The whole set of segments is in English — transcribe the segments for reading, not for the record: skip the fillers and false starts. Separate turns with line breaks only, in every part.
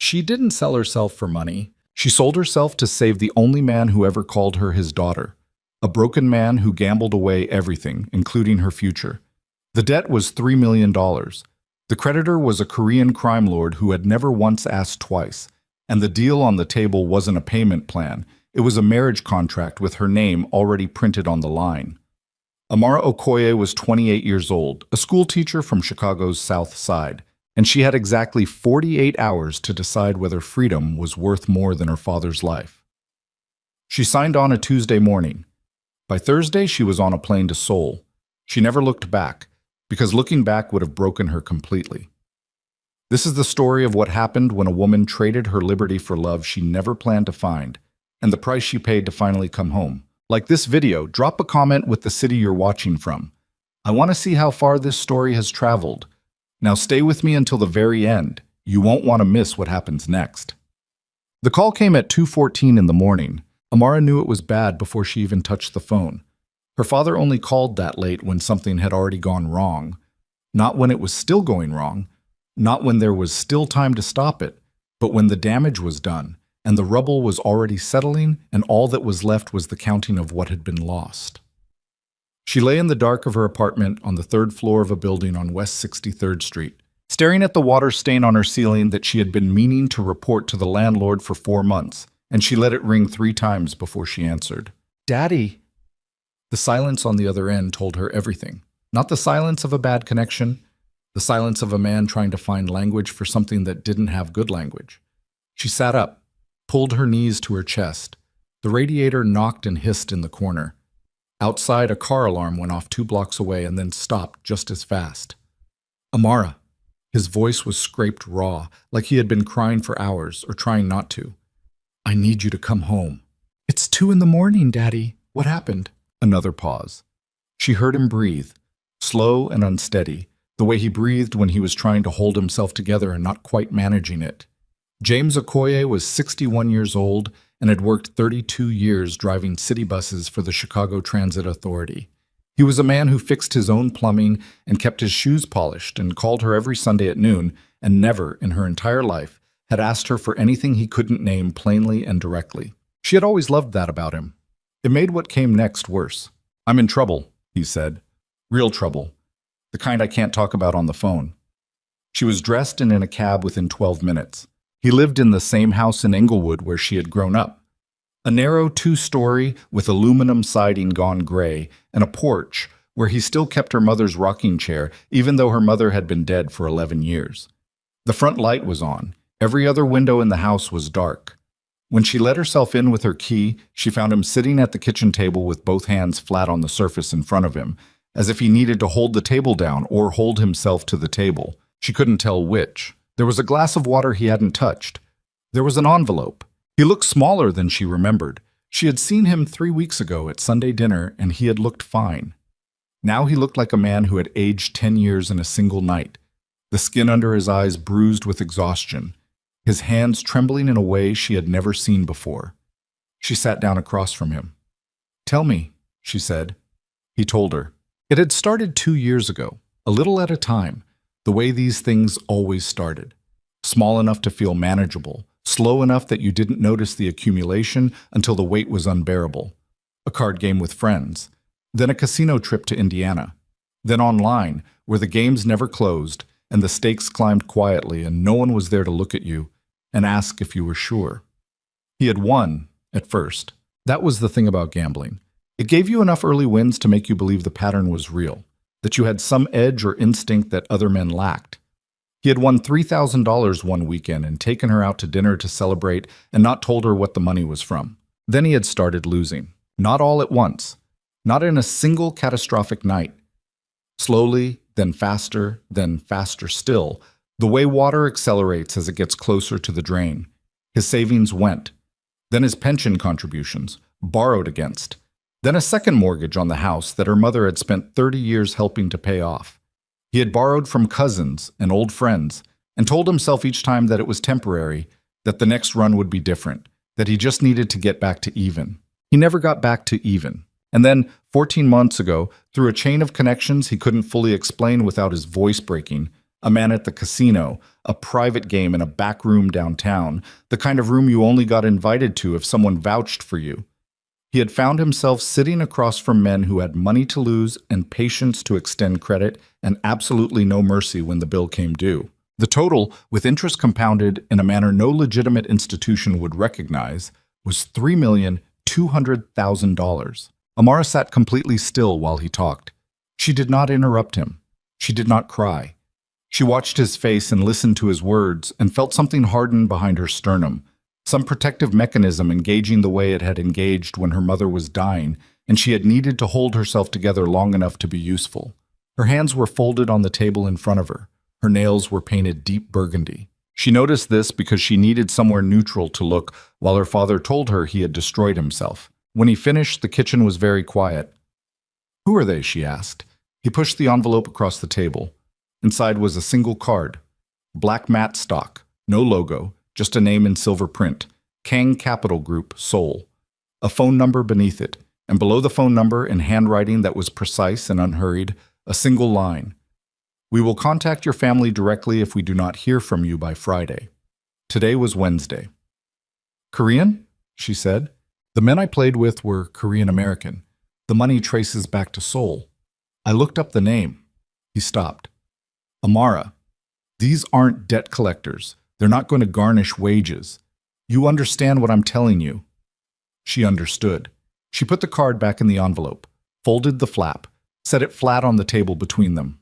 She didn't sell herself for money. She sold herself to save the only man who ever called her his daughter, a broken man who gambled away everything, including her future. The debt was $3 million. The creditor was a Korean crime lord who had never once asked twice, and the deal on the table wasn't a payment plan. It was a marriage contract with her name already printed on the line. Amara Okoye was 28 years old, a school teacher from Chicago's South Side, and she had exactly 48 hours to decide whether freedom was worth more than her father's life. She signed on a Tuesday morning. By Thursday, she was on a plane to Seoul. She never looked back, because looking back would have broken her completely. This is the story of what happened when a woman traded her liberty for love she never planned to find, and the price she paid to finally come home. Like this video, drop a comment with the city you're watching from. I want to see how far this story has traveled. Now stay with me until the very end. You won't want to miss what happens next. The call came at 2:14 in the morning. Amara knew it was bad before she even touched the phone. Her father only called that late when something had already gone wrong. Not when it was still going wrong. Not when there was still time to stop it, but when the damage was done, and the rubble was already settling, and all that was left was the counting of what had been lost. She lay in the dark of her apartment on the third floor of a building on West 63rd Street, staring at the water stain on her ceiling that she had been meaning to report to the landlord for 4 months, and she let it ring 3 times before she answered. "Daddy." The silence on the other end told her everything. Not the silence of a bad connection, the silence of a man trying to find language for something that didn't have good language. She sat up, pulled her knees to her chest. The radiator knocked and hissed in the corner. Outside, a car alarm went off 2 blocks away and then stopped just as fast. "Amara." His voice was scraped raw, like he had been crying for hours or trying not to. "I need you to come home." "It's 2 in the morning, Daddy. What happened?" Another pause. She heard him breathe, slow and unsteady, the way he breathed when he was trying to hold himself together and not quite managing it. James Okoye was 61 years old and had worked 32 years driving city buses for the Chicago Transit Authority. He was a man who fixed his own plumbing and kept his shoes polished and called her every Sunday at noon, and never, in her entire life, had asked her for anything he couldn't name plainly and directly. She had always loved that about him. It made what came next worse. "I'm in trouble," he said. "Real trouble. The kind I can't talk about on the phone." She was dressed and in a cab within 12 minutes. He lived in the same house in Englewood where she had grown up. A narrow 2-story with aluminum siding gone gray and a porch where he still kept her mother's rocking chair even though her mother had been dead for 11 years. The front light was on. Every other window in the house was dark. When she let herself in with her key, she found him sitting at the kitchen table with both hands flat on the surface in front of him, as if he needed to hold the table down or hold himself to the table. She couldn't tell which. There was a glass of water he hadn't touched. There was an envelope. He looked smaller than she remembered. She had seen him 3 weeks ago at Sunday dinner, and he had looked fine. Now he looked like a man who had aged 10 years in a single night, the skin under his eyes bruised with exhaustion, his hands trembling in a way she had never seen before. She sat down across from him. "Tell me," she said. He told her. It had started 2 years ago, a little at a time, the way these things always started. Small enough to feel manageable, slow enough that you didn't notice the accumulation until the weight was unbearable. A card game with friends, then a casino trip to Indiana, then online, where the games never closed and the stakes climbed quietly and no one was there to look at you and ask if you were sure. He had won, at first. That was the thing about gambling. It gave you enough early wins to make you believe the pattern was real, that you had some edge or instinct that other men lacked. He had won $3,000 one weekend and taken her out to dinner to celebrate and not told her what the money was from. Then he had started losing. Not all at once. Not in a single catastrophic night. Slowly, then faster still, the way water accelerates as it gets closer to the drain. His savings went. Then his pension contributions, borrowed against. Then a second mortgage on the house that her mother had spent 30 years helping to pay off. He had borrowed from cousins and old friends and told himself each time that it was temporary, that the next run would be different, that he just needed to get back to even. He never got back to even. And then, 14 months ago, through a chain of connections he couldn't fully explain without his voice breaking, A man at the casino, a private game in a back room downtown, the kind of room you only got invited to if someone vouched for you. He had found himself sitting across from men who had money to lose and patience to extend credit and absolutely no mercy when the bill came due. The total, with interest compounded in a manner no legitimate institution would recognize, was $3,200,000. Amara sat completely still while he talked. She did not interrupt him. She did not cry. She watched his face and listened to his words and felt something harden behind her sternum, some protective mechanism engaging the way it had engaged when her mother was dying and she had needed to hold herself together long enough to be useful. Her hands were folded on the table in front of her. Her nails were painted deep burgundy. She noticed this because she needed somewhere neutral to look while her father told her he had destroyed himself. When he finished, the kitchen was very quiet. "Who are they?" she asked. He pushed the envelope across the table. Inside was a single card. Black matte stock, no logo, just a name in silver print. Kang Capital Group, Seoul. A phone number beneath it, and below the phone number, in handwriting that was precise and unhurried, a single line. "We will contact your family directly if we do not hear from you by Friday." Today was Wednesday. "Korean?" she said. "The men I played with were Korean American. The money traces back to Seoul." I looked up the name. He stopped. "Amara, these aren't debt collectors. They're not going to garnish wages. You understand what I'm telling you." She understood. She put the card back in the envelope, folded the flap, set it flat on the table between them.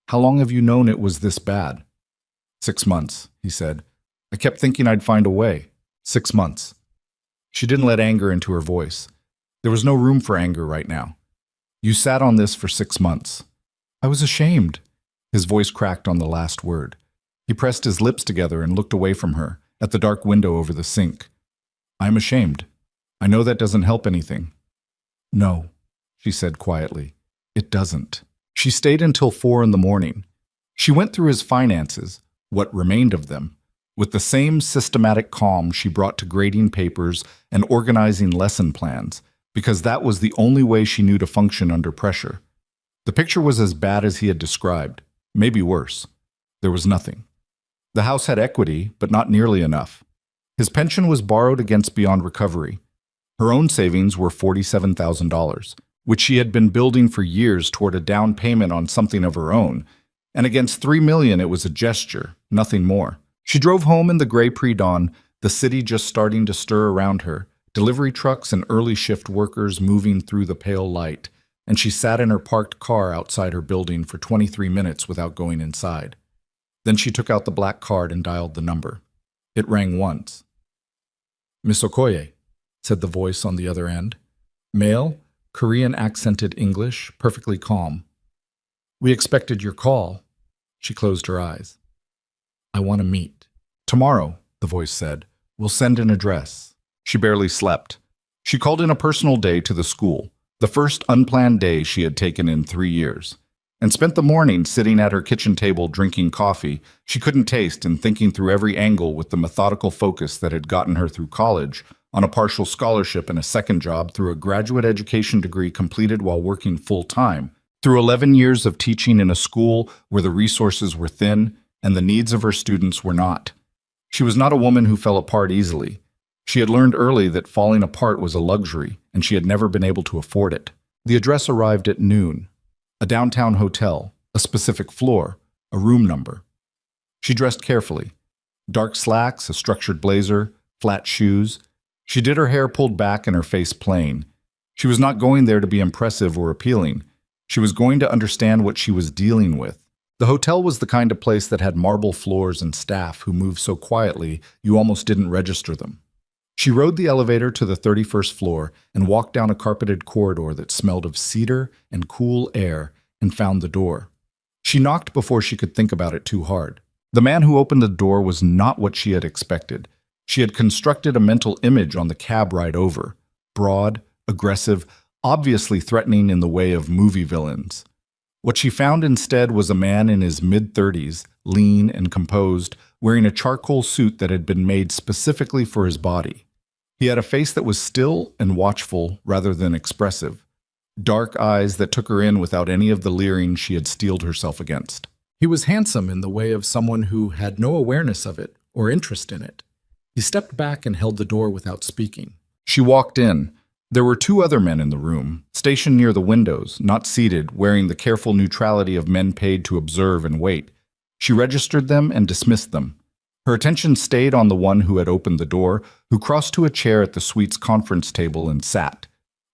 "How long have you known it was this bad?" 6 months, he said. "I kept thinking I'd find a way. 6 months." She didn't let anger into her voice. There was no room for anger right now. "You sat on this for 6 months." "I was ashamed." His voice cracked on the last word. He pressed his lips together and looked away from her, at the dark window over the sink. "I'm ashamed. I know that doesn't help anything." "No," she said quietly. "It doesn't." She stayed until 4 in the morning. She went through his finances, what remained of them, with the same systematic calm she brought to grading papers and organizing lesson plans, because that was the only way she knew to function under pressure. The picture was as bad as he had described, maybe worse. There was nothing. The house had equity, but not nearly enough. His pension was borrowed against beyond recovery. Her own savings were $47,000, which she had been building for years toward a down payment on something of her own, and against $3 million it was a gesture, nothing more. She drove home in the gray pre-dawn, the city just starting to stir around her, delivery trucks and early shift workers moving through the pale light, and she sat in her parked car outside her building for 23 minutes without going inside. Then she took out the black card and dialed the number. It rang once. "Miss Okoye," said the voice on the other end. Male, Korean accented English, perfectly calm. "We expected your call." She closed her eyes. "I want to meet." "Tomorrow," the voice said. "We'll send an address." She barely slept. She called in a personal day to the school, the first unplanned day she had taken in 3 years, and spent the morning sitting at her kitchen table drinking coffee she couldn't taste and thinking through every angle with the methodical focus that had gotten her through college, on a partial scholarship and a second job, through a graduate education degree completed while working full-time, through 11 years of teaching in a school where the resources were thin and the needs of her students were not. She was not a woman who fell apart easily. She had learned early that falling apart was a luxury, and she had never been able to afford it. The address arrived at noon. A downtown hotel, a specific floor, a room number. She dressed carefully. Dark slacks, a structured blazer, flat shoes. She did her hair pulled back and her face plain. She was not going there to be impressive or appealing. She was going to understand what she was dealing with. The hotel was the kind of place that had marble floors and staff who moved so quietly you almost didn't register them. She rode the elevator to the 31st floor and walked down a carpeted corridor that smelled of cedar and cool air and found the door. She knocked before she could think about it too hard. The man who opened the door was not what she had expected. She had constructed a mental image on the cab ride over, broad, aggressive, obviously threatening in the way of movie villains. What she found instead was a man in his mid-30s, lean and composed, wearing a charcoal suit that had been made specifically for his body. He had a face that was still and watchful rather than expressive, dark eyes that took her in without any of the leering she had steeled herself against. He was handsome in the way of someone who had no awareness of it or interest in it. He stepped back and held the door without speaking. She walked in. There were two other men in the room, stationed near the windows, not seated, wearing the careful neutrality of men paid to observe and wait. She registered them and dismissed them. Her attention stayed on the one who had opened the door, who crossed to a chair at the suite's conference table and sat,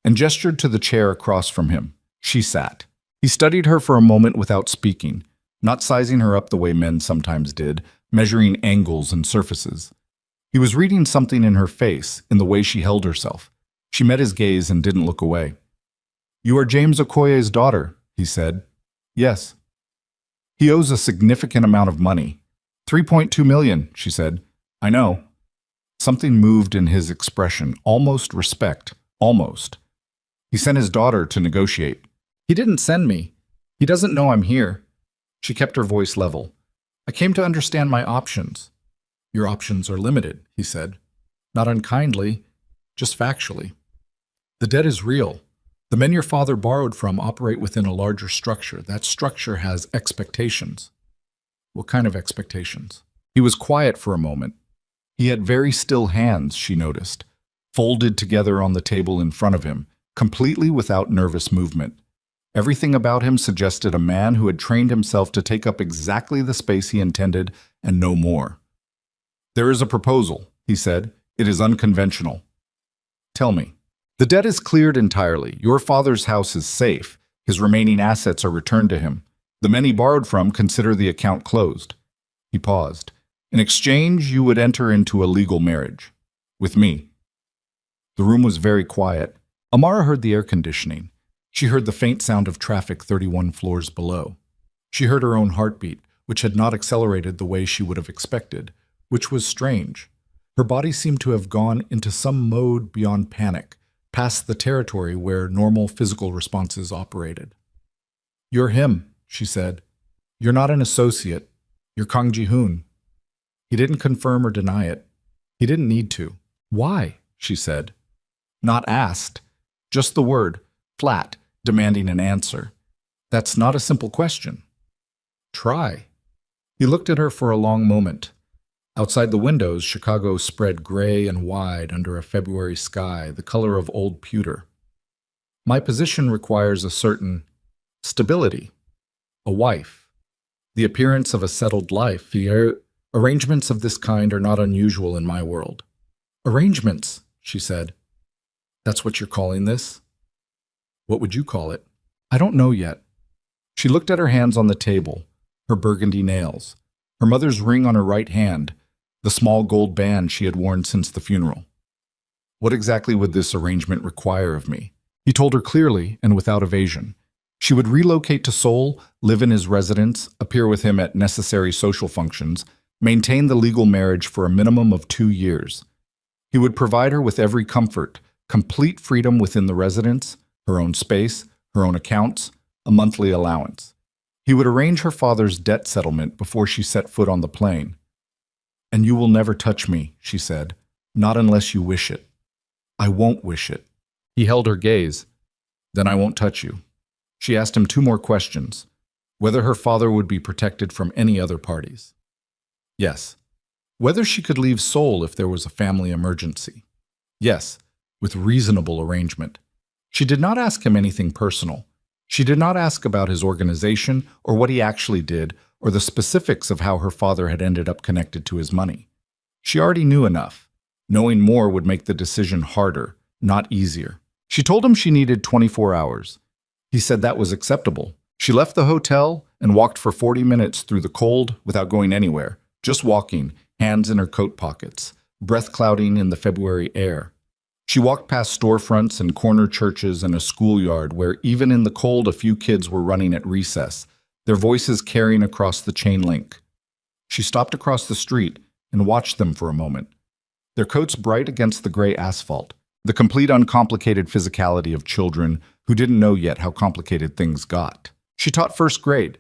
and gestured to the chair across from him. She sat. He studied her for a moment without speaking, not sizing her up the way men sometimes did, measuring angles and surfaces. He was reading something in her face, in the way she held herself. She met his gaze and didn't look away. "You are James Okoye's daughter," he said. "Yes." "He owes a significant amount of money." $3.2 million, she said. "I know." Something moved in his expression, almost respect, almost. "He sent his daughter to negotiate." "He didn't send me. He doesn't know I'm here." She kept her voice level. "I came to understand my options." "Your options are limited," he said. Not unkindly, just factually. "The debt is real. The men your father borrowed from operate within a larger structure. That structure has expectations." "What kind of expectations?" He was quiet for a moment. He had very still hands, she noticed, folded together on the table in front of him, completely without nervous movement. Everything about him suggested a man who had trained himself to take up exactly the space he intended and no more. "There is a proposal," he said. "It is unconventional." "Tell me." "The debt is cleared entirely. Your father's house is safe. His remaining assets are returned to him. The men he borrowed from consider the account closed." He paused. "In exchange, you would enter into a legal marriage. With me." The room was very quiet. Amara heard the air conditioning. She heard the faint sound of traffic 31 floors below. She heard her own heartbeat, which had not accelerated the way she would have expected, which was strange. Her body seemed to have gone into some mode beyond panic, past the territory where normal physical responses operated. "You're him," she said. "You're not an associate. You're Kang Ji-hoon." He didn't confirm or deny it. He didn't need to. "Why?" she said. Not asked. Just the word, flat, demanding an answer. That's not a simple question. "Try." He looked at her for a long moment. Outside the windows, Chicago spread gray and wide under a February sky, the color of old pewter. "My position requires a certain stability. A wife. The appearance of a settled life. Arrangements of this kind are not unusual in my world." "Arrangements," she said. "That's what you're calling this?" "What would you call it?" "I don't know yet." She looked at her hands on the table, her burgundy nails, her mother's ring on her right hand, the small gold band she had worn since the funeral. "What exactly would this arrangement require of me?" He told her clearly and without evasion. She would relocate to Seoul, live in his residence, appear with him at necessary social functions, maintain the legal marriage for a minimum of 2 years. He would provide her with every comfort, complete freedom within the residence, her own space, her own accounts, a monthly allowance. He would arrange her father's debt settlement before she set foot on the plane. "And you will never touch me," she said, "not unless you wish it." "I won't wish it." He held her gaze. "Then I won't touch you." She asked him 2 more questions. Whether her father would be protected from any other parties. Yes. Whether she could leave Seoul if there was a family emergency. Yes, with reasonable arrangement. She did not ask him anything personal. She did not ask about his organization or what he actually did or the specifics of how her father had ended up connected to his money. She already knew enough. Knowing more would make the decision harder, not easier. She told him she needed 24 hours. He said that was acceptable. She left the hotel and walked for 40 minutes through the cold without going anywhere, just walking, hands in her coat pockets, breath clouding in the February air. She walked past storefronts and corner churches and a schoolyard where even in the cold a few kids were running at recess, their voices carrying across the chain link. She stopped across the street and watched them for a moment, their coats bright against the gray asphalt, the complete uncomplicated physicality of children who didn't know yet how complicated things got. She taught first grade,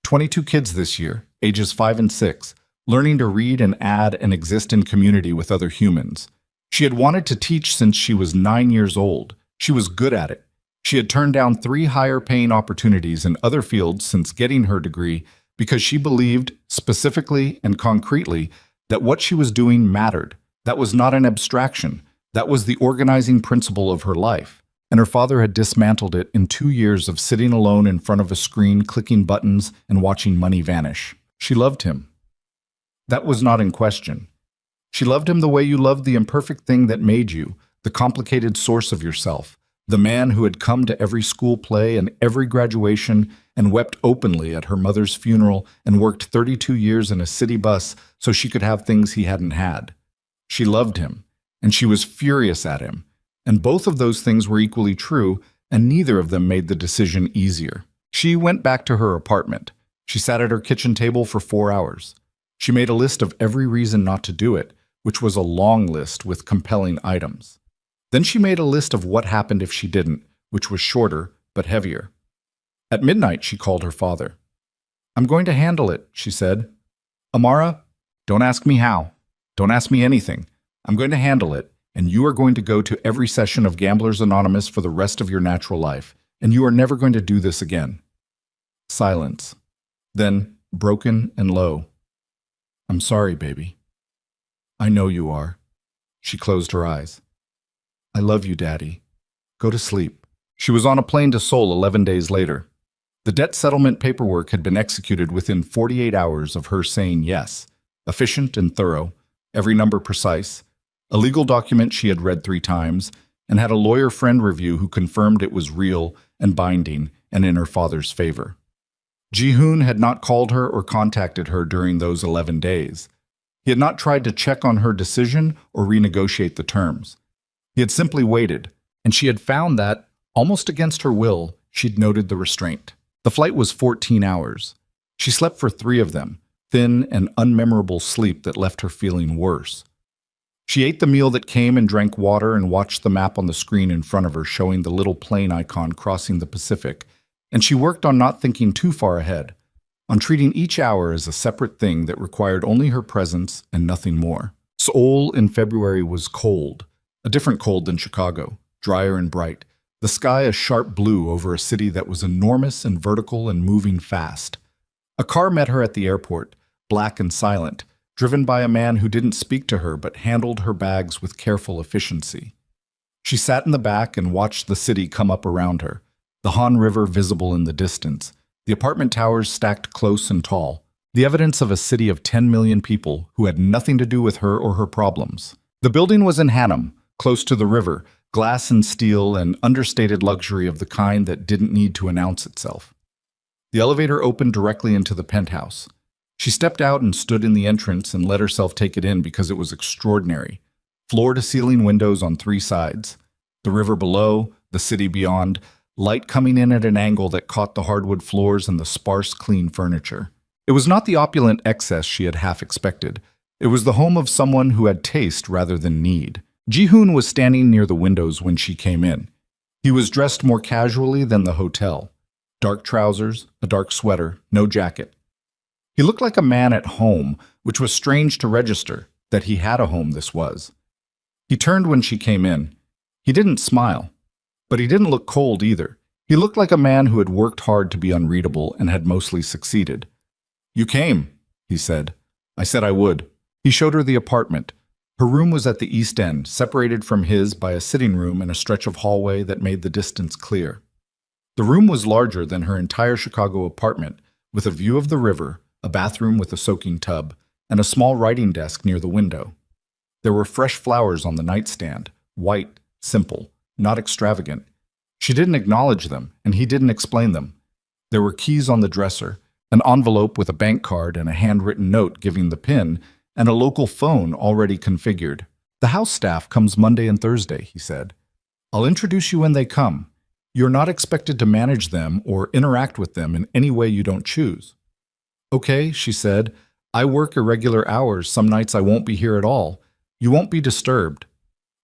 22 kids this year, ages 5 and 6, learning to read and add and exist in community with other humans. She had wanted to teach since she was 9 years old. She was good at it. She had turned down 3 higher-paying opportunities in other fields since getting her degree because she believed, specifically and concretely, that what she was doing mattered. That was not an abstraction. That was the organizing principle of her life. And her father had dismantled it in 2 years of sitting alone in front of a screen, clicking buttons and watching money vanish. She loved him. That was not in question. She loved him the way you loved the imperfect thing that made you, the complicated source of yourself, the man who had come to every school play and every graduation and wept openly at her mother's funeral and worked 32 years in a city bus so she could have things he hadn't had. She loved him, and she was furious at him, and both of those things were equally true, and neither of them made the decision easier. She went back to her apartment. She sat at her kitchen table for 4 hours. She made a list of every reason not to do it, which was a long list with compelling items. Then she made a list of what happened if she didn't, which was shorter but heavier. At midnight, she called her father. "I'm going to handle it," she said. "Amara, don't ask me how. Don't ask me anything. I'm going to handle it, and you are going to go to every session of Gamblers Anonymous for the rest of your natural life, and you are never going to do this again." Silence. Then, broken and low, "I'm sorry, baby." "I know you are." She closed her eyes. "I love you, Daddy. Go to sleep." She was on a plane to Seoul 11 days later. The debt settlement paperwork had been executed within 48 hours of her saying yes, efficient and thorough, every number precise, a legal document she had read 3 times, and had a lawyer friend review who confirmed it was real and binding and in her father's favor. Ji-hoon had not called her or contacted her during those 11 days. He had not tried to check on her decision or renegotiate the terms. He had simply waited, and she had found that, almost against her will, she'd noted the restraint. The flight was 14 hours. She slept for 3 of them, thin and unmemorable sleep that left her feeling worse. She ate the meal that came and drank water and watched the map on the screen in front of her showing the little plane icon crossing the Pacific, and she worked on not thinking too far ahead, on treating each hour as a separate thing that required only her presence and nothing more. Seoul in February was cold, a different cold than Chicago, drier and bright, the sky a sharp blue over a city that was enormous and vertical and moving fast. A car met her at the airport, black and silent, driven by a man who didn't speak to her but handled her bags with careful efficiency. She sat in the back and watched the city come up around her, the Han River visible in the distance, the apartment towers stacked close and tall, the evidence of a city of 10 million people who had nothing to do with her or her problems. The building was in Hanam, close to the river, glass and steel and understated luxury of the kind that didn't need to announce itself. The elevator opened directly into the penthouse. She stepped out and stood in the entrance and let herself take it in because it was extraordinary. Floor-to-ceiling windows on 3 sides. The river below, the city beyond, light coming in at an angle that caught the hardwood floors and the sparse, clean furniture. It was not the opulent excess she had half expected. It was the home of someone who had taste rather than need. Ji-hoon was standing near the windows when she came in. He was dressed more casually than the hotel. Dark trousers, a dark sweater, no jacket. He looked like a man at home, which was strange to register, that he had a home this was. He turned when she came in. He didn't smile, but he didn't look cold either. He looked like a man who had worked hard to be unreadable and had mostly succeeded. "You came," he said. "I said I would." He showed her the apartment. Her room was at the east end, separated from his by a sitting room and a stretch of hallway that made the distance clear. The room was larger than her entire Chicago apartment, with a view of the river, a bathroom with a soaking tub, and a small writing desk near the window. There were fresh flowers on the nightstand, white, simple, not extravagant. She didn't acknowledge them, and he didn't explain them. There were keys on the dresser, an envelope with a bank card and a handwritten note giving the PIN, and a local phone already configured. "The house staff comes Monday and Thursday," he said. "I'll introduce you when they come. You're not expected to manage them or interact with them in any way you don't choose." "Okay," she said. "I work irregular hours. Some nights I won't be here at all. You won't be disturbed."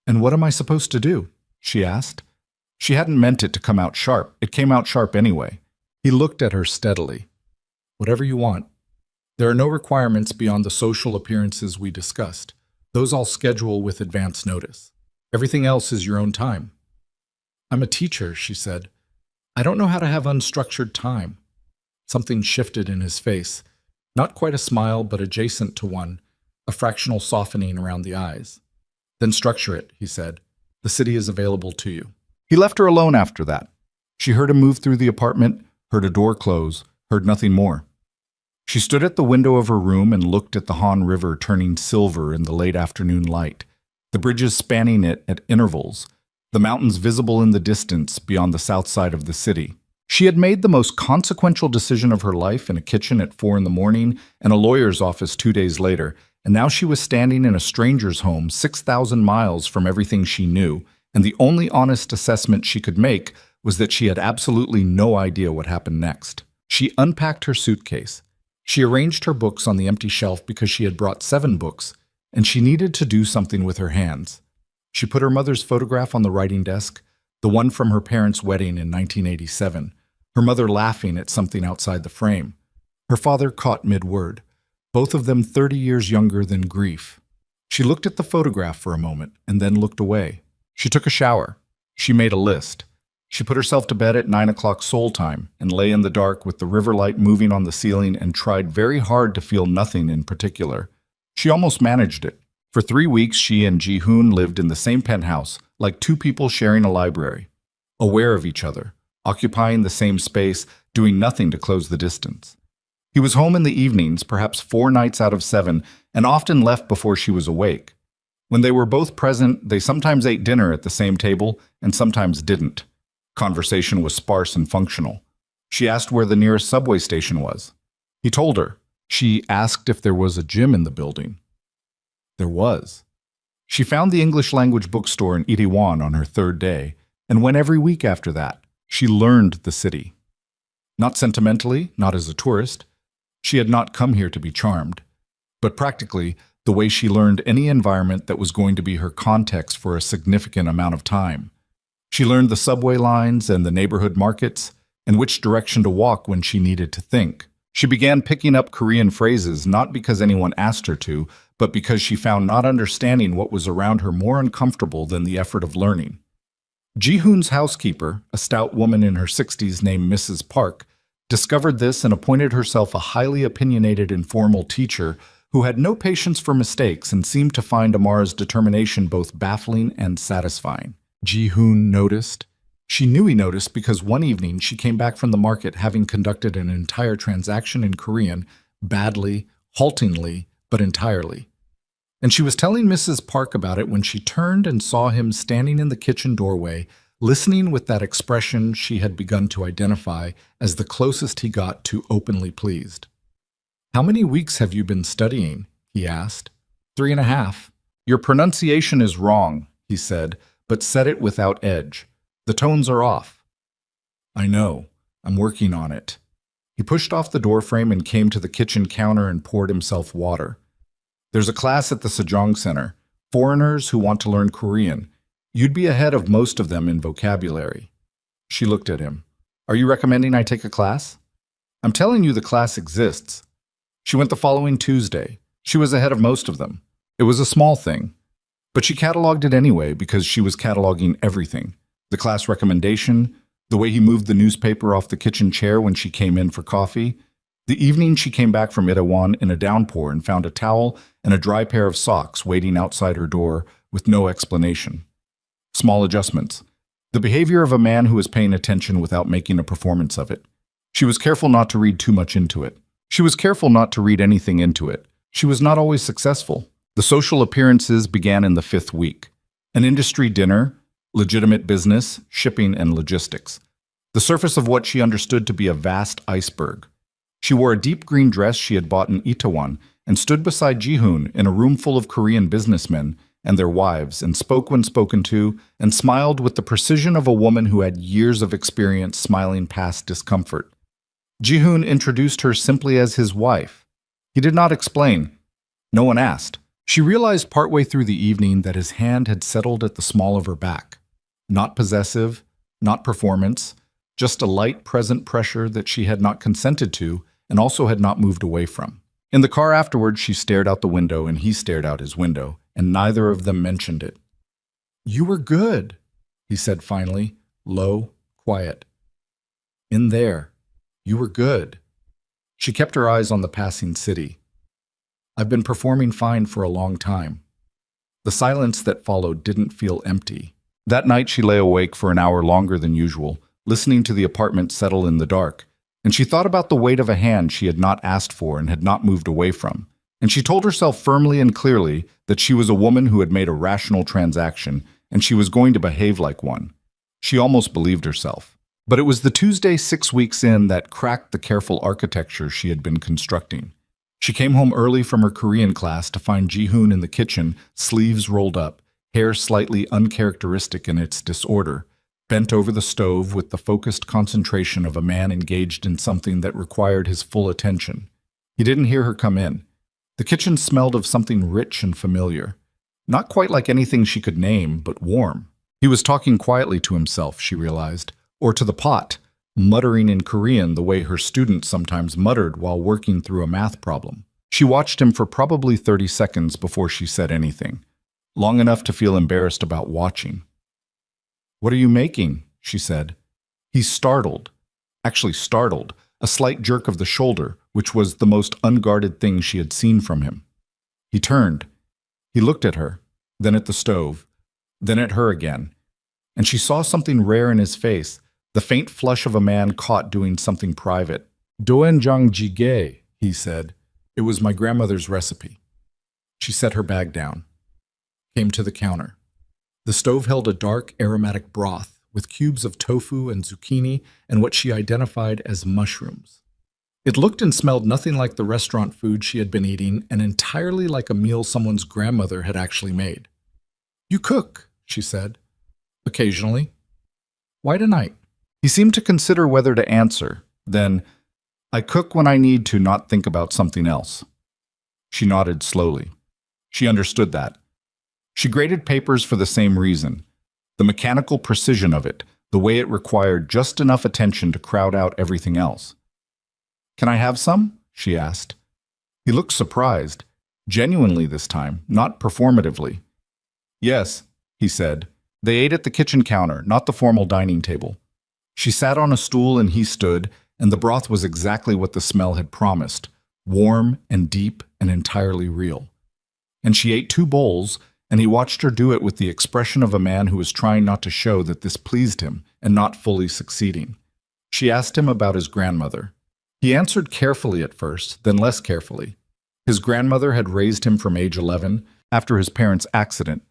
"And what am I supposed to do?" she asked. She hadn't meant it to come out sharp. It came out sharp anyway. He looked at her steadily. "Whatever you want. There are no requirements beyond the social appearances we discussed. Those I'll schedule with advance notice. Everything else is your own time." "I'm a teacher," she said. "I don't know how to have unstructured time." Something shifted in his face. Not quite a smile, but adjacent to one, a fractional softening around the eyes. Then structure it, he said. The city is available to you. He left her alone after that. She heard him move through the apartment, heard a door close, heard nothing more. She stood at the window of her room and looked at the Han River turning silver in the late afternoon light, the bridges spanning it at intervals, the mountains visible in the distance beyond the south side of the city. She had made the most consequential decision of her life in a kitchen at 4 in the morning and a lawyer's office 2 days later, and now she was standing in a stranger's home 6,000 miles from everything she knew, and the only honest assessment she could make was that she had absolutely no idea what happened next. She unpacked her suitcase. She arranged her books on the empty shelf because she had brought 7 books, and she needed to do something with her hands. She put her mother's photograph on the writing desk, the one from her parents' wedding in 1987, her mother laughing at something outside the frame. Her father caught mid-word, both of them 30 years younger than grief. She looked at the photograph for a moment and then looked away. She took a shower. She made a list. She put herself to bed at 9 o'clock Seoul time and lay in the dark with the river light moving on the ceiling and tried very hard to feel nothing in particular. She almost managed it. For 3 weeks, she and Ji-hoon lived in the same penthouse, like 2 people sharing a library, aware of each other, occupying the same space, doing nothing to close the distance. He was home in the evenings, perhaps 4 nights out of 7, and often left before she was awake. When they were both present, they sometimes ate dinner at the same table and sometimes didn't. Conversation was sparse and functional. She asked where the nearest subway station was. He told her. She asked if there was a gym in the building. There was. She found the English language bookstore in Itaewon on her 3rd day, and went every week after that. She learned the city. Not sentimentally, not as a tourist. She had not come here to be charmed. But practically, the way she learned any environment that was going to be her context for a significant amount of time. She learned the subway lines and the neighborhood markets, and which direction to walk when she needed to think. She began picking up Korean phrases not because anyone asked her to, but because she found not understanding what was around her more uncomfortable than the effort of learning. Ji-hoon's housekeeper, a stout woman in her 60s named Mrs. Park, discovered this and appointed herself a highly opinionated informal teacher who had no patience for mistakes and seemed to find Amara's determination both baffling and satisfying. Ji-hoon noticed. She knew he noticed because one evening she came back from the market having conducted an entire transaction in Korean, badly, haltingly, but entirely. And she was telling Mrs. Park about it when she turned and saw him standing in the kitchen doorway, listening with that expression she had begun to identify as the closest he got to openly pleased. "How many weeks have you been studying?" he asked. 3.5. "Your pronunciation is wrong," he said, but said it without edge. "The tones are off." "I know. I'm working on it." He pushed off the doorframe and came to the kitchen counter and poured himself water. "There's a class at the Sejong Center. Foreigners who want to learn Korean. You'd be ahead of most of them in vocabulary." She looked at him. "Are you recommending I take a class?" "I'm telling you the class exists." She went the following Tuesday. She was ahead of most of them. It was a small thing. But she cataloged it anyway because she was cataloging everything. The class recommendation, the way he moved the newspaper off the kitchen chair when she came in for coffee. The evening she came back from Itaewon in a downpour and found a towel and a dry pair of socks waiting outside her door with no explanation. Small adjustments. The behavior of a man who is paying attention without making a performance of it. She was careful not to read too much into it. She was careful not to read anything into it. She was not always successful. The social appearances began in the 5th week. An industry dinner, legitimate business, shipping, and logistics. The surface of what she understood to be a vast iceberg. She wore a deep green dress she had bought in Itaewon and stood beside Ji-hoon in a room full of Korean businessmen and their wives and spoke when spoken to and smiled with the precision of a woman who had years of experience smiling past discomfort. Ji-hoon introduced her simply as his wife. He did not explain. No one asked. She realized partway through the evening that his hand had settled at the small of her back. Not possessive, not performance, just a light present pressure that she had not consented to and also had not moved away from. In the car afterwards, she stared out the window and he stared out his window, and neither of them mentioned it. "You were good," he said finally, low, quiet. "In there. You were good." She kept her eyes on the passing city. "I've been performing fine for a long time." The silence that followed didn't feel empty. That night she lay awake for an hour longer than usual, listening to the apartment settle in the dark, and she thought about the weight of a hand she had not asked for and had not moved away from. And she told herself firmly and clearly that she was a woman who had made a rational transaction, and she was going to behave like one. She almost believed herself. But it was the Tuesday 6 weeks in that cracked the careful architecture she had been constructing. She came home early from her Korean class to find Ji-hoon in the kitchen, sleeves rolled up, hair slightly uncharacteristic in its disorder, bent over the stove with the focused concentration of a man engaged in something that required his full attention. He didn't hear her come in. The kitchen smelled of something rich and familiar. Not quite like anything she could name, but warm. He was talking quietly to himself, she realized, or to the pot, muttering in Korean the way her students sometimes muttered while working through a math problem. She watched him for probably 30 seconds before she said anything, long enough to feel embarrassed about watching. "What are you making?" she said. He startled, a slight jerk of the shoulder, which was the most unguarded thing she had seen from him. He turned. He looked at her, then at the stove, then at her again, and she saw something rare in his face, the faint flush of a man caught doing something private. "Doenjang jjigae," he said. "It was my grandmother's recipe." She set her bag down, came to the counter. The stove held a dark, aromatic broth with cubes of tofu and zucchini and what she identified as mushrooms. It looked and smelled nothing like the restaurant food she had been eating and entirely like a meal someone's grandmother had actually made. "You cook," she said. "Occasionally." "Why tonight?" He seemed to consider whether to answer. Then, "I cook when I need to not think about something else." She nodded slowly. She understood that. She graded papers for the same reason. The mechanical precision of it, the way it required just enough attention to crowd out everything else. "Can I have some?" she asked. He looked surprised, genuinely this time, not performatively. "Yes," he said. They ate at the kitchen counter, not the formal dining table. She sat on a stool and he stood, and the broth was exactly what the smell had promised, warm and deep and entirely real. And she ate 2 bowls, and he watched her do it with the expression of a man who was trying not to show that this pleased him and not fully succeeding. She asked him about his grandmother. He answered carefully at first, then less carefully. His grandmother had raised him from age 11, after his parents' accident.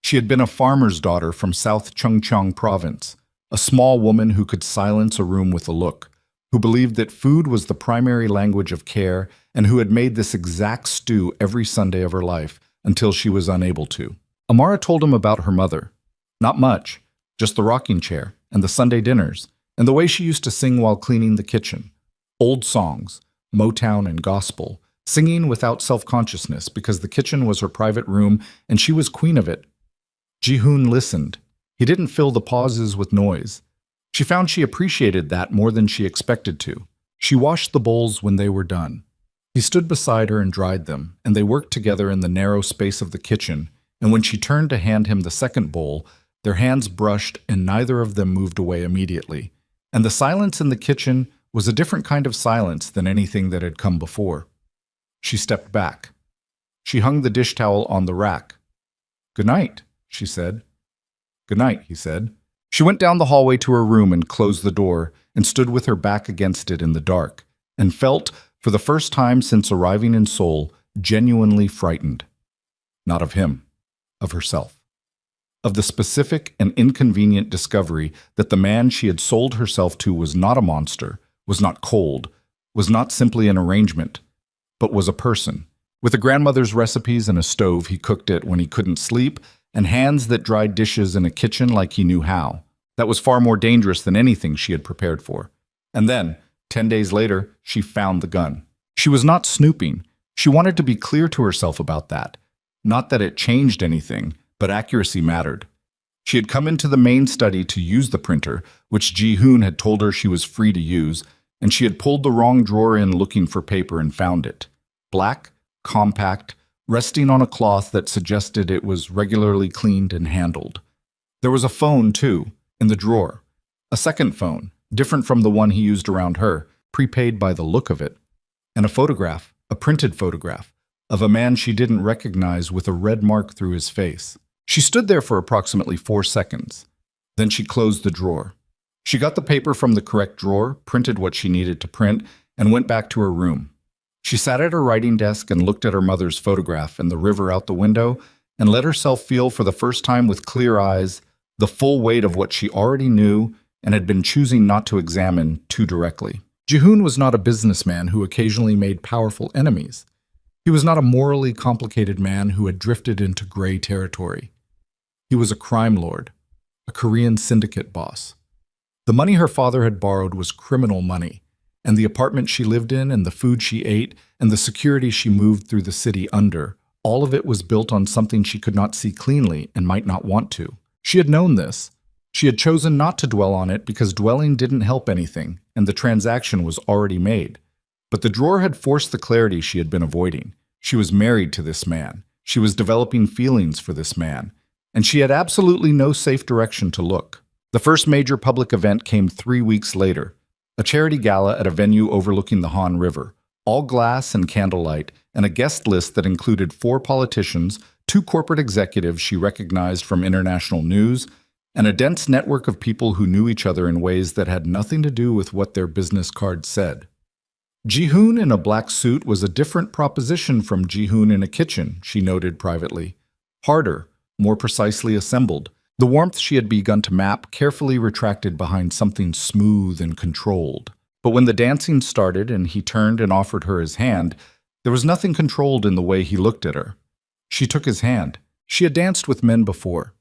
She had been a farmer's daughter from South Chungcheong province, a small woman who could silence a room with a look, who believed that food was the primary language of care and who had made this exact stew every Sunday of her life until she was unable to. Amara told him about her mother. Not much, just the rocking chair and the Sunday dinners and the way she used to sing while cleaning the kitchen. Old songs, Motown and gospel, singing without self-consciousness because the kitchen was her private room and she was queen of it. Ji-hoon listened. He didn't fill the pauses with noise. She found she appreciated that more than she expected to. She washed the bowls when they were done. He stood beside her and dried them, and they worked together in the narrow space of the kitchen, and when she turned to hand him the second bowl, their hands brushed and neither of them moved away immediately. And the silence in the kitchen was a different kind of silence than anything that had come before. She stepped back. She hung the dish towel on the rack. "Good night," she said. "Good night," he said. She went down the hallway to her room and closed the door and stood with her back against it in the dark and felt, for the first time since arriving in Seoul, genuinely frightened. Not of him, of herself. Of the specific and inconvenient discovery that the man she had sold herself to was not a monster, was not cold, was not simply an arrangement, but was a person. With a grandmother's recipes and a stove he cooked it when he couldn't sleep, and hands that dried dishes in a kitchen like he knew how. That was far more dangerous than anything she had prepared for. And then, 10 days later, she found the gun. She was not snooping. She wanted to be clear to herself about that. Not that it changed anything, but accuracy mattered. She had come into the main study to use the printer, which Ji-hoon had told her she was free to use, and she had pulled the wrong drawer in looking for paper and found it. Black, compact, resting on a cloth that suggested it was regularly cleaned and handled. There was a phone, too, in the drawer. A second phone, different from the one he used around her, prepaid by the look of it. and a photograph, a printed photograph, of a man she didn't recognize with a red mark through his face. She stood there for approximately 4 seconds. Then she closed the drawer. She got the paper from the correct drawer, printed what she needed to print, and went back to her room. She sat at her writing desk and looked at her mother's photograph and the river out the window and let herself feel for the first time with clear eyes the full weight of what she already knew and had been choosing not to examine too directly. Jihoon was not a businessman who occasionally made powerful enemies. He was not a morally complicated man who had drifted into gray territory. He was a crime lord, a Korean syndicate boss. The money her father had borrowed was criminal money, and the apartment she lived in and the food she ate and the security she moved through the city under, all of it was built on something she could not see cleanly and might not want to. She had known this. She had chosen not to dwell on it because dwelling didn't help anything, and the transaction was already made. But the drawer had forced the clarity she had been avoiding. She was married to this man. She was developing feelings for this man. And she had absolutely no safe direction to look. The first major public event came 3 weeks later. A charity gala at a venue overlooking the Han River. All glass and candlelight, and a guest list that included 4 politicians, 2 corporate executives she recognized from international news, and a dense network of people who knew each other in ways that had nothing to do with what their business cards said. Jihoon in a black suit was a different proposition from Jihoon in a kitchen, she noted privately. Harder, more precisely assembled. The warmth she had begun to map carefully retracted behind something smooth and controlled. But when the dancing started and he turned and offered her his hand, there was nothing controlled in the way he looked at her. She took his hand. She had danced with men before.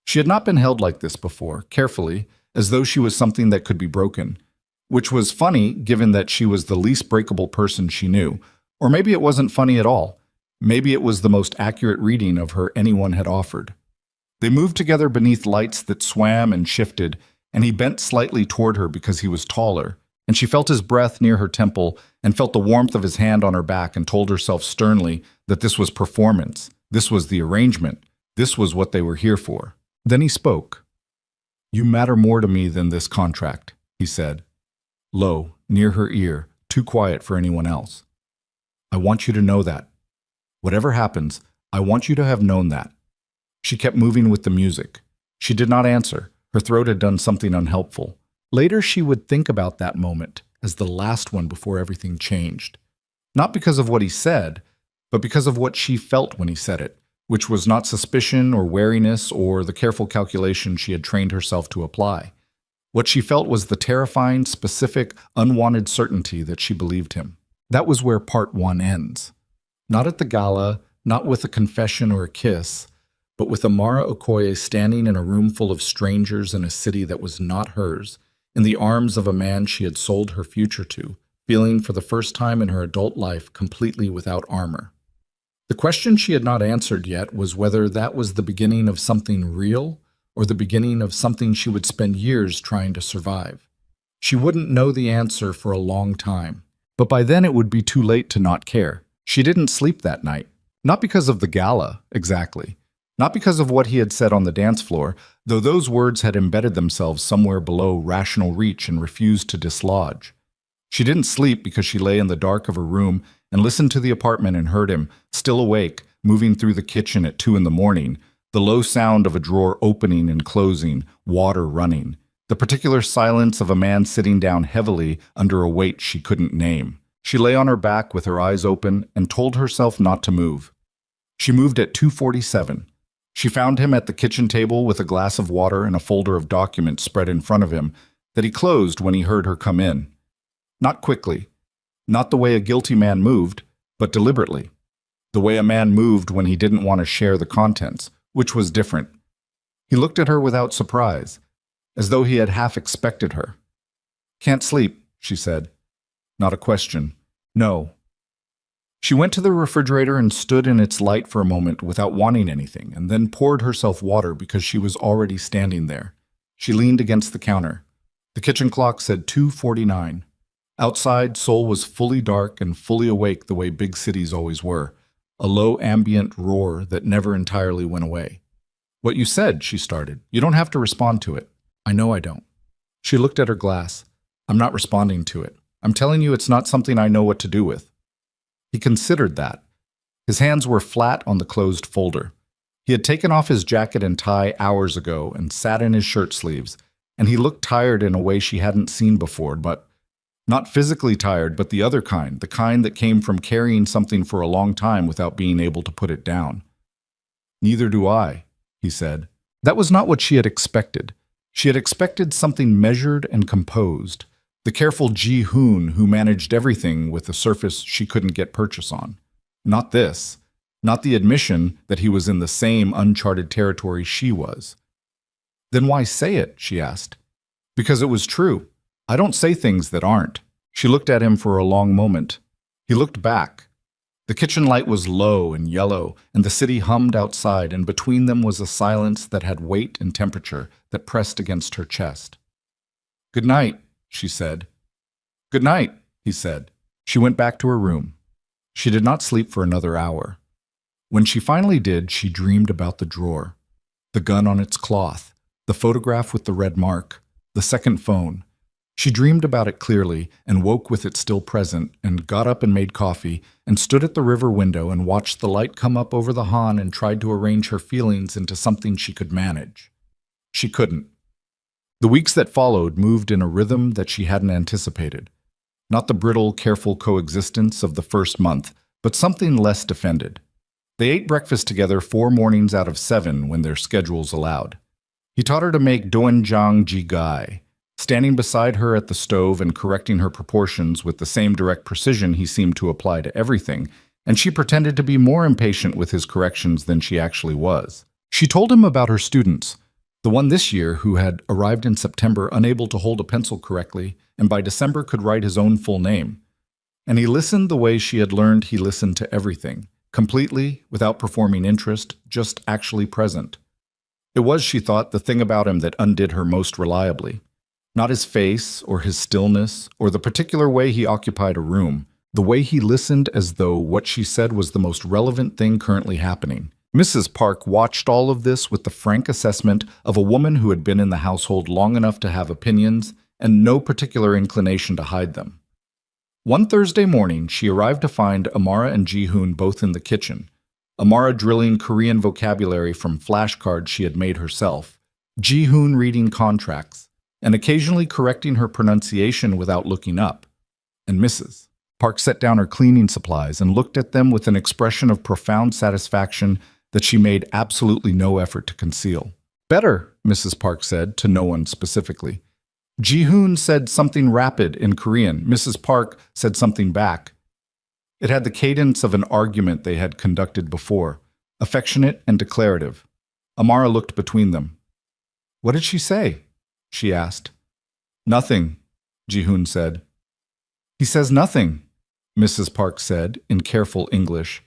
She had not been held like this before, carefully, as though she was something that could be broken. Which was funny, given that she was the least breakable person she knew. Or maybe it wasn't funny at all. Maybe it was the most accurate reading of her anyone had offered. They moved together beneath lights that swam and shifted, and he bent slightly toward her because he was taller, and she felt his breath near her temple and felt the warmth of his hand on her back and told herself sternly that this was performance, this was the arrangement, this was what they were here for. Then he spoke. "You matter more to me than this contract," he said. Low, near her ear, too quiet for anyone else. "I want you to know that. Whatever happens, I want you to have known that." She kept moving with the music. She did not answer. Her throat had done something unhelpful. Later she would think about that moment as the last one before everything changed. Not because of what he said, but because of what she felt when he said it, which was not suspicion or wariness or the careful calculation she had trained herself to apply. What she felt was the terrifying, specific, unwanted certainty that she believed him. That was where part 1 ends. Not at the gala, not with a confession or a kiss, but with Amara Okoye standing in a room full of strangers in a city that was not hers, in the arms of a man she had sold her future to, feeling for the first time in her adult life completely without armor. The question she had not answered yet was whether that was the beginning of something real or the beginning of something she would spend years trying to survive. She wouldn't know the answer for a long time, but by then it would be too late to not care. She didn't sleep that night. Not because of the gala, exactly. Not because of what he had said on the dance floor, though those words had embedded themselves somewhere below rational reach and refused to dislodge. She didn't sleep because she lay in the dark of her room and listened to the apartment and heard him, still awake, moving through the kitchen at 2 a.m, the low sound of a drawer opening and closing, water running, the particular silence of a man sitting down heavily under a weight she couldn't name. She lay on her back with her eyes open and told herself not to move. She moved at 2:47. She found him at the kitchen table with a glass of water and a folder of documents spread in front of him that he closed when he heard her come in. Not quickly, not the way a guilty man moved, but deliberately. The way a man moved when he didn't want to share the contents, which was different. He looked at her without surprise, as though he had half expected her. "Can't sleep," she said. Not a question. "No." She went to the refrigerator and stood in its light for a moment without wanting anything, and then poured herself water because she was already standing there. She leaned against the counter. The kitchen clock said 2:49. Outside, Seoul was fully dark and fully awake the way big cities always were, a low ambient roar that never entirely went away. "What you said," she started. "You don't have to respond to it." "I know I don't." She looked at her glass. "I'm not responding to it. I'm telling you it's not something I know what to do with. He considered that. His hands were flat on the closed folder. He had taken off his jacket and tie hours ago and sat in his shirt sleeves, and he looked tired in a way she hadn't seen before, but not physically tired, but the other kind, the kind that came from carrying something for a long time without being able to put it down. "Neither do I," he said. That was not what she had expected. She had expected something measured and composed, the careful Ji-hoon who managed everything with a surface she couldn't get purchase on. Not this. Not the admission that he was in the same uncharted territory she was. "Then why say it?" she asked. "Because it was true. I don't say things that aren't." She looked at him for a long moment. He looked back. The kitchen light was low and yellow, and the city hummed outside, and between them was a silence that had weight and temperature that pressed against her chest. "Good night," she said. "Good night," he said. She went back to her room. She did not sleep for another hour. When she finally did, she dreamed about the drawer, the gun on its cloth, the photograph with the red mark, the second phone. She dreamed about it clearly and woke with it still present and got up and made coffee and stood at the river window and watched the light come up over the Han and tried to arrange her feelings into something she could manage. She couldn't. The weeks that followed moved in a rhythm that she hadn't anticipated. Not the brittle, careful coexistence of the first month, but something less defended. They ate breakfast together 4 mornings out of 7 when their schedules allowed. He taught her to make doenjang jigai, standing beside her at the stove and correcting her proportions with the same direct precision he seemed to apply to everything, and she pretended to be more impatient with his corrections than she actually was. She told him about her students, the one this year who had arrived in September unable to hold a pencil correctly and by December could write his own full name. And he listened the way she had learned he listened to everything, completely, without performing interest, just actually present. It was, she thought, the thing about him that undid her most reliably. Not his face, or his stillness, or the particular way he occupied a room, the way he listened as though what she said was the most relevant thing currently happening. Mrs. Park watched all of this with the frank assessment of a woman who had been in the household long enough to have opinions and no particular inclination to hide them. One Thursday morning, she arrived to find Amara and Ji-hoon both in the kitchen, Amara drilling Korean vocabulary from flashcards she had made herself, Ji-hoon reading contracts, and occasionally correcting her pronunciation without looking up. And Mrs. Park set down her cleaning supplies and looked at them with an expression of profound satisfaction that she made absolutely no effort to conceal. "Better," Mrs. Park said, to no one specifically. Ji-hoon said something rapid in Korean. Mrs. Park said something back. It had the cadence of an argument they had conducted before, affectionate and declarative. Amara looked between them. "What did she say?" she asked. "Nothing," Ji-hoon said. "He says nothing," Mrs. Park said in careful English.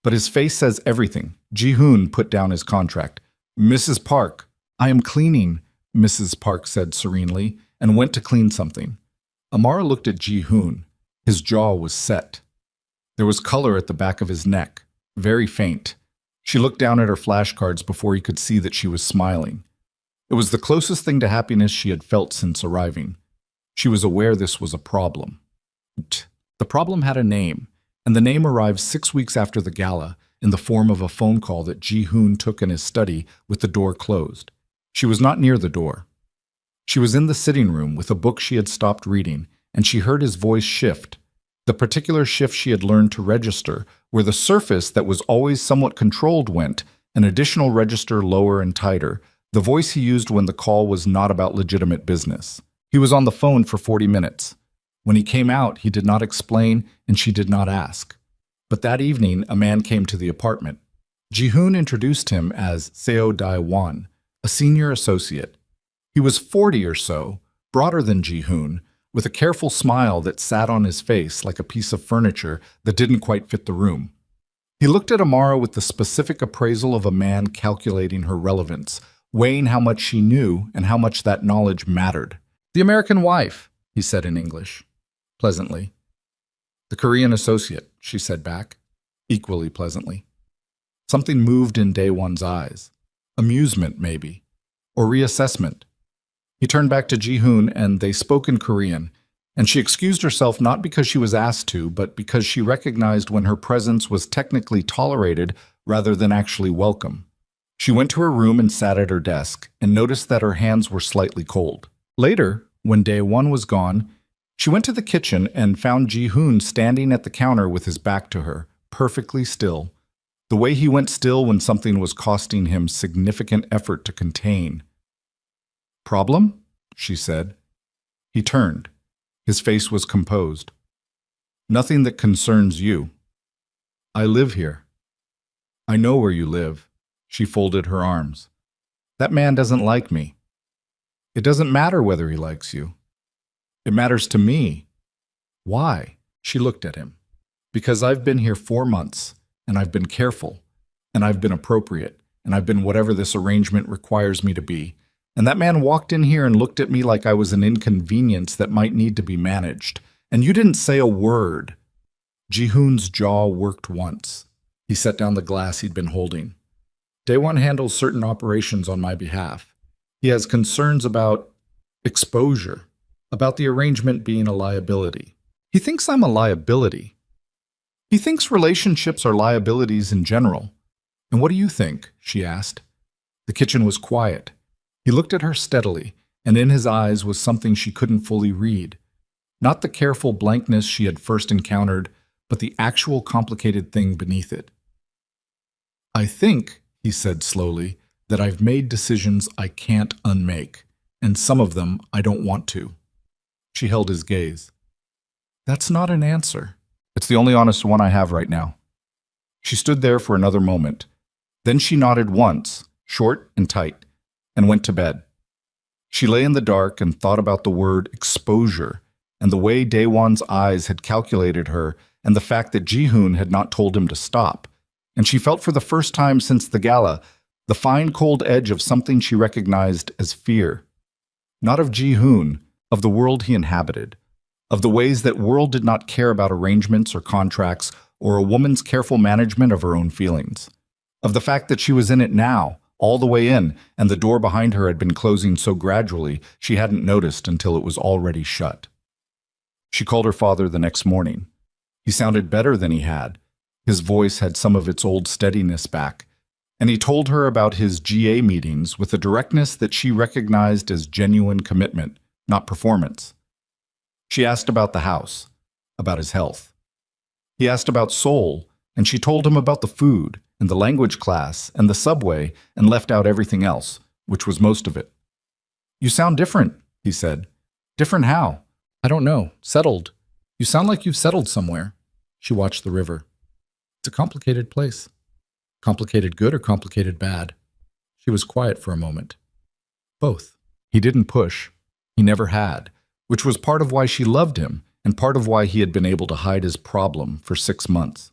"But his face says everything." Ji-hoon put down his contract. "Mrs. Park, I am cleaning," Mrs. Park said serenely, and went to clean something. Amara looked at Ji-hoon. His jaw was set. There was color at the back of his neck, very faint. She looked down at her flashcards before he could see that she was smiling. It was the closest thing to happiness she had felt since arriving. She was aware this was a problem. The problem had a name, and the name arrived 6 weeks after the gala in the form of a phone call that Ji-hoon took in his study with the door closed. She was not near the door. She was in the sitting room with a book she had stopped reading, and she heard his voice shift, the particular shift she had learned to register, where the surface that was always somewhat controlled went, an additional register lower and tighter, the voice he used when the call was not about legitimate business. He was on the phone for 40 minutes. When he came out, he did not explain, and she did not ask. But that evening, a man came to the apartment. Ji-hoon introduced him as Seo Dae-won, a senior associate. He was 40 or so, broader than Ji-hoon, with a careful smile that sat on his face like a piece of furniture that didn't quite fit the room. He looked at Amara with the specific appraisal of a man calculating her relevance, weighing how much she knew and how much that knowledge mattered. "The American wife," he said in English, pleasantly. "The Korean associate," she said back, equally pleasantly. Something moved in Dae-won's eyes. Amusement, maybe. Or reassessment. He turned back to Ji-hoon and they spoke in Korean, And she excused herself not because she was asked to, but because she recognized when her presence was technically tolerated rather than actually welcome. She went to her room and sat at her desk, and noticed that her hands were slightly cold. Later, when day one was gone, she went to the kitchen and found Ji-hoon standing at the counter with his back to her, perfectly still, the way he went still when something was costing him significant effort to contain. "Problem?" she said. He turned. His face was composed. "Nothing that concerns you. I live here." "I know where you live." She folded her arms. "That man doesn't like me." "It doesn't matter whether he likes you. It matters to me." "Why?" She looked at him. "Because I've been here 4 months, and I've been careful, and I've been appropriate, and I've been whatever this arrangement requires me to be. And that man walked in here and looked at me like I was an inconvenience that might need to be managed. And you didn't say a word." Ji-hoon's jaw worked once. He set down the glass he'd been holding. "Daewon handles certain operations on my behalf. He has concerns about exposure, about the arrangement being a liability. He thinks I'm a liability. He thinks relationships are liabilities in general." "And what do you think?" she asked. The kitchen was quiet. He looked at her steadily, and in his eyes was something she couldn't fully read. Not the careful blankness she had first encountered, but the actual complicated thing beneath it. "I think," he said slowly, "that I've made decisions I can't unmake, and some of them I don't want to." She held his gaze. "That's not an answer." "It's the only honest one I have right now." She stood there for another moment. Then she nodded once, short and tight, and went to bed. She lay in the dark and thought about the word exposure, and the way Daewon's eyes had calculated her, and the fact that Ji-hoon had not told him to stop. And she felt for the first time since the gala the fine cold edge of something she recognized as fear. Not of Ji-hoon, of the world he inhabited, of the ways that world did not care about arrangements or contracts or a woman's careful management of her own feelings. Of the fact that she was in it now, all the way in, and the door behind her had been closing so gradually she hadn't noticed until it was already shut. She called her father the next morning. He sounded better than he had. His voice had some of its old steadiness back, and he told her about his GA meetings with a directness that she recognized as genuine commitment, not performance. She asked about the house, about his health. He asked about Seoul, and she told him about the food, and the language class, and the subway, and left out everything else, which was most of it. "You sound different," he said. "Different how?" "I don't know. Settled. You sound like you've settled somewhere." She watched the river. "It's a complicated place." "Complicated good or complicated bad?" She was quiet for a moment. "Both." He didn't push. He never had, which was part of why she loved him, and part of why he had been able to hide his problem for 6 months.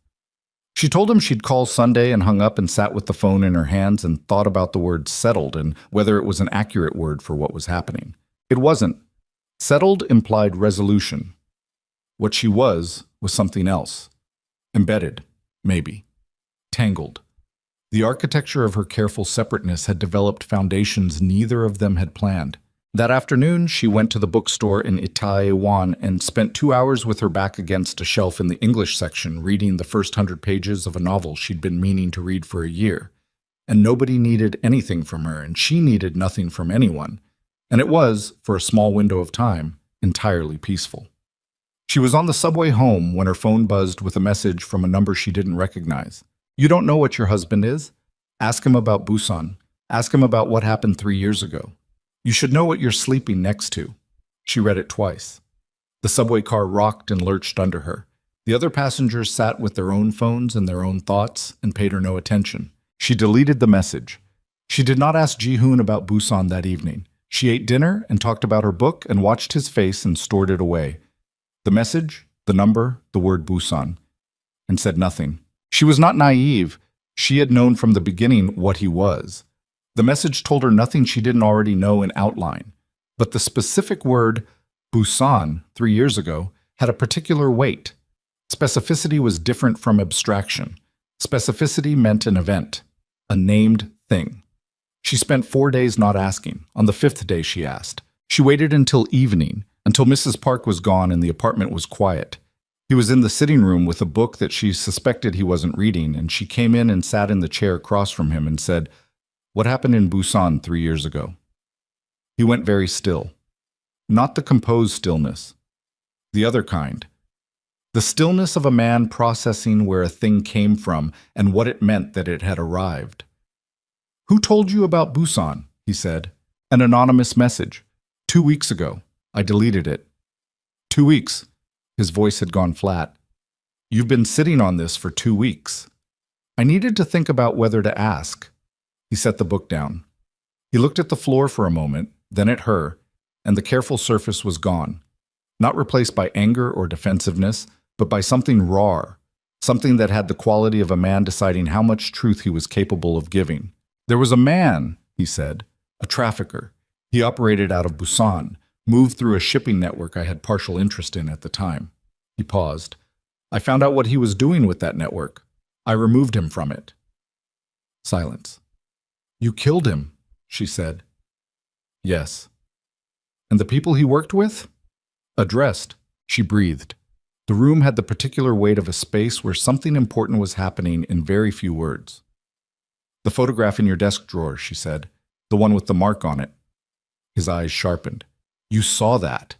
She told him she'd call Sunday and hung up and sat with the phone in her hands and thought about the word settled and whether it was an accurate word for what was happening. It wasn't. Settled implied resolution. What she was something else. Embedded, maybe. Tangled. The architecture of her careful separateness had developed foundations neither of them had planned. That afternoon, she went to the bookstore in Itaewon and spent 2 hours with her back against a shelf in the English section reading the first 100 pages of a novel she'd been meaning to read for a year. And nobody needed anything from her, and she needed nothing from anyone. And it was, for a small window of time, entirely peaceful. She was on the subway home when her phone buzzed with a message from a number she didn't recognize. "You don't know what your husband is? Ask him about Busan. Ask him about what happened 3 years ago. You should know what you're sleeping next to." She read it twice. The subway car rocked and lurched under her. The other passengers sat with their own phones and their own thoughts and paid her no attention. She deleted the message. She did not ask Ji-hoon about Busan that evening. She ate dinner and talked about her book and watched his face and stored it away. The message, the number, the word Busan, and said nothing. She was not naive. She had known from the beginning what he was. The message told her nothing she didn't already know in outline, but the specific word, Busan, 3 years ago, had a particular weight. Specificity was different from abstraction. Specificity meant an event, a named thing. She spent 4 days not asking. On the 5th day, she asked. She waited until evening, until Mrs. Park was gone and the apartment was quiet. He was in the sitting room with a book that she suspected he wasn't reading, and she came in and sat in the chair across from him and said, "What happened in Busan 3 years ago?" He went very still. Not the composed stillness. The other kind. The stillness of a man processing where a thing came from and what it meant that it had arrived. "Who told you about Busan?" he said. "An anonymous message. 2 weeks ago. I deleted it." 2 weeks. His voice had gone flat. "You've been sitting on this for 2 weeks. I needed to think about whether to ask." He set the book down. He looked at the floor for a moment, then at her, and the careful surface was gone. Not replaced by anger or defensiveness, but by something raw, something that had the quality of a man deciding how much truth he was capable of giving. "There was a man," he said, "a trafficker. He operated out of Busan, moved through a shipping network I had partial interest in at the time." He paused. "I found out what he was doing with that network. I removed him from it." Silence. "You killed him," she said. "Yes." "And the people he worked with?" "Addressed," she breathed. The room had the particular weight of a space where something important was happening in very few words. "The photograph in your desk drawer," she said. "The one with the mark on it." His eyes sharpened. "You saw that."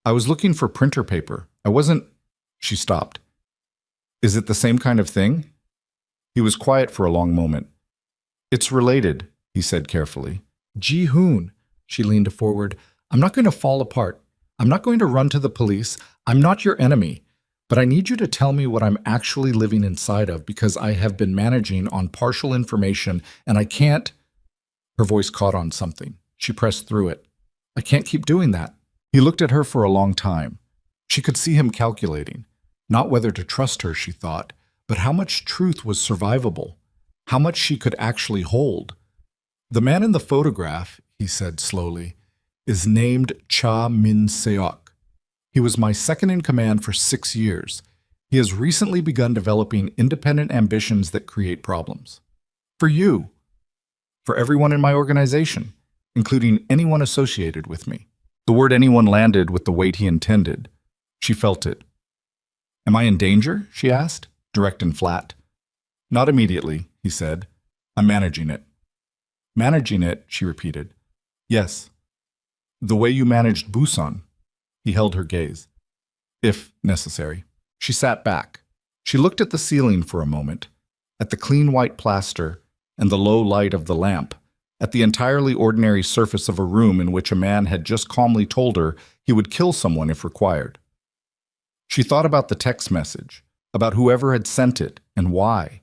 "I was looking for printer paper. I wasn't—" She stopped. "Is it the same kind of thing?" He was quiet for a long moment. "It's related," he said carefully. "Ji-hoon," she leaned forward, "I'm not going to fall apart. I'm not going to run to the police. I'm not your enemy. But I need you to tell me what I'm actually living inside of, because I have been managing on partial information and I can't—" Her voice caught on something. She pressed through it. "I can't keep doing that." He looked at her for a long time. She could see him calculating. Not whether to trust her, she thought, but how much truth was survivable, how much she could actually hold. "The man in the photograph," he said slowly, "is named Cha Min-seok. He was my second in command for 6 years. He has recently begun developing independent ambitions that create problems. For you. For everyone in my organization, including anyone associated with me." The word anyone landed with the weight he intended. She felt it. "Am I in danger?" she asked, direct and flat. "Not immediately," he said. "I'm managing it." "Managing it," she repeated. "Yes." "The way you managed Busan." He held her gaze. "If necessary." She sat back. She looked at the ceiling for a moment, at the clean white plaster and the low light of the lamp, at the entirely ordinary surface of a room in which a man had just calmly told her he would kill someone if required. She thought about the text message, about whoever had sent it and why,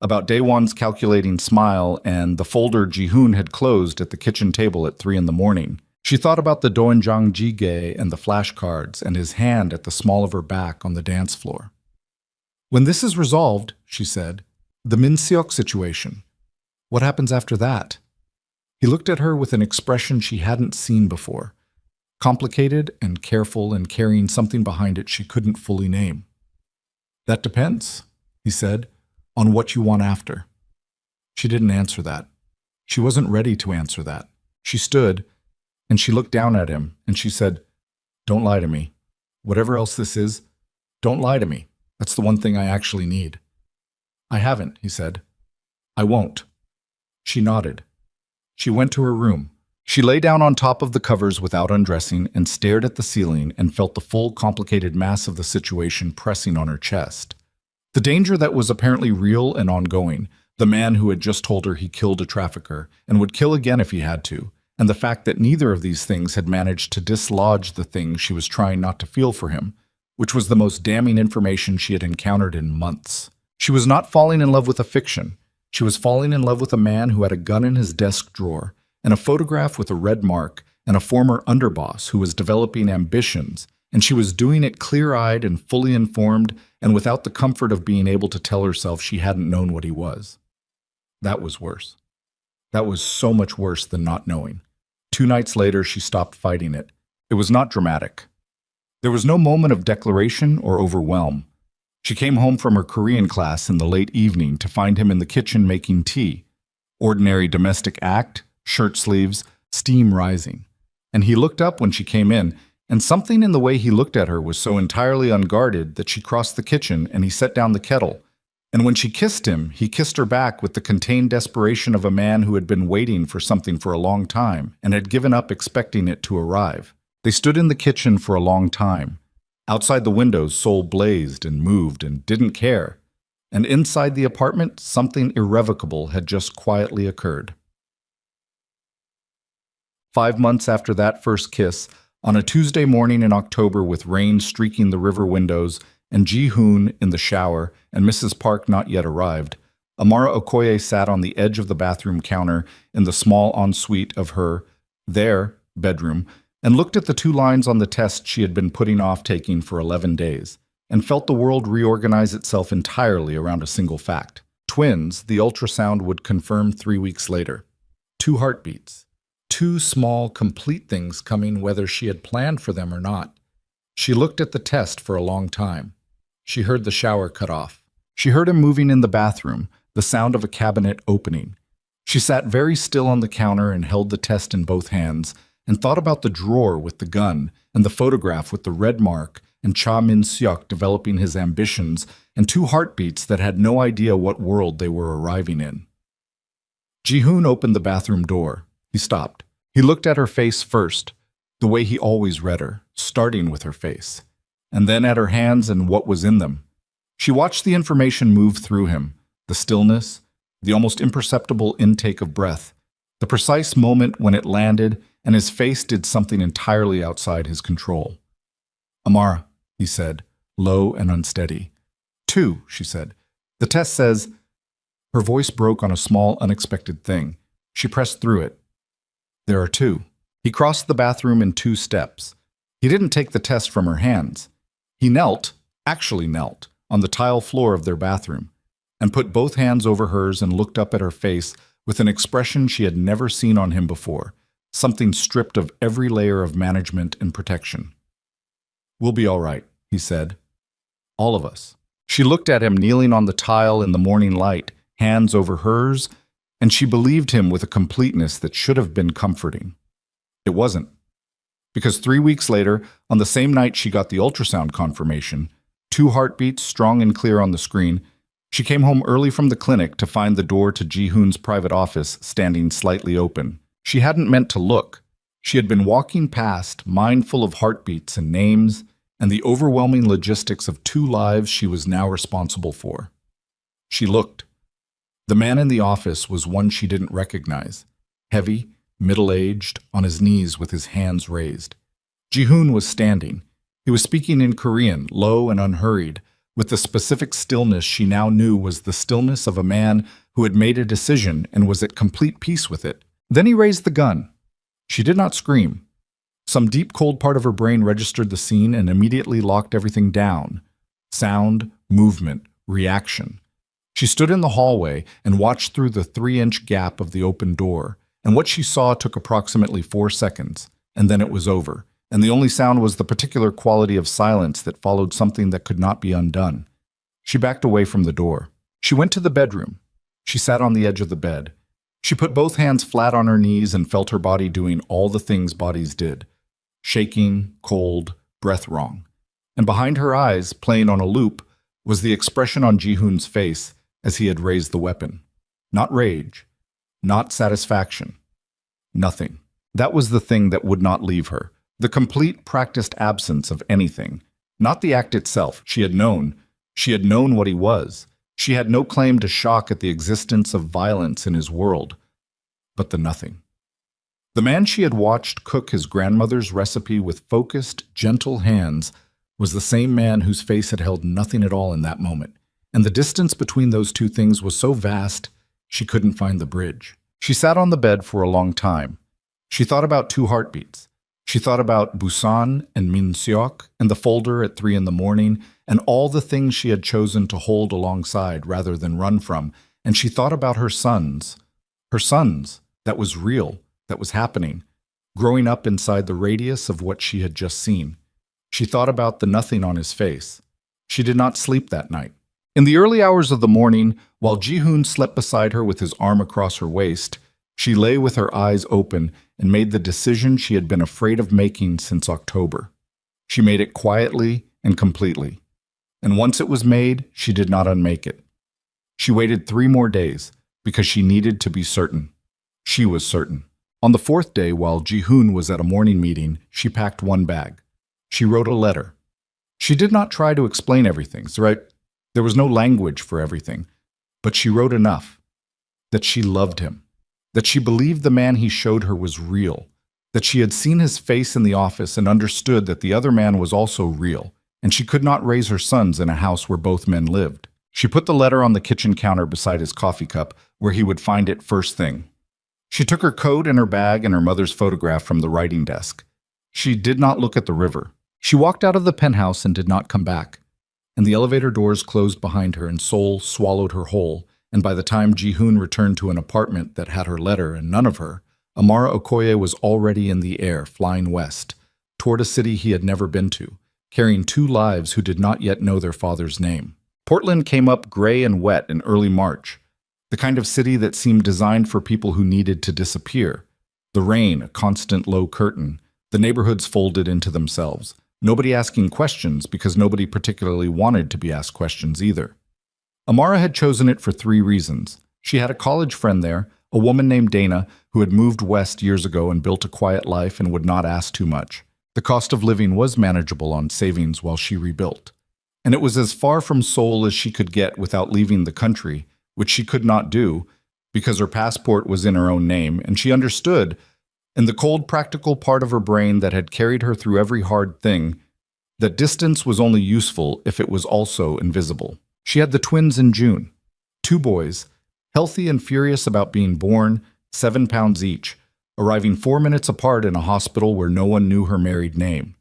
about Daewon's calculating smile and the folder Ji-hoon had closed at the kitchen table at 3 a.m. She thought about the doenjang jjigae and the flashcards and his hand at the small of her back on the dance floor. "When this is resolved," she said, "the Min-seok situation, what happens after that?" He looked at her with an expression she hadn't seen before, complicated and careful and carrying something behind it she couldn't fully name. "That depends," he said, "on what you want after." She didn't answer that. She wasn't ready to answer that. She stood, and she looked down at him, and she said, "Don't lie to me. Whatever else this is, don't lie to me. That's the one thing I actually need." "I haven't," he said. "I won't." She nodded. She went to her room. She lay down on top of the covers without undressing and stared at the ceiling and felt the full, complicated mass of the situation pressing on her chest. The danger that was apparently real and ongoing, the man who had just told her he killed a trafficker and would kill again if he had to, and the fact that neither of these things had managed to dislodge the thing she was trying not to feel for him, which was the most damning information she had encountered in months. She was not falling in love with a fiction. She was falling in love with a man who had a gun in his desk drawer, and a photograph with a red mark, and a former underboss who was developing ambitions, and she was doing it clear-eyed and fully informed, and without the comfort of being able to tell herself she hadn't known what he was. That was worse. That was so much worse than not knowing. 2 nights later, she stopped fighting it. It was not dramatic. There was no moment of declaration or overwhelm. She came home from her Korean class in the late evening to find him in the kitchen making tea. Ordinary domestic act, shirt sleeves, steam rising. And he looked up when she came in, And something in the way he looked at her was so entirely unguarded that she crossed the kitchen and he set down the kettle. And when she kissed him, he kissed her back with the contained desperation of a man who had been waiting for something for a long time and had given up expecting it to arrive. They stood in the kitchen for a long time. Outside the windows, Sol blazed and moved and didn't care. And inside the apartment, something irrevocable had just quietly occurred. 5 months after that first kiss, on a Tuesday morning in October with rain streaking the river windows and Ji-hoon in the shower and Mrs. Park not yet arrived, Amara Okoye sat on the edge of the bathroom counter in the small ensuite of their bedroom and looked at the 2 lines on the test she had been putting off taking for 11 days and felt the world reorganize itself entirely around a single fact. Twins, the ultrasound would confirm 3 weeks later. 2 heartbeats. 2 small, complete things coming whether she had planned for them or not. She looked at the test for a long time. She heard the shower cut off. She heard him moving in the bathroom, the sound of a cabinet opening. She sat very still on the counter and held the test in both hands and thought about the drawer with the gun and the photograph with the red mark and Cha Min-seok developing his ambitions and 2 heartbeats that had no idea what world they were arriving in. Ji-hoon opened the bathroom door. He stopped. He looked at her face first, the way he always read her, starting with her face, and then at her hands and what was in them. She watched the information move through him, the stillness, the almost imperceptible intake of breath, the precise moment when it landed and his face did something entirely outside his control. "Amara," he said, low and unsteady. "2," she said. "The test says—" Her voice broke on a small, unexpected thing. She pressed through it. "There are 2. He crossed the bathroom in 2 steps. He didn't take the test from her hands. He actually knelt, on the tile floor of their bathroom, and put both hands over hers and looked up at her face with an expression she had never seen on him before, something stripped of every layer of management and protection. "We'll be all right," he said. "All of us." She looked at him kneeling on the tile in the morning light, hands over hers, and she believed him with a completeness that should have been comforting. It wasn't. Because 3 weeks later, on the same night she got the ultrasound confirmation, 2 heartbeats strong and clear on the screen, she came home early from the clinic to find the door to Ji-hoon's private office standing slightly open. She hadn't meant to look. She had been walking past, mindful of heartbeats and names, and the overwhelming logistics of 2 lives she was now responsible for. She looked. The man in the office was one she didn't recognize, heavy, middle-aged, on his knees with his hands raised. Ji-hoon was standing. He was speaking in Korean, low and unhurried, with the specific stillness she now knew was the stillness of a man who had made a decision and was at complete peace with it. Then he raised the gun. She did not scream. Some deep, cold part of her brain registered the scene and immediately locked everything down. Sound, movement, reaction. She stood in the hallway and watched through the 3-inch gap of the open door, and what she saw took approximately 4 seconds, and then it was over, and the only sound was the particular quality of silence that followed something that could not be undone. She backed away from the door. She went to the bedroom. She sat on the edge of the bed. She put both hands flat on her knees and felt her body doing all the things bodies did. Shaking, cold, breath wrong. And behind her eyes, playing on a loop, was the expression on Ji-hoon's face as he had raised the weapon. Not rage. Not satisfaction. Nothing. That was the thing that would not leave her. The complete, practiced absence of anything. Not the act itself. She had known. She had known what he was. She had no claim to shock at the existence of violence in his world. But the nothing. The man she had watched cook his grandmother's recipe with focused, gentle hands was the same man whose face had held nothing at all in that moment. And the distance between those 2 things was so vast, she couldn't find the bridge. She sat on the bed for a long time. She thought about 2 heartbeats. She thought about Busan and Min-seok and the folder at 3 in the morning and all the things she had chosen to hold alongside rather than run from. And she thought about her sons. Her sons. That was real. That was happening. Growing up inside the radius of what she had just seen. She thought about the nothing on his face. She did not sleep that night. In the early hours of the morning, while Ji-hoon slept beside her with his arm across her waist, she lay with her eyes open and made the decision she had been afraid of making since October. She made it quietly and completely. And once it was made, she did not unmake it. She waited 3 more days because she needed to be certain. She was certain. On the 4th day, while Ji-hoon was at a morning meeting, she packed one bag. She wrote a letter. She did not try to explain everything, right? There was no language for everything. But she wrote enough. That she loved him. That she believed the man he showed her was real. That she had seen his face in the office and understood that the other man was also real, and she could not raise her sons in a house where both men lived. She put the letter on the kitchen counter beside his coffee cup, where he would find it first thing. She took her coat and her bag and her mother's photograph from the writing desk. She did not look at the river. She walked out of the penthouse and did not come back. And the elevator doors closed behind her and Seoul swallowed her whole, and by the time Ji-hoon returned to an apartment that had her letter and none of her, Amara Okoye was already in the air, flying west, toward a city he had never been to, carrying 2 lives who did not yet know their father's name. Portland came up gray and wet in early March, the kind of city that seemed designed for people who needed to disappear. The rain, a constant low curtain, the neighborhoods folded into themselves, nobody asking questions because nobody particularly wanted to be asked questions either. Amara had chosen it for 3 reasons. She had a college friend there, a woman named Dana, who had moved west years ago and built a quiet life and would not ask too much. The cost of living was manageable on savings while she rebuilt. And it was as far from Seoul as she could get without leaving the country, which she could not do because her passport was in her own name, and she understood, in the cold practical part of her brain that had carried her through every hard thing, that distance was only useful if it was also invisible. She had the twins in June, 2 boys, healthy and furious about being born, 7 pounds each, arriving 4 minutes apart in a hospital where no one knew her married name.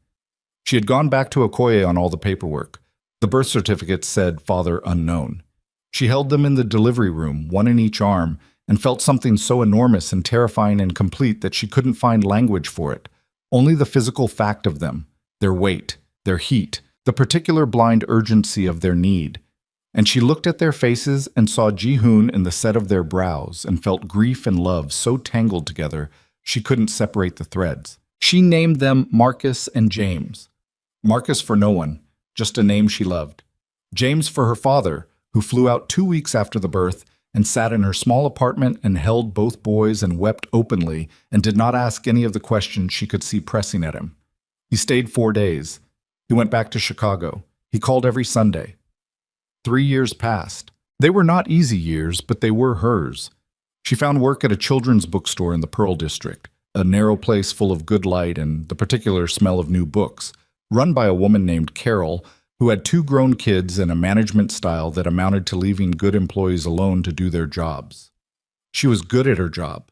She had gone back to Okoye on all the paperwork. The birth certificate said father unknown. She held them in the delivery room, one in each arm, and felt something so enormous and terrifying and complete that she couldn't find language for it. Only the physical fact of them, their weight, their heat, the particular blind urgency of their need. And she looked at their faces and saw Ji-hoon in the set of their brows and felt grief and love so tangled together she couldn't separate the threads. She named them Marcus and James. Marcus for no one, just a name she loved. James for her father, who flew out 2 weeks after the birth and sat in her small apartment and held both boys and wept openly and did not ask any of the questions she could see pressing at him. He stayed 4 days. He went back to Chicago. He called every Sunday. 3 years passed. They were not easy years, but they were hers. She found work at a children's bookstore in the Pearl District, a narrow place full of good light and the particular smell of new books, run by a woman named Carol, who had 2 grown kids and a management style that amounted to leaving good employees alone to do their jobs. She was good at her job.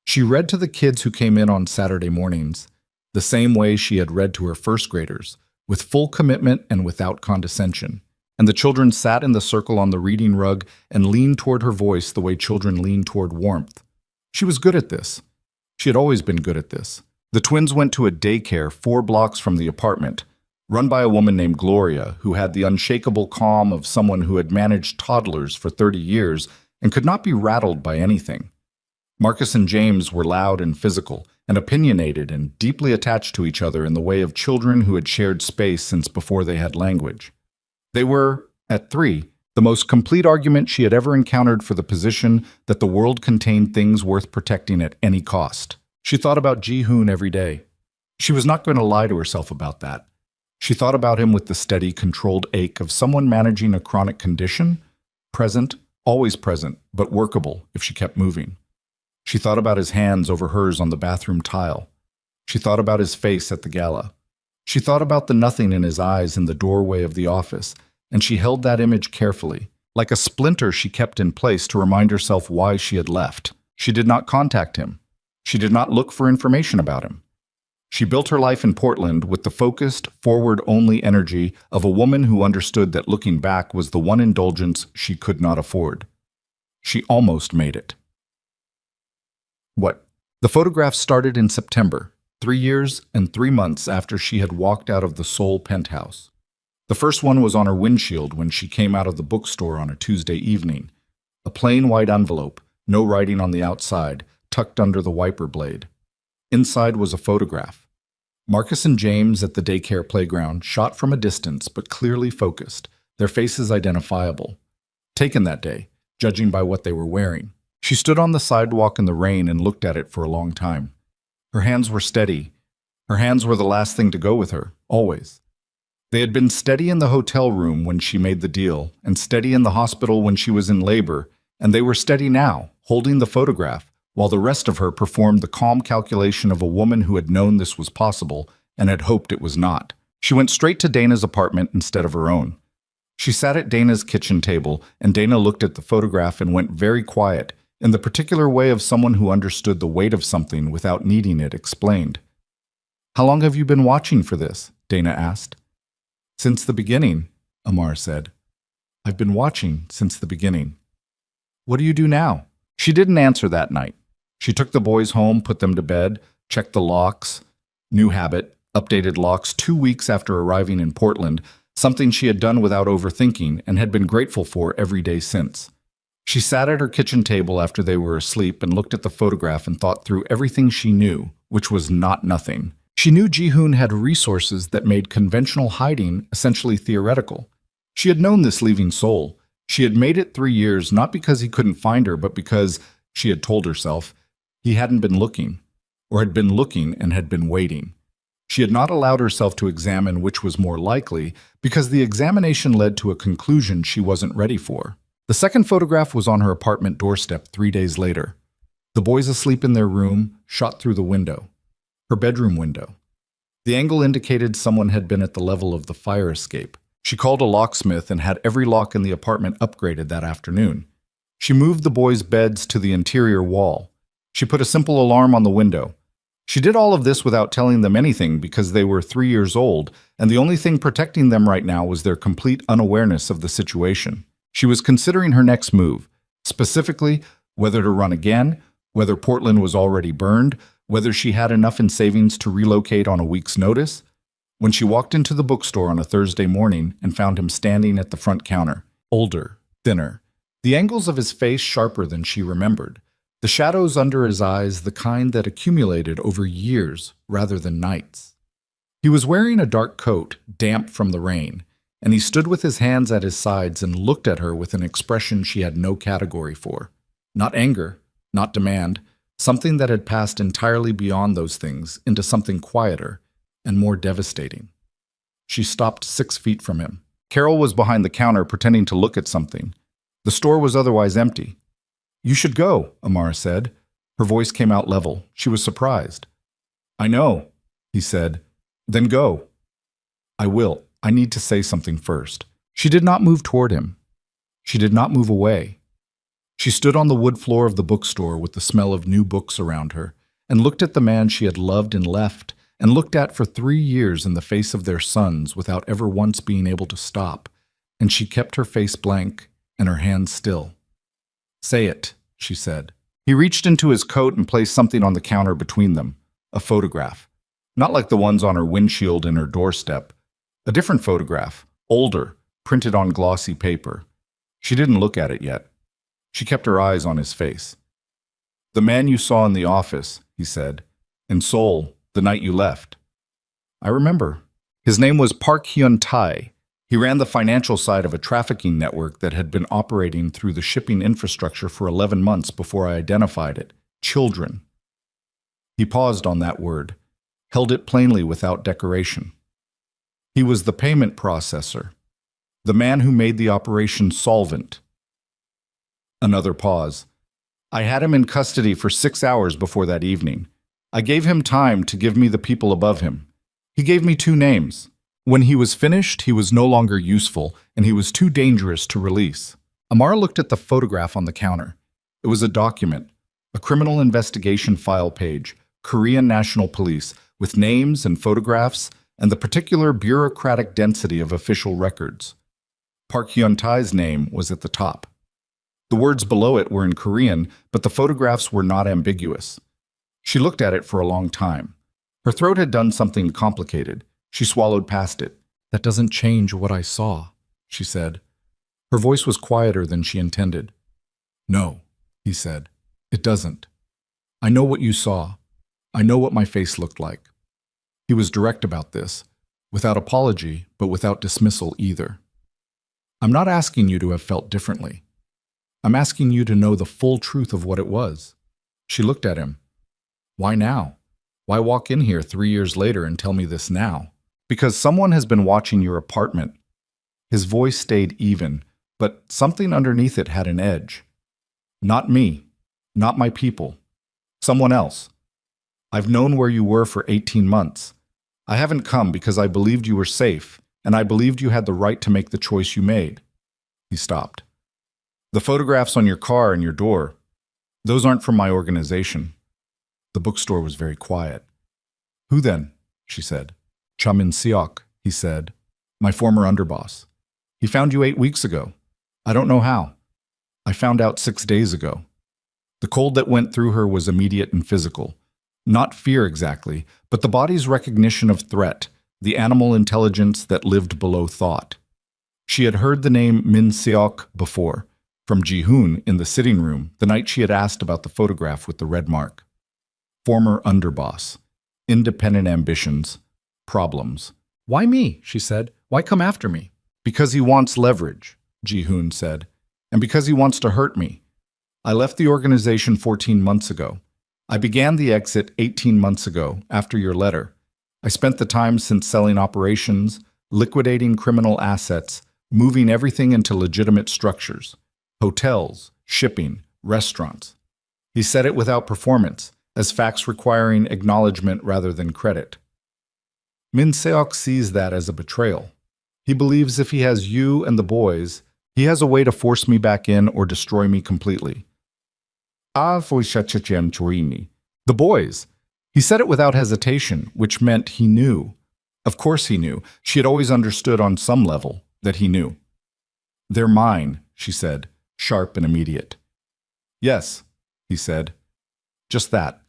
She read to the kids who came in on Saturday mornings, the same way she had read to her first graders, with full commitment and without condescension. And the children sat in the circle on the reading rug and leaned toward her voice the way children lean toward warmth. She was good at this. She had always been good at this. The twins went to a daycare 4 blocks from the apartment, run by a woman named Gloria, who had the unshakable calm of someone who had managed toddlers for 30 years and could not be rattled by anything. Marcus and James were loud and physical, and opinionated and deeply attached to each other in the way of children who had shared space since before they had language. They were, at 3, the most complete argument she had ever encountered for the position that the world contained things worth protecting at any cost. She thought about Ji-hoon every day. She was not going to lie to herself about that. She thought about him with the steady, controlled ache of someone managing a chronic condition, present, always present, but workable if she kept moving. She thought about his hands over hers on the bathroom tile. She thought about his face at the gala. She thought about the nothing in his eyes in the doorway of the office, and she held that image carefully. Like a splinter she kept in place to remind herself why she had left. She did not contact him. She did not look for information about him. She built her life in Portland with the focused, forward-only energy of a woman who understood that looking back was the one indulgence she could not afford. She almost made it. What? The photograph started in September, 3 years and 3 months after she had walked out of the Seoul penthouse. The first one was on her windshield when she came out of the bookstore on a Tuesday evening. A plain white envelope, no writing on the outside, tucked under the wiper blade. Inside was a photograph. Marcus and James at the daycare playground, shot from a distance but clearly focused, their faces identifiable. Taken that day, judging by what they were wearing. She stood on the sidewalk in the rain and looked at it for a long time. Her hands were steady. Her hands were the last thing to go with her, always. They had been steady in the hotel room when she made the deal, and steady in the hospital when she was in labor, and they were steady now, holding the photograph, while the rest of her performed the calm calculation of a woman who had known this was possible and had hoped it was not. She went straight to Dana's apartment instead of her own. She sat at Dana's kitchen table, and Dana looked at the photograph and went very quiet, in the particular way of someone who understood the weight of something without needing it explained. "How long have you been watching for this?" Dana asked. "Since the beginning," Amar said. "I've been watching since the beginning." "What do you do now?" She didn't answer that night. She took the boys home, put them to bed, checked the locks. New habit, updated locks 2 weeks after arriving in Portland, something she had done without overthinking and had been grateful for every day since. She sat at her kitchen table after they were asleep and looked at the photograph and thought through everything she knew, which was not nothing. She knew Ji-hoon had resources that made conventional hiding essentially theoretical. She had known this leaving Seoul. She had made it 3 years not because he couldn't find her, but because, she had told herself, he hadn't been looking, or had been looking and had been waiting. She had not allowed herself to examine which was more likely, because the examination led to a conclusion she wasn't ready for. The second photograph was on her apartment doorstep 3 days later. The boys asleep in their room, shot through the window. Her bedroom window. The angle indicated someone had been at the level of the fire escape. She called a locksmith and had every lock in the apartment upgraded that afternoon. She moved the boys' beds to the interior wall. She put a simple alarm on the window. She did all of this without telling them anything because they were 3 years old, and the only thing protecting them right now was their complete unawareness of the situation. She was considering her next move, specifically whether to run again, whether Portland was already burned, whether she had enough in savings to relocate on a week's notice, when she walked into the bookstore on a Thursday morning and found him standing at the front counter, older, thinner, the angles of his face sharper than she remembered, the shadows under his eyes the kind that accumulated over years rather than nights. He was wearing a dark coat, damp from the rain, and he stood with his hands at his sides and looked at her with an expression she had no category for. Not anger, not demand, something that had passed entirely beyond those things into something quieter and more devastating. She stopped 6 feet from him. Carol was behind the counter pretending to look at something. The store was otherwise empty. "You should go," Amara said. Her voice came out level. She was surprised. "I know," he said. "Then go." "I will. I need to say something first." She did not move toward him. She did not move away. She stood on the wood floor of the bookstore with the smell of new books around her, and looked at the man she had loved and left, and looked at for 3 years in the face of their sons without ever once being able to stop, and she kept her face blank and her hands still. "Say it," she said. He reached into his coat and placed something on the counter between them, a photograph. Not like the ones on her windshield in her doorstep. A different photograph, older, printed on glossy paper. She didn't look at it yet. She kept her eyes on his face. "The man you saw in the office," he said, "in Seoul, the night you left." "I remember." His name was Park Hyun-tae. He ran the financial side of a trafficking network that had been operating through the shipping infrastructure for 11 months before I identified it. Children. He paused on that word, held it plainly without decoration. He was the payment processor, the man who made the operation solvent. Another pause. "I had him in custody for 6 hours before that evening. I gave him time to give me the people above him. He gave me 2 names. When he was finished, he was no longer useful, and he was too dangerous to release." Amara looked at the photograph on the counter. It was a document, a criminal investigation file page, Korean National Police, with names and photographs and the particular bureaucratic density of official records. Park Hyun-tae's name was at the top. The words below it were in Korean, but the photographs were not ambiguous. She looked at it for a long time. Her throat had done something complicated. She swallowed past it. "That doesn't change what I saw," she said. Her voice was quieter than she intended. "No," he said. "It doesn't. I know what you saw. I know what my face looked like." He was direct about this, without apology, but without dismissal either. I'm not asking you to have felt differently. I'm asking you to know the full truth of what it was. She looked at him. Why now? Why walk in here 3 years later and tell me this now? Because someone has been watching your apartment. His voice stayed even, but something underneath it had an edge. Not me. Not my people. Someone else. I've known where you were for 18 months. I haven't come because I believed you were safe, and I believed you had the right to make the choice you made. He stopped. The photographs on your car and your door, those aren't from my organization. The bookstore was very quiet. Who then? She said. Chamin Siok, he said. My former underboss. He found you 8 weeks ago. I don't know how. I found out 6 days ago. The cold that went through her was immediate and physical. Not fear exactly, but the body's recognition of threat, the animal intelligence that lived below thought. She had heard the name Min Seok before, from Ji-hoon in the sitting room the night she had asked about the photograph with the red mark. Former underboss. Independent ambitions. Problems. Why me? She said. Why come after me? Because he wants leverage, Ji-hoon said, and because he wants to hurt me. I left the organization 14 months ago. I began the exit 18 months ago, after your letter. I spent the time since selling operations, liquidating criminal assets, moving everything into legitimate structures. Hotels, shipping, restaurants. He said it without performance, as facts requiring acknowledgement rather than credit. Min Seok sees that as a betrayal. He believes if he has you and the boys, he has a way to force me back in or destroy me completely. The boys. He said it without hesitation, which meant he knew. Of course he knew. She had always understood on some level that he knew. They're mine, she said, sharp and immediate. Yes, he said. Just that.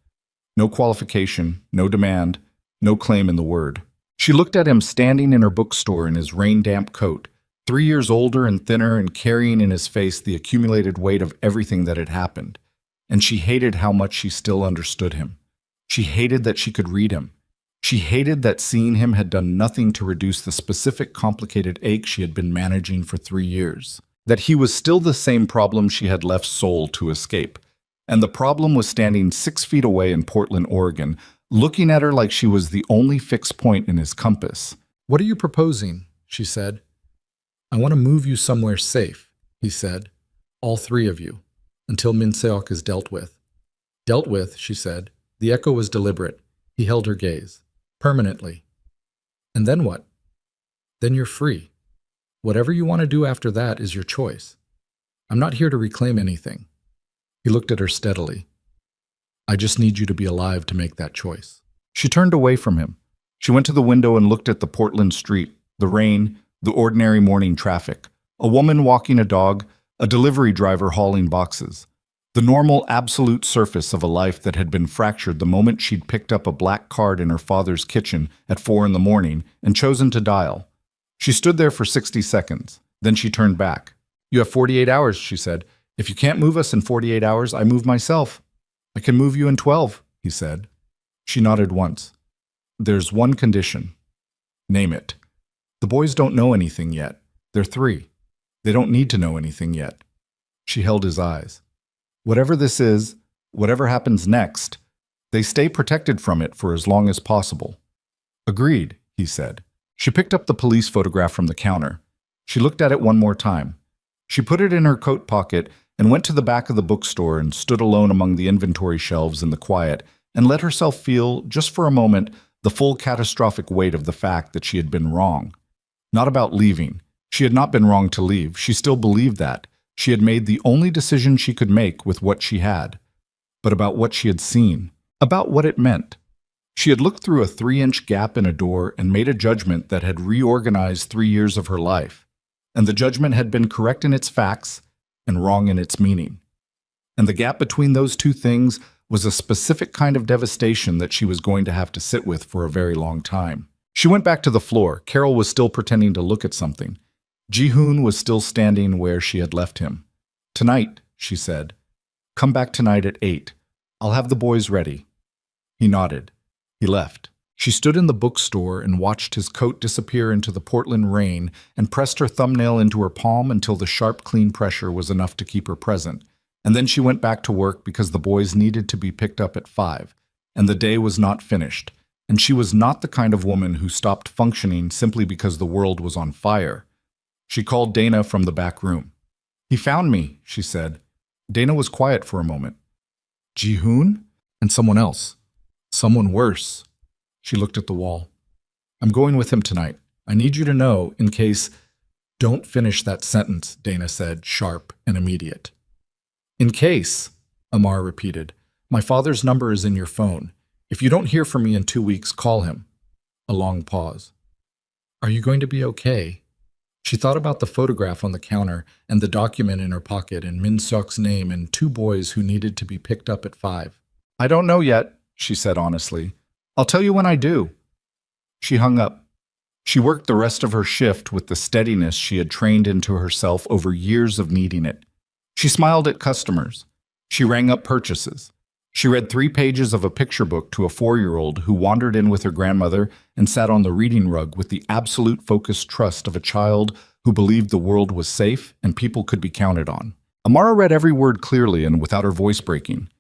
No qualification, no demand, no claim in the word. She looked at him standing in her bookstore in his rain-damp coat, 3 years older and thinner and carrying in his face the accumulated weight of everything that had happened. And she hated how much she still understood him. She hated that she could read him. She hated that seeing him had done nothing to reduce the specific complicated ache she had been managing for 3 years. That he was still the same problem she had left Seoul to escape. And the problem was standing 6 feet away in Portland, Oregon, looking at her like she was the only fixed point in his compass. What are you proposing? She said. I want to move you somewhere safe, he said. All 3 of you, until Min Seok is dealt with. Dealt with, she said. The echo was deliberate. He held her gaze. Permanently. And then what? Then you're free. Whatever you want to do after that is your choice. I'm not here to reclaim anything. He looked at her steadily. I just need you to be alive to make that choice. She turned away from him. She went to the window and looked at the Portland street, the rain, the ordinary morning traffic, a woman walking a dog, a delivery driver hauling boxes. The normal, absolute surface of a life that had been fractured the moment she'd picked up a black card in her father's kitchen at 4 a.m. and chosen to dial. She stood there for 60 seconds. Then she turned back. You have 48 hours, she said. If you can't move us in 48 hours, I move myself. I can move you in 12, he said. She nodded once. There's one condition. Name it. The boys don't know anything yet. They're 3. They don't need to know anything yet. She held his eyes. Whatever this is, whatever happens next, they stay protected from it for as long as possible. Agreed, he said. She picked up the police photograph from the counter. She looked at it one more time. She put it in her coat pocket and went to the back of the bookstore and stood alone among the inventory shelves in the quiet and let herself feel, just for a moment, the full catastrophic weight of the fact that she had been wrong. Not about leaving. She had not been wrong to leave. She still believed that. She had made the only decision she could make with what she had. But about what she had seen. About what it meant. She had looked through a 3-inch gap in a door and made a judgment that had reorganized 3 years of her life. And the judgment had been correct in its facts and wrong in its meaning. And the gap between those two things was a specific kind of devastation that she was going to have to sit with for a very long time. She went back to the floor. Carol was still pretending to look at something. Ji-hoon was still standing where she had left him. Tonight, she said. Come back tonight at 8. I'll have the boys ready. He nodded. He left. She stood in the bookstore and watched his coat disappear into the Portland rain and pressed her thumbnail into her palm until the sharp, clean pressure was enough to keep her present. And then she went back to work because the boys needed to be picked up at 5, and the day was not finished. And she was not the kind of woman who stopped functioning simply because the world was on fire. She called Dana from the back room. "He found me," she said. Dana was quiet for a moment. "Ji-hoon?" "And someone else. Someone worse." She looked at the wall. "I'm going with him tonight. I need you to know, in case—" "Don't finish that sentence," Dana said, sharp and immediate. "In case," Amar repeated. "My father's number is in your phone. If you don't hear from me in 2 weeks, call him." A long pause. "Are you going to be okay?" She thought about the photograph on the counter and the document in her pocket and Min Seok's name and 2 boys who needed to be picked up at 5. "I don't know yet," she said honestly. "I'll tell you when I do." She hung up. She worked the rest of her shift with the steadiness she had trained into herself over years of needing it. She smiled at customers. She rang up purchases. She read 3 pages of a picture book to a 4-year-old who wandered in with her grandmother and sat on the reading rug with the absolute focused trust of a child who believed the world was safe and people could be counted on. Amara read every word clearly and without her voice breaking.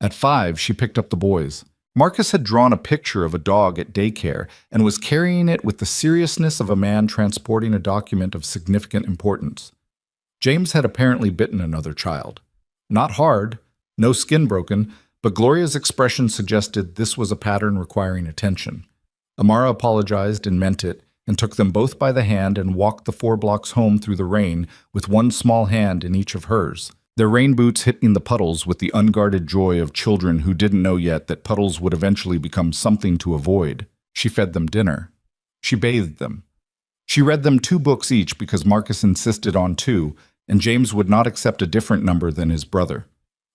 At 5, she picked up the boys. Marcus had drawn a picture of a dog at daycare and was carrying it with the seriousness of a man transporting a document of significant importance. James had apparently bitten another child. Not hard, no skin broken, but Gloria's expression suggested this was a pattern requiring attention. Amara apologized and meant it, and took them both by the hand and walked the 4 blocks home through the rain with one small hand in each of hers, their rain boots hitting the puddles with the unguarded joy of children who didn't know yet that puddles would eventually become something to avoid. She fed them dinner. She bathed them. She read them 2 books each because Marcus insisted on 2, and James would not accept a different number than his brother.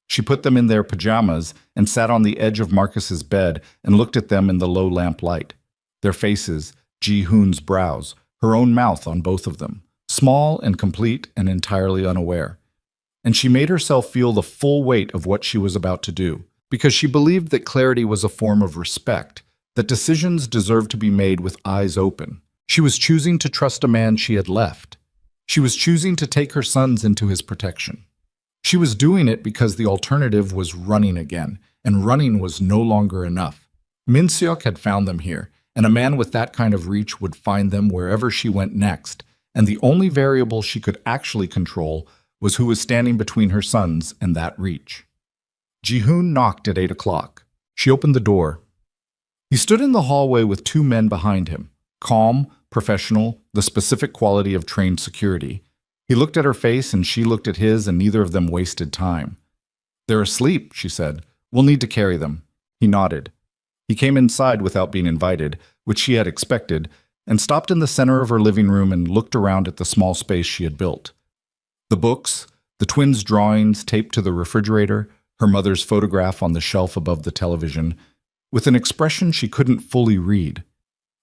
She put them in their pajamas and sat on the edge of Marcus's bed and looked at them in the low lamp light. Their faces, Ji-hoon's brows, her own mouth on both of them, small and complete and entirely unaware. And she made herself feel the full weight of what she was about to do, because she believed that clarity was a form of respect, that decisions deserved to be made with eyes open. She was choosing to trust a man she had left. She was choosing to take her sons into his protection. She was doing it because the alternative was running again, and running was no longer enough. Min Seok had found them here, and a man with that kind of reach would find them wherever she went next, and the only variable she could actually control was who was standing between her sons and that reach. Ji-hoon knocked at 8 o'clock. She opened the door. He stood in the hallway with 2 men behind him, calm, professional, the specific quality of trained security. He looked at her face and she looked at his, and neither of them wasted time. "They're asleep," she said. "We'll need to carry them." He nodded. He came inside without being invited, which she had expected, and stopped in the center of her living room and looked around at the small space she had built. The books, the twins' drawings taped to the refrigerator, her mother's photograph on the shelf above the television, with an expression she couldn't fully read.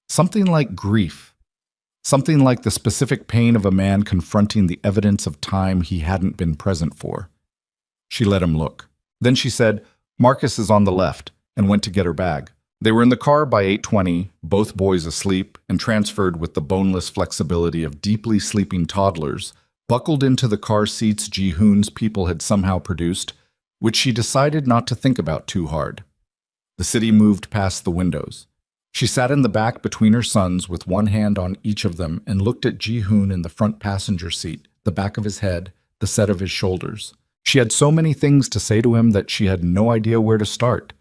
Something like grief. Something like the specific pain of a man confronting the evidence of time he hadn't been present for. She let him look. Then she said, "Marcus is on the left," and went to get her bag. They were in the car by 8:20, both boys asleep, and transferred with the boneless flexibility of deeply sleeping toddlers, buckled into the car seats Ji-hoon's people had somehow produced, which she decided not to think about too hard. The city moved past the windows. She sat in the back between her sons with one hand on each of them and looked at Ji-hoon in the front passenger seat, the back of his head, the set of his shoulders. She had so many things to say to him that she had no idea where to start.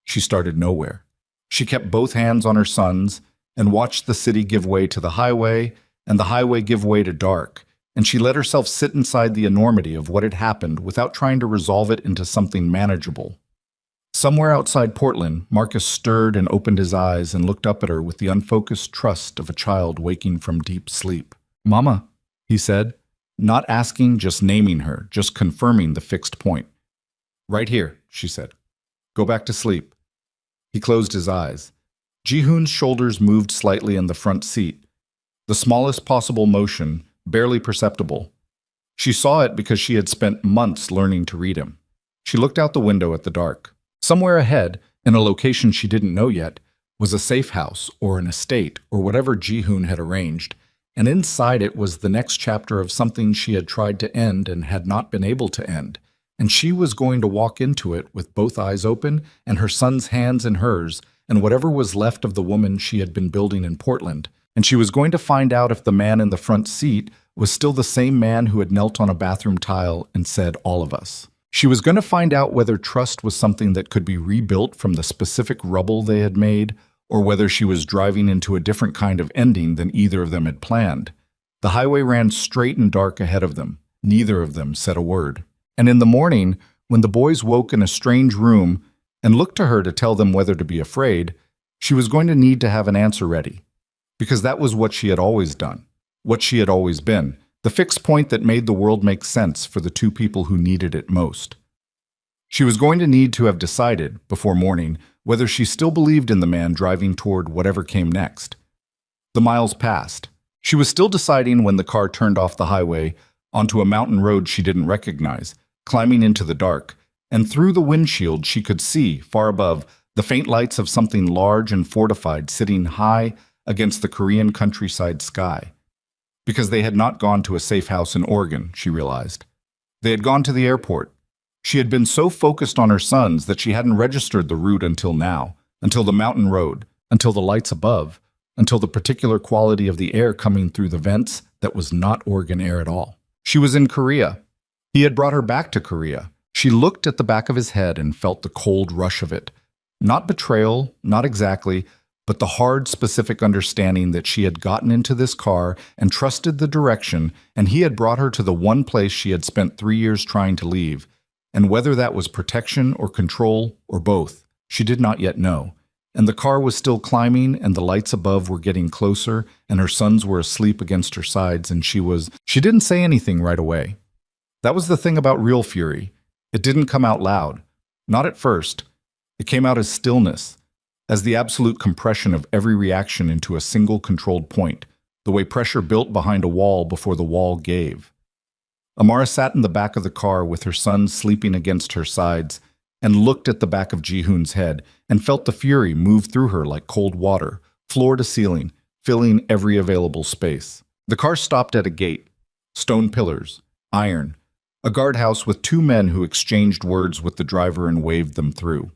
She started nowhere. She kept both hands on her sons and watched the city give way to the highway and the highway give way to dark, and she let herself sit inside the enormity of what had happened without trying to resolve it into something manageable. Somewhere outside Portland, Marcus stirred and opened his eyes and looked up at her with the unfocused trust of a child waking from deep sleep. "Mama," he said, not asking, just naming her, just confirming the fixed point. "Right here," she said. "Go back to sleep." He closed his eyes. Ji-hoon's shoulders moved slightly in the front seat, the smallest possible motion, barely perceptible. She saw it because she had spent months learning to read him. She looked out the window at the dark. Somewhere ahead, in a location she didn't know yet, was a safe house or an estate or whatever Ji-hoon had arranged, and inside it was the next chapter of something she had tried to end and had not been able to end, and she was going to walk into it with both eyes open and her son's hands in hers and whatever was left of the woman she had been building in Portland, and she was going to find out if the man in the front seat was still the same man who had knelt on a bathroom tile and said, "All of us." She was going to find out whether trust was something that could be rebuilt from the specific rubble they had made, or whether she was driving into a different kind of ending than either of them had planned. The highway ran straight and dark ahead of them. Neither of them said a word. And in the morning, when the boys woke in a strange room and looked to her to tell them whether to be afraid, she was going to need to have an answer ready. Because that was what she had always done, what she had always been, the fixed point that made the world make sense for the two people who needed it most. She was going to need to have decided, before morning, whether she still believed in the man driving toward whatever came next. The miles passed. She was still deciding when the car turned off the highway onto a mountain road she didn't recognize, climbing into the dark, and through the windshield she could see, far above, the faint lights of something large and fortified sitting high against the Korean countryside sky. Because they had not gone to a safe house in Oregon, she realized. They had gone to the airport. She had been so focused on her sons that she hadn't registered the route until now, until the mountain road, until the lights above, until the particular quality of the air coming through the vents that was not Oregon air at all. She was in Korea. He had brought her back to Korea. She looked at the back of his head and felt the cold rush of it. Not betrayal, not exactly, but the hard, specific understanding that she had gotten into this car and trusted the direction, and he had brought her to the one place she had spent 3 years trying to leave. And whether that was protection or control or both, she did not yet know. And the car was still climbing, and the lights above were getting closer, and her sons were asleep against her sides, and she didn't say anything right away. That was the thing about real fury. It didn't come out loud. Not at first. It came out as stillness, as the absolute compression of every reaction into a single controlled point, the way pressure built behind a wall before the wall gave. Amara sat in the back of the car with her son sleeping against her sides and looked at the back of Ji-hoon's head and felt the fury move through her like cold water, floor to ceiling, filling every available space. The car stopped at a gate, stone pillars, iron, a guardhouse with two men who exchanged words with the driver and waved them through.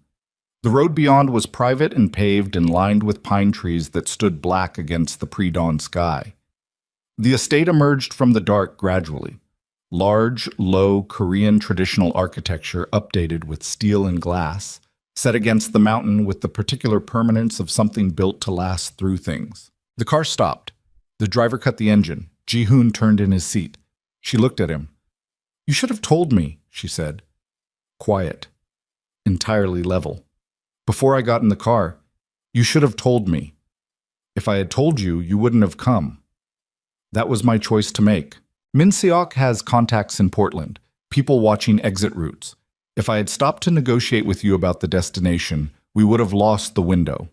The road beyond was private and paved and lined with pine trees that stood black against the pre-dawn sky. The estate emerged from the dark gradually. Large, low Korean traditional architecture updated with steel and glass, set against the mountain with the particular permanence of something built to last through things. The car stopped. The driver cut the engine. Ji-hoon turned in his seat. She looked at him. "You should have told me," she said. Quiet. Entirely level. "Before I got in the car, you should have told me. If I had told you, you wouldn't have come. That was my choice to make. Min Seok has contacts in Portland, people watching exit routes. If I had stopped to negotiate with you about the destination, we would have lost the window."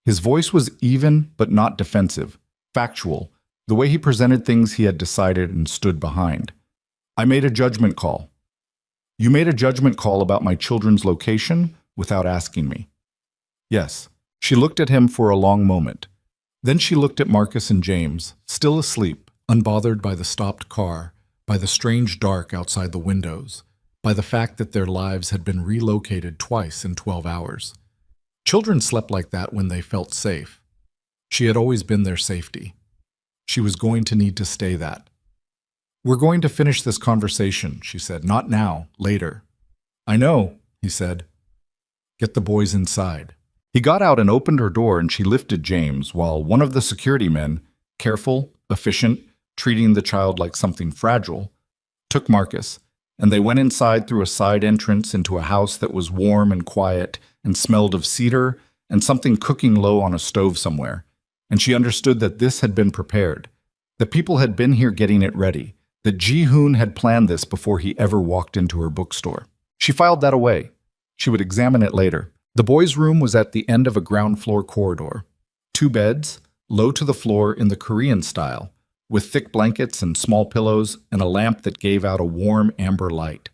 His voice was even but not defensive, factual, the way he presented things he had decided and stood behind. "I made a judgment call. You made a judgment call about my children's location without asking me." Yes. She looked at him for a long moment. Then she looked at Marcus and James, still asleep, unbothered by the stopped car, by the strange dark outside the windows, by the fact that their lives had been relocated twice in 12 hours. Children slept like that when they felt safe. She had always been their safety. She was going to need to stay that. "We're going to finish this conversation," she said. "Not now, later." "I know," he said. "Get the boys inside." He got out and opened her door, and she lifted James, while one of the security men, careful, efficient, treating the child like something fragile, took Marcus, and they went inside through a side entrance into a house that was warm and quiet and smelled of cedar and something cooking low on a stove somewhere. And she understood that this had been prepared, that people had been here getting it ready, that Ji-hoon had planned this before he ever walked into her bookstore. She filed that away. She would examine it later. The boys' room was at the end of a ground floor corridor. 2 beds, low to the floor in the Korean style, with thick blankets and small pillows and a lamp that gave out a warm amber light.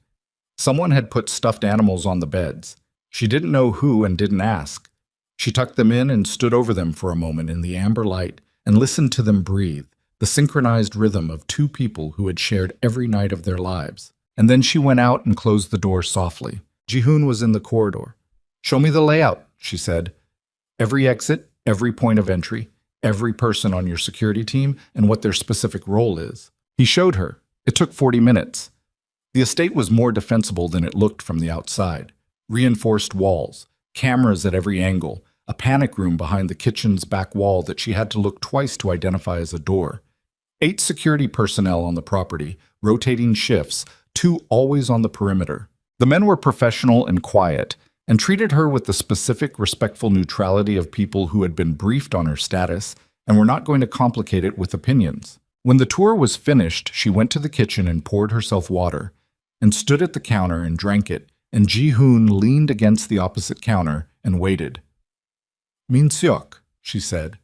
Someone had put stuffed animals on the beds. She didn't know who and didn't ask. She tucked them in and stood over them for a moment in the amber light and listened to them breathe, the synchronized rhythm of two people who had shared every night of their lives. And then she went out and closed the door softly. Ji-hoon was in the corridor. "Show me the layout," she said. "Every exit, every point of entry, every person on your security team, and what their specific role is." He showed her. It took 40 minutes. The estate was more defensible than it looked from the outside. Reinforced walls, cameras at every angle, a panic room behind the kitchen's back wall that she had to look twice to identify as a door. 8 security personnel on the property, rotating shifts, 2 always on the perimeter. The men were professional and quiet, and treated her with the specific, respectful neutrality of people who had been briefed on her status and were not going to complicate it with opinions. When the tour was finished, she went to the kitchen and poured herself water, and stood at the counter and drank it, and Ji-hoon leaned against the opposite counter and waited. "Min Seok," she said,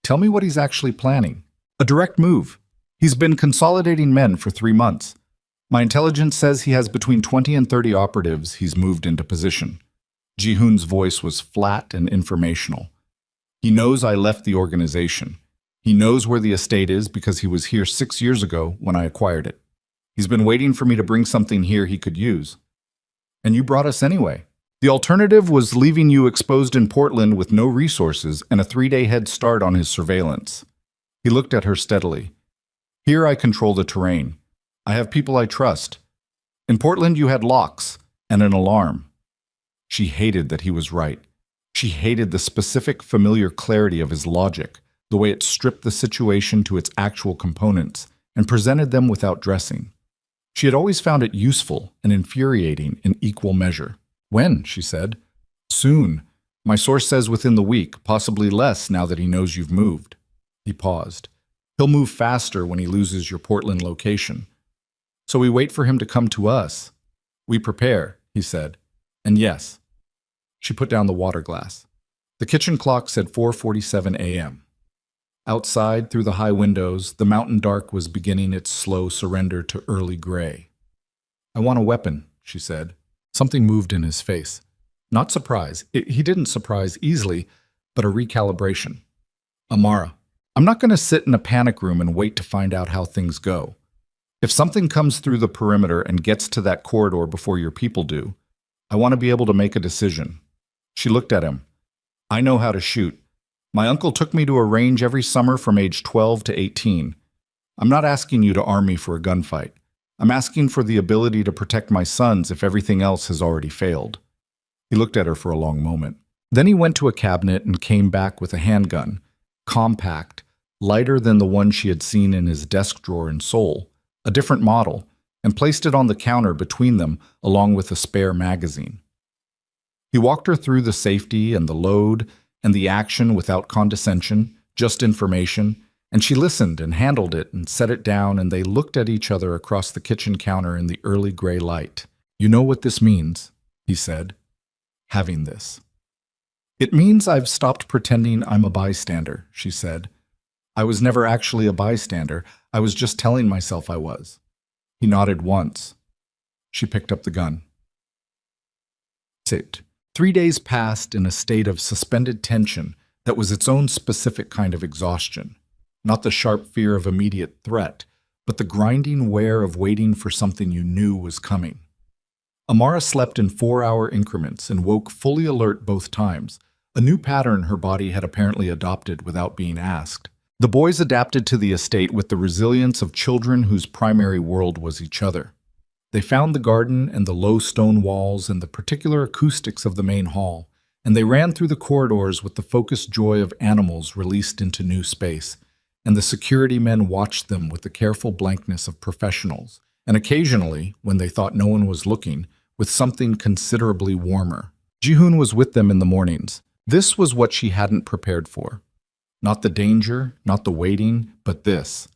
"tell me what he's actually planning." "A direct move. He's been consolidating men for 3 months. My intelligence says he has between 20 and 30 operatives he's moved into position." Ji-hoon's voice was flat and informational. "He knows I left the organization. He knows where the estate is because he was here 6 years ago when I acquired it. He's been waiting for me to bring something here he could use. And you brought us anyway. The alternative was leaving you exposed in Portland with no resources and a 3-day head start on his surveillance." He looked at her steadily. "Here I control the terrain. I have people I trust. In Portland you had locks and an alarm." She hated that he was right. She hated the specific, familiar clarity of his logic, the way it stripped the situation to its actual components and presented them without dressing. She had always found it useful and infuriating in equal measure. "When?" she said. "Soon. My source says within the week, possibly less now that he knows you've moved." He paused. "He'll move faster when he loses your Portland location. So we wait for him to come to us. We prepare," he said. "And yes." She put down the water glass. The kitchen clock said 4:47 a.m. Outside, through the high windows, the mountain dark was beginning its slow surrender to early gray. "I want a weapon," she said. Something moved in his face. Not surprise. He didn't surprise easily, but a recalibration. "Amara, I'm not going to sit in a panic room and wait to find out how things go. If something comes through the perimeter and gets to that corridor before your people do, I want to be able to make a decision." She looked at him. "I know how to shoot. My uncle took me to a range every summer from age 12 to 18. I'm not asking you to arm me for a gunfight. I'm asking for the ability to protect my sons if everything else has already failed." He looked at her for a long moment. Then he went to a cabinet and came back with a handgun, compact, lighter than the one she had seen in his desk drawer in Seoul, a different model, and placed it on the counter between them along with a spare magazine. He walked her through the safety and the load and the action without condescension, just information, and she listened and handled it and set it down, and they looked at each other across the kitchen counter in the early gray light. "You know what this means," he said, "having this." "It means I've stopped pretending I'm a bystander," she said. "I was never actually a bystander. I was just telling myself I was." He nodded once. She picked up the gun. Sit. 3 days passed in a state of suspended tension that was its own specific kind of exhaustion. Not the sharp fear of immediate threat, but the grinding wear of waiting for something you knew was coming. Amara slept in 4-hour increments and woke fully alert both times, a new pattern her body had apparently adopted without being asked. The boys adapted to the estate with the resilience of children whose primary world was each other. They found the garden and the low stone walls and the particular acoustics of the main hall, and they ran through the corridors with the focused joy of animals released into new space, and the security men watched them with the careful blankness of professionals, and occasionally, when they thought no one was looking, with something considerably warmer. Ji-hoon was with them in the mornings. This was what she hadn't prepared for. Not the danger, not the waiting, but this.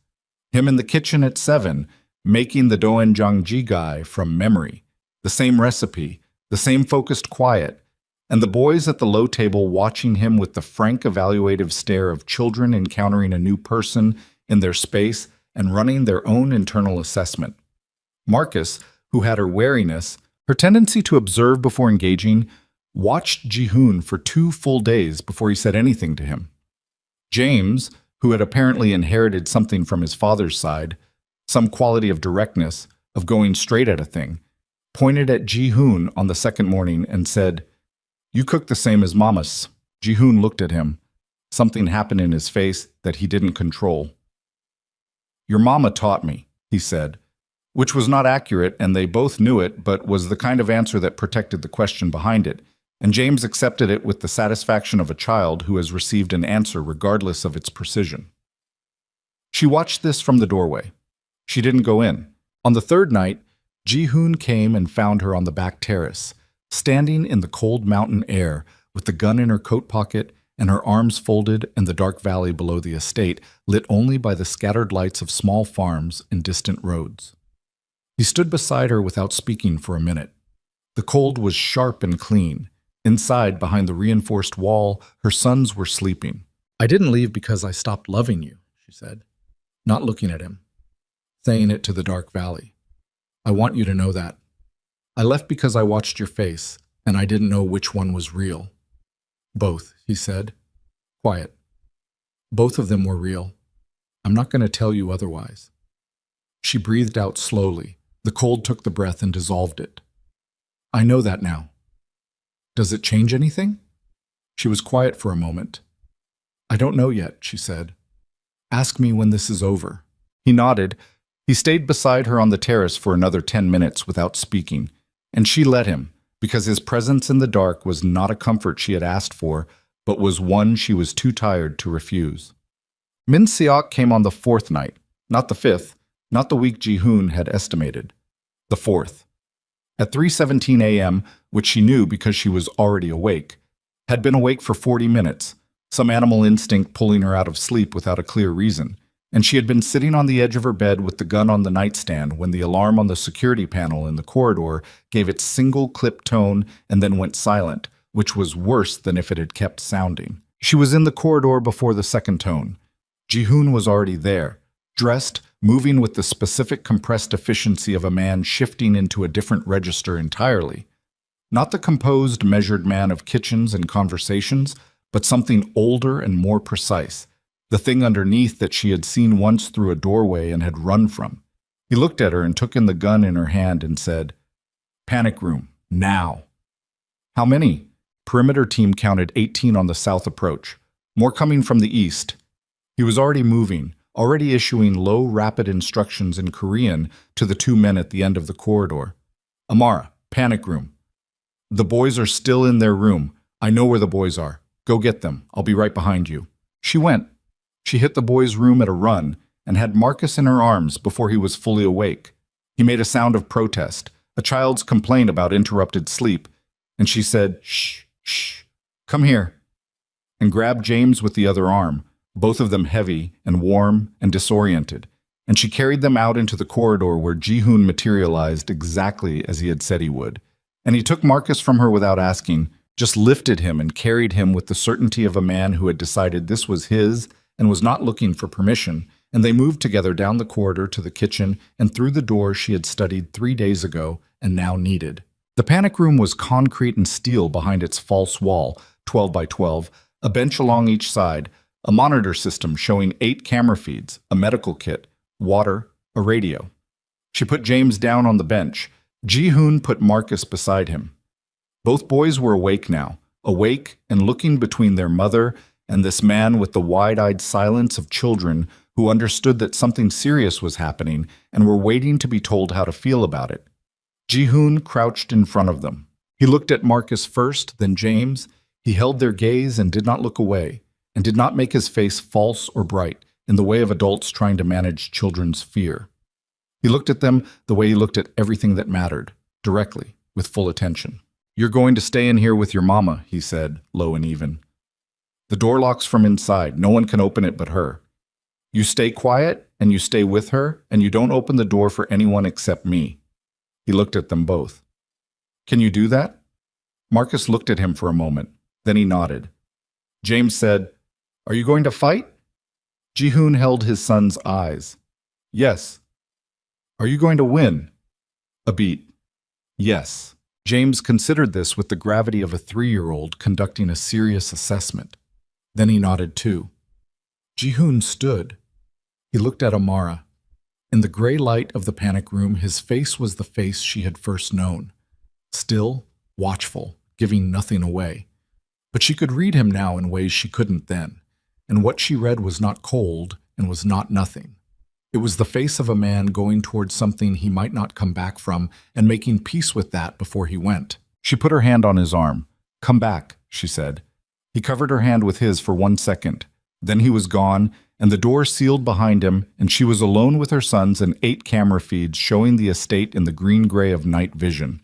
Him in the kitchen at 7, making the doenjang jigae from memory, the same recipe, the same focused quiet, and the boys at the low table watching him with the frank evaluative stare of children encountering a new person in their space and running their own internal assessment. Marcus, who had her wariness, her tendency to observe before engaging, watched Ji-hoon for 2 full days before he said anything to him. James, who had apparently inherited something from his father's side, some quality of directness, of going straight at a thing, pointed at Ji-hoon on the second morning and said, "You cook the same as Mama's." Ji-hoon looked at him. Something happened in his face that he didn't control. "Your mama taught me," he said, which was not accurate, and they both knew it, but was the kind of answer that protected the question behind it, and James accepted it with the satisfaction of a child who has received an answer regardless of its precision. She watched this from the doorway. She didn't go in. On the third night, Ji-hoon came and found her on the back terrace, standing in the cold mountain air with the gun in her coat pocket and her arms folded and the dark valley below the estate lit only by the scattered lights of small farms and distant roads. He stood beside her without speaking for a minute. The cold was sharp and clean. Inside, behind the reinforced wall, her sons were sleeping. "I didn't leave because I stopped loving you," she said, not looking at him, saying it to the dark valley. "I want you to know that. I left because I watched your face, and I didn't know which one was real." "Both," he said, quiet. "Both of them were real. I'm not going to tell you otherwise." She breathed out slowly. The cold took the breath and dissolved it. "I know that now. Does it change anything?" She was quiet for a moment. "I don't know yet," she said. "Ask me when this is over." He nodded. He stayed beside her on the terrace for another 10 minutes without speaking, and she let him, because his presence in the dark was not a comfort she had asked for, but was one she was too tired to refuse. Min Seok came on the fourth night, not the fifth, not the week Ji-hoon had estimated. The fourth. At 3:17 a.m., which she knew because she was already awake, had been awake for 40 minutes, some animal instinct pulling her out of sleep without a clear reason, and she had been sitting on the edge of her bed with the gun on the nightstand when the alarm on the security panel in the corridor gave its single clip tone and then went silent, which was worse than if it had kept sounding. She was in the corridor before the second tone. Ji-hoon was already there, dressed, moving with the specific compressed efficiency of a man shifting into a different register entirely. Not the composed, measured man of kitchens and conversations, but something older and more precise, the thing underneath that she had seen once through a doorway and had run from. He looked at her and took in the gun in her hand and said, "Panic room, now." "How many?" Perimeter team counted 18 on the south approach, more coming from the east. He was already moving, already issuing low, rapid instructions in Korean to the two men at the end of the corridor. "Amara, panic room. The boys are still in their room. I know where the boys are. Go get them. I'll be right behind you." She went. She hit the boys' room at a run and had Marcus in her arms before he was fully awake. He made a sound of protest, a child's complaint about interrupted sleep, and she said, "Shh, shh, come here," and grabbed James with the other arm, both of them heavy and warm and disoriented, and she carried them out into the corridor where Ji-hoon materialized exactly as he had said he would. And he took Marcus from her without asking, just lifted him and carried him with the certainty of a man who had decided this was his and was not looking for permission, and they moved together down the corridor to the kitchen and through the door she had studied 3 days ago and now needed. The panic room was concrete and steel behind its false wall, 12 by 12, a bench along each side, a monitor system showing 8 camera feeds, a medical kit, water, a radio. She put James down on the bench. Ji-hoon put Marcus beside him. Both boys were awake now, awake and looking between their mother and this man with the wide-eyed silence of children who understood that something serious was happening and were waiting to be told how to feel about it. Ji-hoon crouched in front of them. He looked at Marcus first, then James. He held their gaze and did not look away, and did not make his face false or bright in the way of adults trying to manage children's fear. He looked at them the way he looked at everything that mattered, directly, with full attention. "You're going to stay in here with your mama," he said, low and even. "The door locks from inside. No one can open it but her. You stay quiet, and you stay with her, and you don't open the door for anyone except me." He looked at them both. "Can you do that?" Marcus looked at him for a moment. Then he nodded. James said, "Are you going to fight?" Ji-hoon held his son's eyes. "Yes." "Are you going to win?" A beat. "Yes." James considered this with the gravity of a 3-year-old conducting a serious assessment. Then he nodded too. Ji-hoon stood. He looked at Amara. In the gray light of the panic room, his face was the face she had first known. Still, watchful, giving nothing away. But she could read him now in ways she couldn't then. And what she read was not cold and was not nothing. It was the face of a man going towards something he might not come back from and making peace with that before he went. She put her hand on his arm. "Come back," she said. He covered her hand with his for 1 second. Then he was gone, and the door sealed behind him, and she was alone with her sons and 8 camera feeds showing the estate in the green-gray of night vision.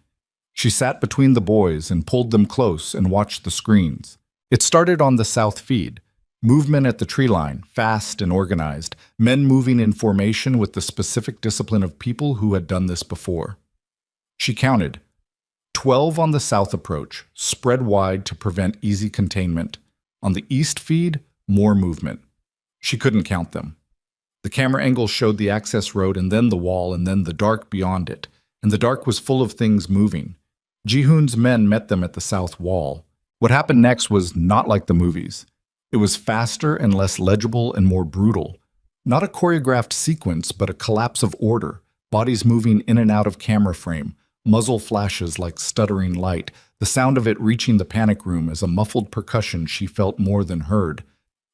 She sat between the boys and pulled them close and watched the screens. It started on the south feed. Movement at the tree line, fast and organized, men moving in formation with the specific discipline of people who had done this before. She counted. 12 on the south approach, spread wide to prevent easy containment. On the east feed, more movement. She couldn't count them. The camera angle showed the access road and then the wall and then the dark beyond it, and the dark was full of things moving. Ji-hoon's men met them at the south wall. What happened next was not like the movies. It was faster and less legible and more brutal. Not a choreographed sequence, but a collapse of order, bodies moving in and out of camera frame, muzzle flashes like stuttering light, the sound of it reaching the panic room as a muffled percussion she felt more than heard.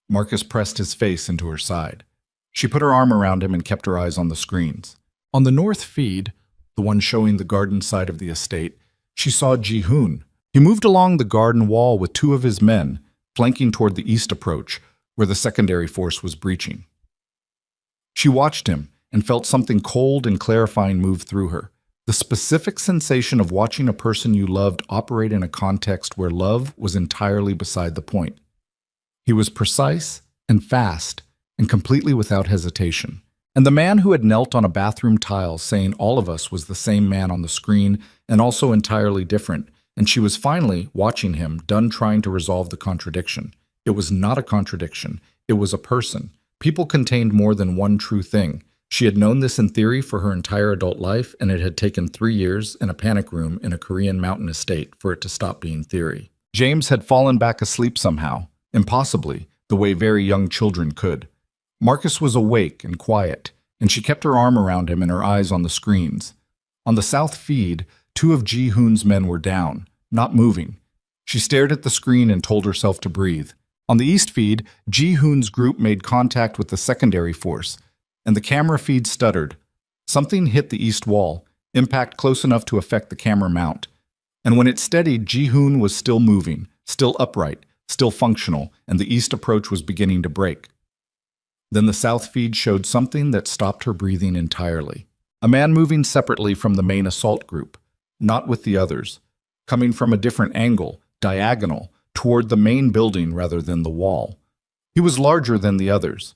Marcus pressed his face into her side. She put her arm around him and kept her eyes on the screens. On the north feed, the one showing the garden side of the estate, she saw Ji-hoon. He moved along the garden wall with 2 of his men, flanking toward the east approach, where the secondary force was breaching. She watched him and felt something cold and clarifying move through her. The specific sensation of watching a person you loved operate in a context where love was entirely beside the point. He was precise and fast and completely without hesitation. And the man who had knelt on a bathroom tile saying all of us was the same man on the screen and also entirely different. And she was finally watching him, done trying to resolve the contradiction. It was not a contradiction. It was a person. People contained more than one true thing. She had known this in theory for her entire adult life, and it had taken 3 years in a panic room in a Korean mountain estate for it to stop being theory. James had fallen back asleep somehow, impossibly, the way very young children could. Marcus was awake and quiet, and she kept her arm around him and her eyes on the screens. On the south feed, 2 of Ji-hoon's men were down, not moving. She stared at the screen and told herself to breathe. On the east feed, Ji-hoon's group made contact with the secondary force, and the camera feed stuttered. Something hit the east wall, impact close enough to affect the camera mount. And when it steadied, Ji-hoon was still moving, still upright, still functional, and the east approach was beginning to break. Then the south feed showed something that stopped her breathing entirely. A man moving separately from the main assault group, not with the others, coming from a different angle, diagonal, toward the main building rather than the wall. He was larger than the others.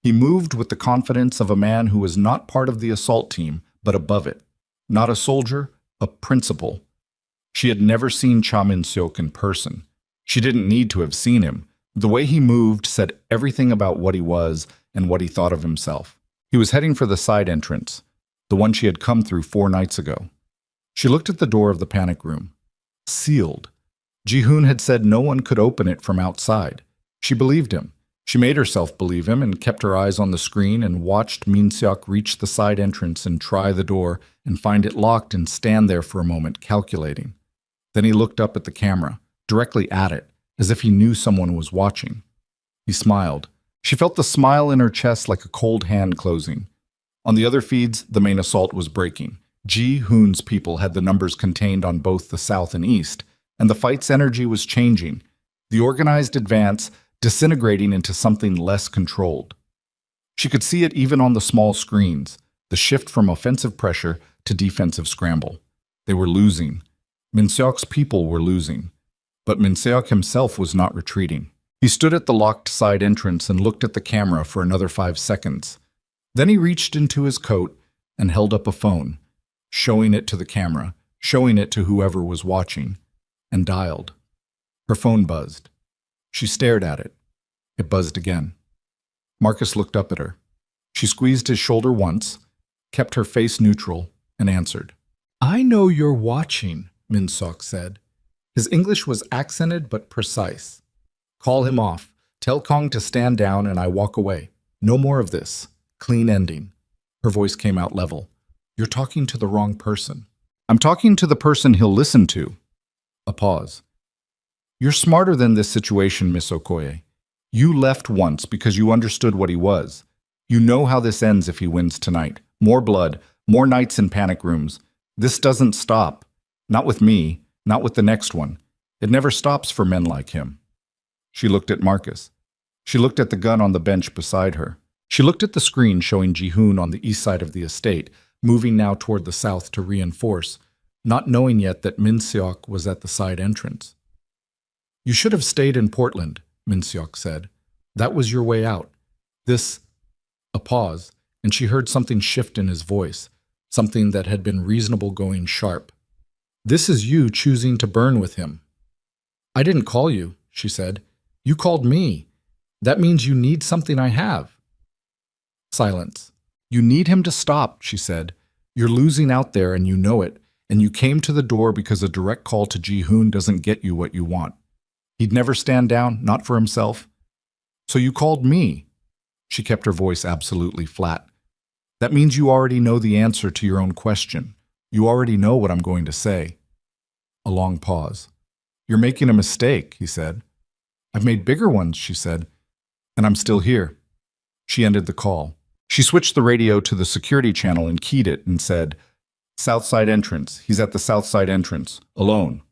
He moved with the confidence of a man who was not part of the assault team, but above it. Not a soldier, a principal. She had never seen Cha Min-seok in person. She didn't need to have seen him. The way he moved said everything about what he was and what he thought of himself. He was heading for the side entrance, the one she had come through 4 nights ago. She looked at the door of the panic room. Sealed. Ji-hoon had said no one could open it from outside. She believed him. She made herself believe him and kept her eyes on the screen and watched Min-seok reach the side entrance and try the door and find it locked and stand there for a moment, calculating. Then he looked up at the camera, directly at it, as if he knew someone was watching. He smiled. She felt the smile in her chest like a cold hand closing. On the other feeds, the main assault was breaking. Ji-hoon's people had the numbers contained on both the south and east, and the fight's energy was changing, the organized advance disintegrating into something less controlled. She could see it even on the small screens, the shift from offensive pressure to defensive scramble. They were losing. Min-seok's people were losing. But Min-seok himself was not retreating. He stood at the locked side entrance and looked at the camera for another 5 seconds. Then he reached into his coat and held up a phone, showing it to the camera, showing it to whoever was watching, and dialed. Her phone buzzed. She stared at it. It buzzed again. Marcus looked up at her. She squeezed his shoulder once, kept her face neutral, and answered. "I know you're watching," Min Sok said. His English was accented but precise. Call him off. Tell Kong to stand down and I walk away. No more of this. Clean ending. Her voice came out level. You're talking to the wrong person. I'm talking to the person he'll listen to. A pause. You're smarter than this situation, Miss Okoye. You left once because you understood what he was. You know how this ends if he wins tonight. More blood, more nights in panic rooms. This doesn't stop. Not with me, not with the next one. It never stops for men like him. She looked at Marcus. She looked at the gun on the bench beside her. She looked at the screen showing Ji-hoon on the east side of the estate, moving now toward the south to reinforce, not knowing yet that Min Seok was at the side entrance. You should have stayed in Portland, Min Seok said. That was your way out. A pause, and she heard something shift in his voice, something that had been reasonable going sharp. This is you choosing to burn with him. I didn't call you, she said. You called me. That means you need something I have. Silence. You need him to stop, she said. You're losing out there and you know it, and you came to the door because a direct call to Ji-hoon doesn't get you what you want. He'd never stand down, not for himself. So you called me. She kept her voice absolutely flat. That means you already know the answer to your own question. You already know what I'm going to say. A long pause. You're making a mistake, he said. I've made bigger ones, she said, and I'm still here. She ended the call. She switched the radio to the security channel and keyed it and said, Southside entrance. He's at the southside entrance, alone.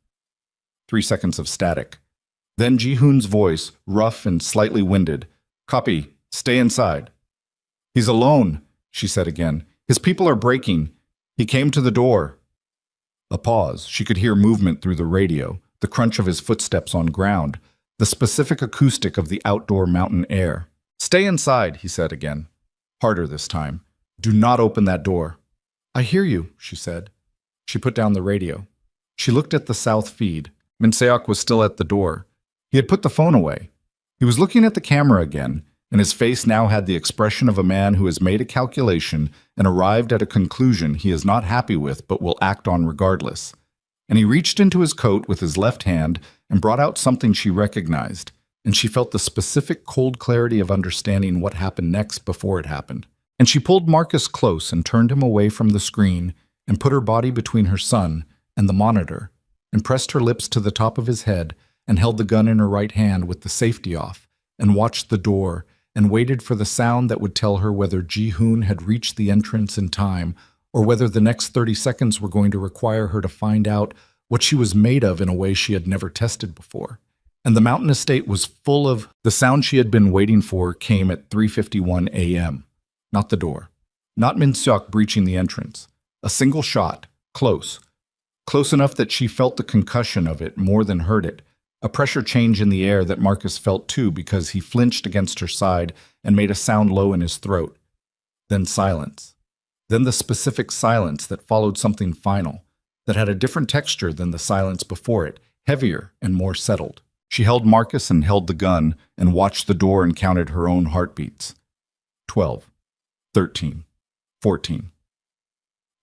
3 seconds of static. Then Ji-hoon's voice, rough and slightly winded. Copy. Stay inside. He's alone, she said again. His people are breaking. He came to the door. A pause. She could hear movement through the radio, the crunch of his footsteps on ground, the specific acoustic of the outdoor mountain air. Stay inside, he said again. Harder this time. Do not open that door. I hear you, she said. She put down the radio. She looked at the south feed. Min Seok was still at the door. He had put the phone away. He was looking at the camera again, and his face now had the expression of a man who has made a calculation and arrived at a conclusion he is not happy with but will act on regardless. And he reached into his coat with his left hand and brought out something she recognized, and she felt the specific cold clarity of understanding what happened next before it happened. And she pulled Marcus close and turned him away from the screen and put her body between her son and the monitor and pressed her lips to the top of his head and held the gun in her right hand with the safety off and watched the door and waited for the sound that would tell her whether Ji-hoon had reached the entrance in time or whether the next 30 seconds were going to require her to find out what she was made of in a way she had never tested before. And the mountain estate was full of the sound she had been waiting for came at 3:51 a.m. Not the door. Not Min Seok breaching the entrance. A single shot. Close. Close enough that she felt the concussion of it more than heard it. A pressure change in the air that Marcus felt too because he flinched against her side and made a sound low in his throat. Then silence. Then the specific silence that followed something final, that had a different texture than the silence before it, heavier and more settled. She held Marcus and held the gun and watched the door and counted her own heartbeats. 12, 13, 14.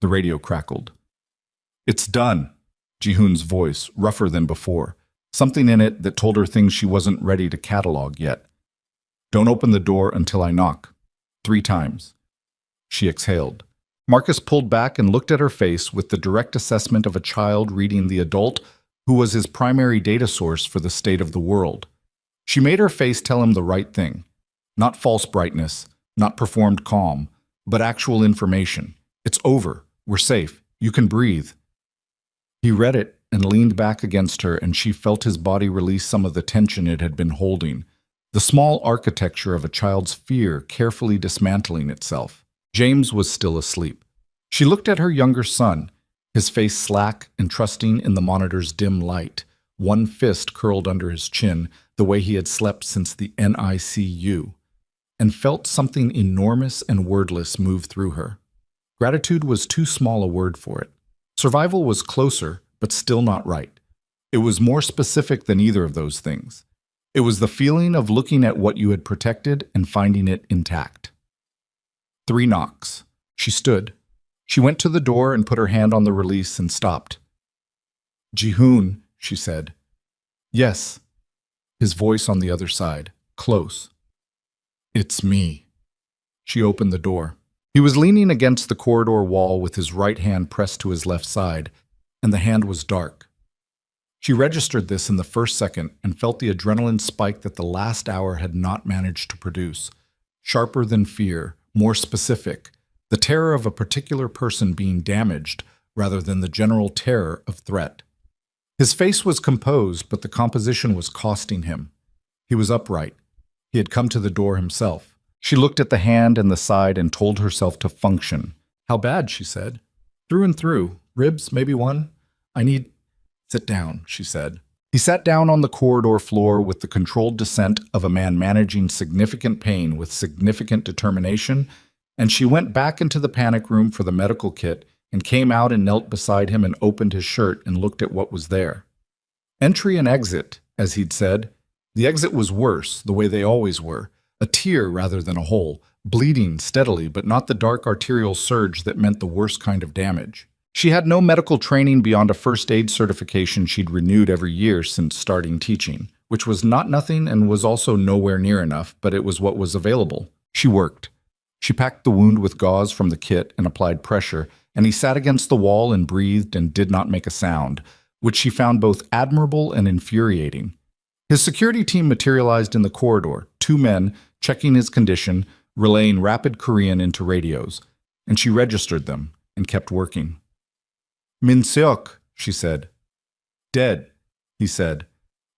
The radio crackled. It's done, Ji-hoon's voice, rougher than before. Something in it that told her things she wasn't ready to catalog yet. Don't open the door until I knock. 3 times. She exhaled. Marcus pulled back and looked at her face with the direct assessment of a child reading the adult who was his primary data source for the state of the world. She made her face tell him the right thing. Not false brightness, not performed calm, but actual information. It's over. We're safe. You can breathe. He read it and leaned back against her, and she felt his body release some of the tension it had been holding, the small architecture of a child's fear carefully dismantling itself. James was still asleep. She looked at her younger son, his face slack and trusting in the monitor's dim light, one fist curled under his chin, the way he had slept since the NICU, and felt something enormous and wordless move through her. Gratitude was too small a word for it. Survival was closer, but still not right. It was more specific than either of those things. It was the feeling of looking at what you had protected and finding it intact. 3 knocks. She stood. She went to the door and put her hand on the release and stopped. Ji-hoon, she said. Yes. His voice on the other side, close. It's me. She opened the door. He was leaning against the corridor wall with his right hand pressed to his left side, and the hand was dark. She registered this in the first second and felt the adrenaline spike that the last hour had not managed to produce. Sharper than fear, more specific, the terror of a particular person being damaged rather than the general terror of threat. His face was composed, but the composition was costing him. He was upright. He had come to the door himself. She looked at the hand and the side and told herself to function. How bad, she said. Through and through. Ribs, maybe one. I need... Sit down, she said. He sat down on the corridor floor with the controlled descent of a man managing significant pain with significant determination, and she went back into the panic room for the medical kit and came out and knelt beside him and opened his shirt and looked at what was there. Entry and exit, as he'd said. The exit was worse, the way they always were, a tear rather than a hole, bleeding steadily but not the dark arterial surge that meant the worst kind of damage. She had no medical training beyond a first aid certification she'd renewed every year since starting teaching, which was not nothing and was also nowhere near enough, but it was what was available. She worked. She packed the wound with gauze from the kit and applied pressure, and he sat against the wall and breathed and did not make a sound, which she found both admirable and infuriating. His security team materialized in the corridor, 2 men checking his condition, relaying rapid Korean into radios, and she registered them and kept working. Min Seok, she said. Dead, he said.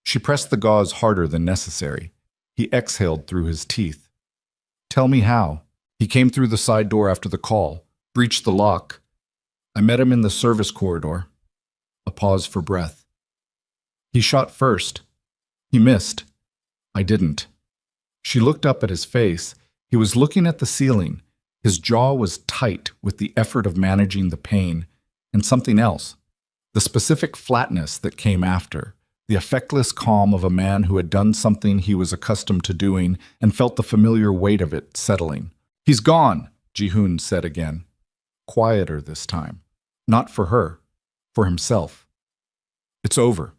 She pressed the gauze harder than necessary. He exhaled through his teeth. Tell me how. He came through the side door after the call, breached the lock. I met him in the service corridor. A pause for breath. He shot first. He missed. I didn't. She looked up at his face. He was looking at the ceiling. His jaw was tight with the effort of managing the pain. And something else, the specific flatness that came after, the effectless calm of a man who had done something he was accustomed to doing and felt the familiar weight of it settling. He's gone, Ji-hoon said again. Quieter this time. Not for her, for himself. It's over.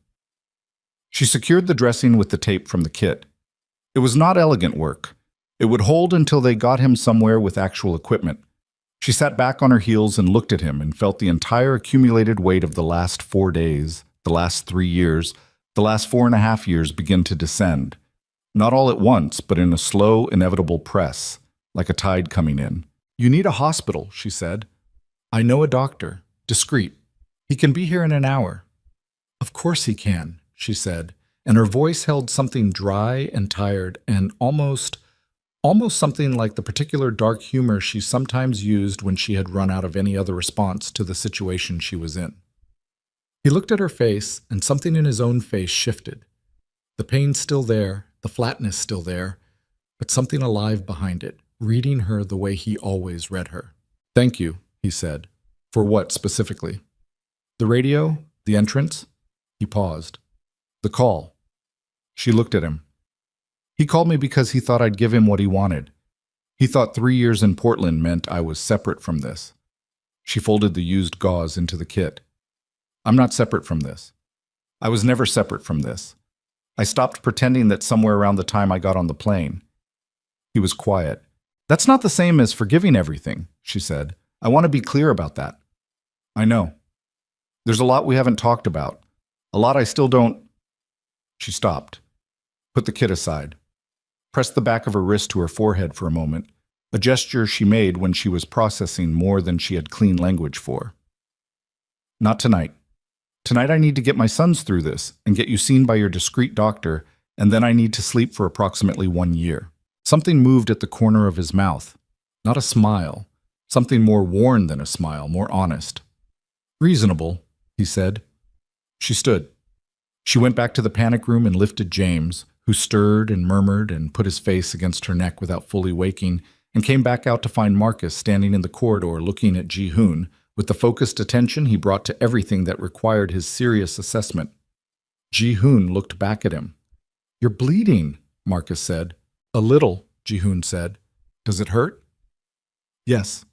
She secured the dressing with the tape from the kit. It was not elegant work. It would hold until they got him somewhere with actual equipment. She sat back on her heels and looked at him and felt the entire accumulated weight of the last 4 days, the last 3 years, the last 4.5 years begin to descend. Not all at once, but in a slow, inevitable press, like a tide coming in. You need a hospital, she said. I know a doctor, discreet. He can be here in an hour. Of course he can, she said, and her voice held something dry and tired and almost something like the particular dark humor she sometimes used when she had run out of any other response to the situation she was in. He looked at her face, and something in his own face shifted. The pain still there, the flatness still there, but something alive behind it, reading her the way he always read her. Thank you, he said. For what specifically? The radio? The entrance? He paused. The call. She looked at him. He called me because he thought I'd give him what he wanted. He thought 3 years in Portland meant I was separate from this. She folded the used gauze into the kit. I'm not separate from this. I was never separate from this. I stopped pretending that somewhere around the time I got on the plane. He was quiet. That's not the same as forgiving everything, she said. I want to be clear about that. I know. There's a lot we haven't talked about. A lot I still don't... She stopped. Put the kit aside. Pressed the back of her wrist to her forehead for a moment, a gesture she made when she was processing more than she had clean language for. Not tonight. Tonight I need to get my sons through this and get you seen by your discreet doctor, and then I need to sleep for approximately 1 year. Something moved at the corner of his mouth. Not a smile. Something more worn than a smile, more honest. Reasonable, he said. She stood. She went back to the panic room and lifted James, who stirred and murmured and put his face against her neck without fully waking, and came back out to find Marcus standing in the corridor looking at Ji-hoon with the focused attention he brought to everything that required his serious assessment. Ji-hoon looked back at him. You're bleeding, Marcus said. A little, Ji-hoon said. Does it hurt? Yes.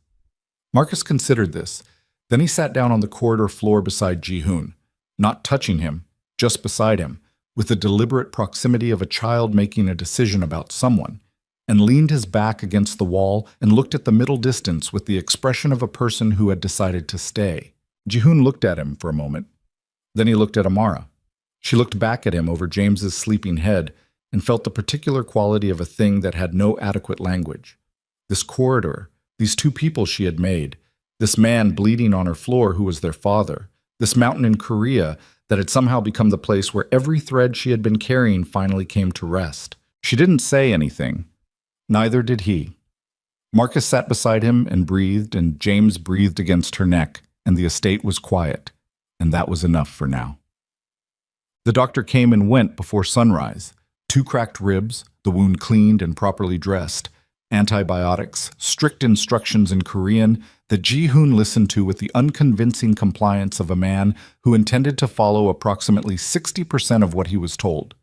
Marcus considered this. Then he sat down on the corridor floor beside Ji-hoon. not touching him, just beside him, with the deliberate proximity of a child making a decision about someone, and leaned his back against the wall and looked at the middle distance with the expression of a person who had decided to stay. Jihoon looked at him for a moment. Then he looked at Amara. She looked back at him over James's sleeping head and felt the particular quality of a thing that had no adequate language. This corridor, these two people she had made, this man bleeding on her floor who was their father, this mountain in Korea that had somehow become the place where every thread she had been carrying finally came to rest. She didn't say anything. Neither did he. Marcus sat beside him and James breathed against her neck, and the estate was quiet, and that was enough for now. The doctor came and went before sunrise. 2 cracked ribs, the wound cleaned and properly dressed, antibiotics, strict instructions in Korean that Jihoon listened to with the unconvincing compliance of a man who intended to follow approximately 60% of what he was told.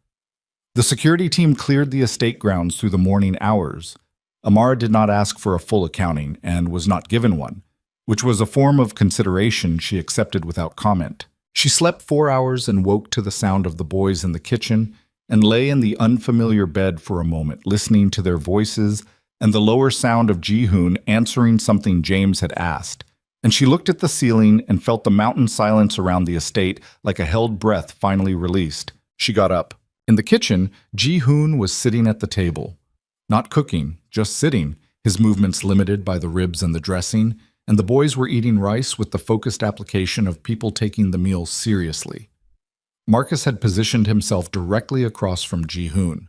The security team cleared the estate grounds through the morning hours. Amara did not ask for a full accounting and was not given one, which was a form of consideration she accepted without comment. She slept 4 hours and woke to the sound of the boys in the kitchen and lay in the unfamiliar bed for a moment, listening to their voices and the lower sound of Jihoon answering something James had asked. And she looked at the ceiling and felt the mountain silence around the estate like a held breath finally released. She got up. In the kitchen, Jihoon was sitting at the table. Not cooking, just sitting, his movements limited by the ribs and the dressing, and the boys were eating rice with the focused application of people taking the meal seriously. Marcus had positioned himself directly across from Jihoon.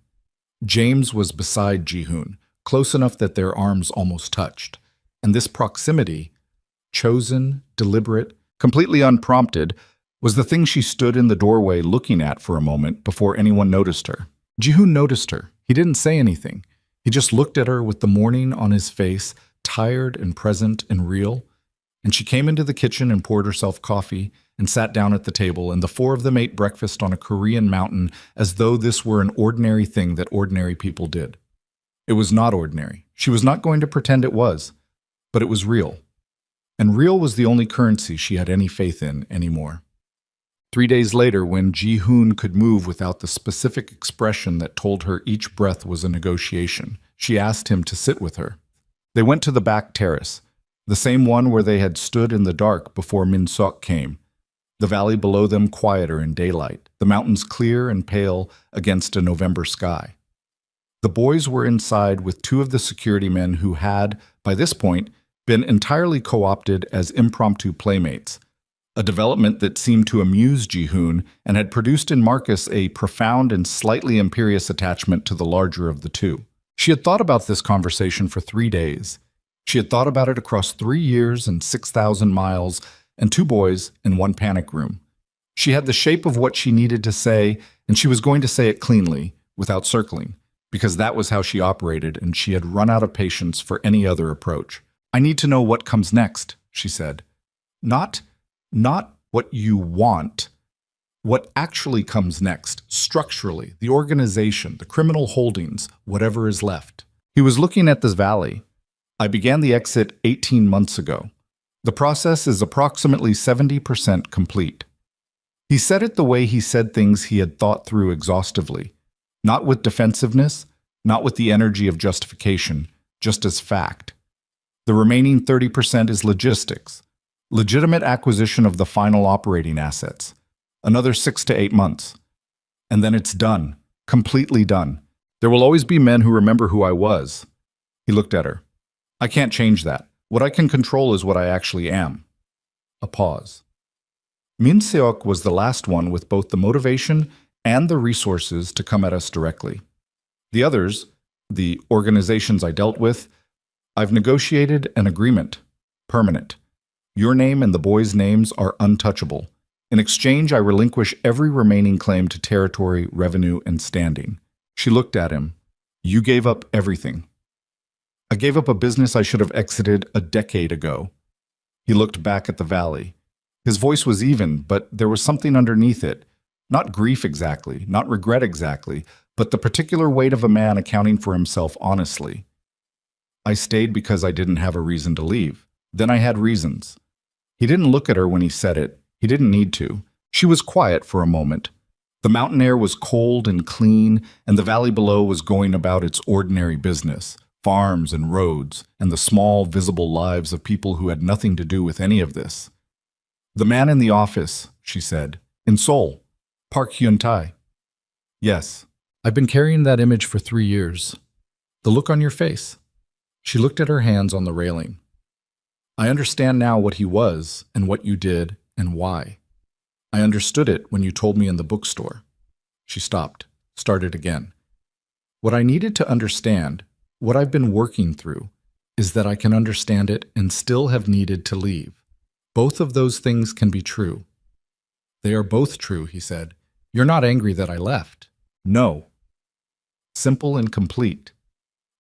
James was beside Jihoon, close enough that their arms almost touched. And this proximity, chosen, deliberate, completely unprompted, was the thing she stood in the doorway looking at for a moment before anyone noticed her. Jihoon noticed her. He didn't say anything. He just looked at her with the morning on his face, tired and present and real. And she came into the kitchen and poured herself coffee and sat down at the table, and the 4 of them ate breakfast on a Korean mountain as though this were an ordinary thing that ordinary people did. It was not ordinary. She was not going to pretend it was, but it was real. And real was the only currency she had any faith in anymore. 3 days later, when Jihoon could move without the specific expression that told her each breath was a negotiation, she asked him to sit with her. They went to the back terrace, the same one where they had stood in the dark before Min-seok came, the valley below them quieter in daylight, the mountains clear and pale against a November sky. The boys were inside with 2 of the security men who had, by this point, been entirely co-opted as impromptu playmates, a development that seemed to amuse Jihoon and had produced in Marcus a profound and slightly imperious attachment to the larger of the 2. She had thought about this conversation for 3 days. She had thought about it across 3 years and 6,000 miles and 2 boys in 1 panic room. She had the shape of what she needed to say, and she was going to say it cleanly, without circling, because that was how she operated, and she had run out of patience for any other approach. "I need to know what comes next," she said. Not what you want, what actually comes next, structurally, the organization, the criminal holdings, whatever is left. He was looking at this valley. "I began the exit 18 months ago. The process is approximately 70% complete." He said it the way he said things he had thought through exhaustively, not with defensiveness, not with the energy of justification, just as fact. The remaining 30% is logistics, legitimate acquisition of the final operating assets, another 6 to 8 months. And then it's done, completely done. There will always be men who remember who I was. He looked at her. "I can't change that. What I can control is what I actually am." A pause. Min-seok was the last one with both the motivation and the resources to come at us directly. The others, the organizations I dealt with, I've negotiated an agreement, permanent. Your name and the boys' names are untouchable. In exchange, I relinquish every remaining claim to territory, revenue, and standing. She looked at him. "You gave up everything." "I gave up a business I should have exited a decade ago." He looked back at the valley. His voice was even, but there was something underneath it. Not grief exactly, not regret exactly, but the particular weight of a man accounting for himself honestly. "I stayed because I didn't have a reason to leave. Then I had reasons." He didn't look at her when he said it. He didn't need to. She was quiet for a moment. The mountain air was cold and clean, and the valley below was going about its ordinary business, farms and roads, and the small, visible lives of people who had nothing to do with any of this. "The man in the office," she said, "in Seoul, Park Hyun-tae." "Yes, I've been carrying that image for 3 years. The look on your face." She looked at her hands on the railing. "I understand now what he was, and what you did, and why. I understood it when you told me in the bookstore." She stopped, started again. "What I needed to understand, what I've been working through, is that I can understand it and still have needed to leave. Both of those things can be true." "They are both true," he said. "You're not angry that I left." "No." Simple and complete.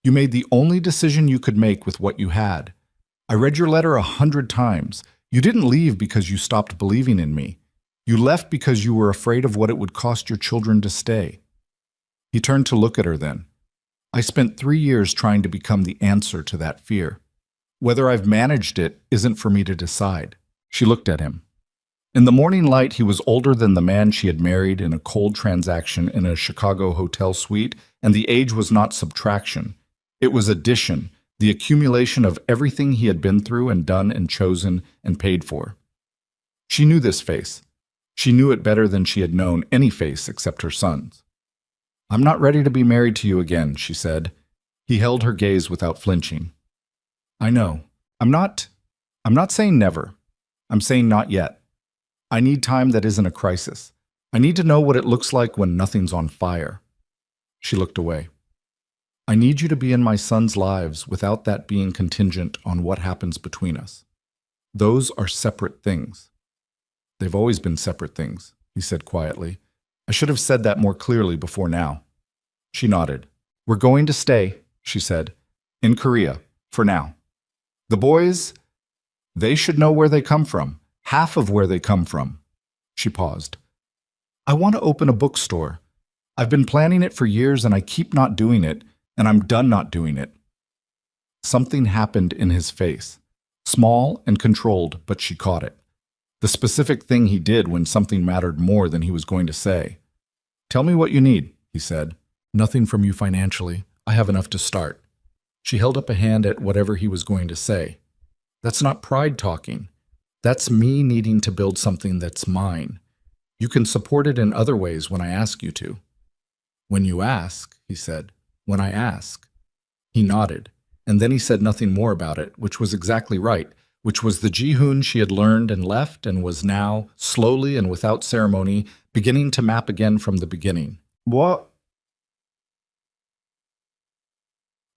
"You made the only decision you could make with what you had. I read your letter 100 times. You didn't leave because you stopped believing in me. You left because you were afraid of what it would cost your children to stay." He turned to look at her then. "I spent 3 years trying to become the answer to that fear. Whether I've managed it isn't for me to decide." She looked at him. In the morning light, he was older than the man she had married in a cold transaction in a Chicago hotel suite, and the age was not subtraction. It was addition, the accumulation of everything he had been through and done and chosen and paid for. She knew this face. She knew it better than she had known any face except her son's. "I'm not ready to be married to you again," she said. He held her gaze without flinching. "I know. I'm not saying never. I'm saying not yet. I need time that isn't a crisis. I need to know what it looks like when nothing's on fire." She looked away. "I need you to be in my son's lives without that being contingent on what happens between us. Those are separate things." "They've always been separate things," he said quietly. "I should have said that more clearly before now." She nodded. "We're going to stay," she said, "in Korea, for now. The boys, they should know where they come from, half of where they come from." She paused. "I want to open a bookstore. I've been planning it for years and I keep not doing it, and I'm done not doing it." Something happened in his face. Small and controlled, but she caught it. The specific thing he did when something mattered more than he was going to say. "Tell me what you need," he said. "Nothing from you financially. I have enough to start." She held up a hand at whatever he was going to say. "That's not pride talking. That's me needing to build something that's mine. You can support it in other ways when I ask you to." "When you ask," he said. "When I ask." He nodded, and then he said nothing more about it, which was exactly right, which was the Ji-hoon she had learned and left and was now, slowly and without ceremony, beginning to map again from the beginning. What?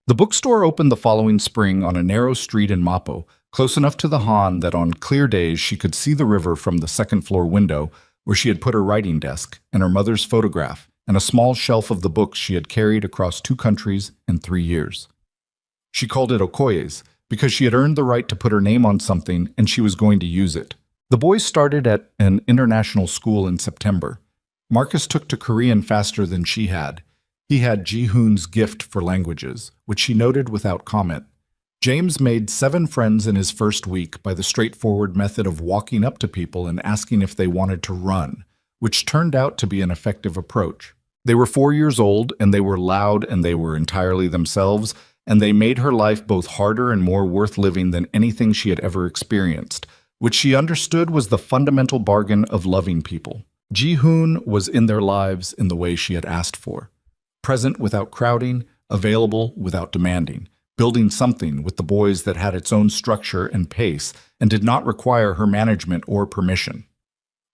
The bookstore opened the following spring on a narrow street in Mapo, close enough to the Han that on clear days she could see the river from the second-floor window where she had put her writing desk and her mother's photograph and a small shelf of the books she had carried across 2 countries in 3 years. She called it Okoye's because she had earned the right to put her name on something and she was going to use it. The boys started at an international school in September. Marcus took to Korean faster than she had. He had Ji-hoon's gift for languages, which she noted without comment. James made 7 friends in his first week by the straightforward method of walking up to people and asking if they wanted to run, which turned out to be an effective approach. They were 4 years old, and they were loud, and they were entirely themselves, and they made her life both harder and more worth living than anything she had ever experienced, which she understood was the fundamental bargain of loving people. Ji-hoon was in their lives in the way she had asked for. Present without crowding, available without demanding, building something with the boys that had its own structure and pace and did not require her management or permission.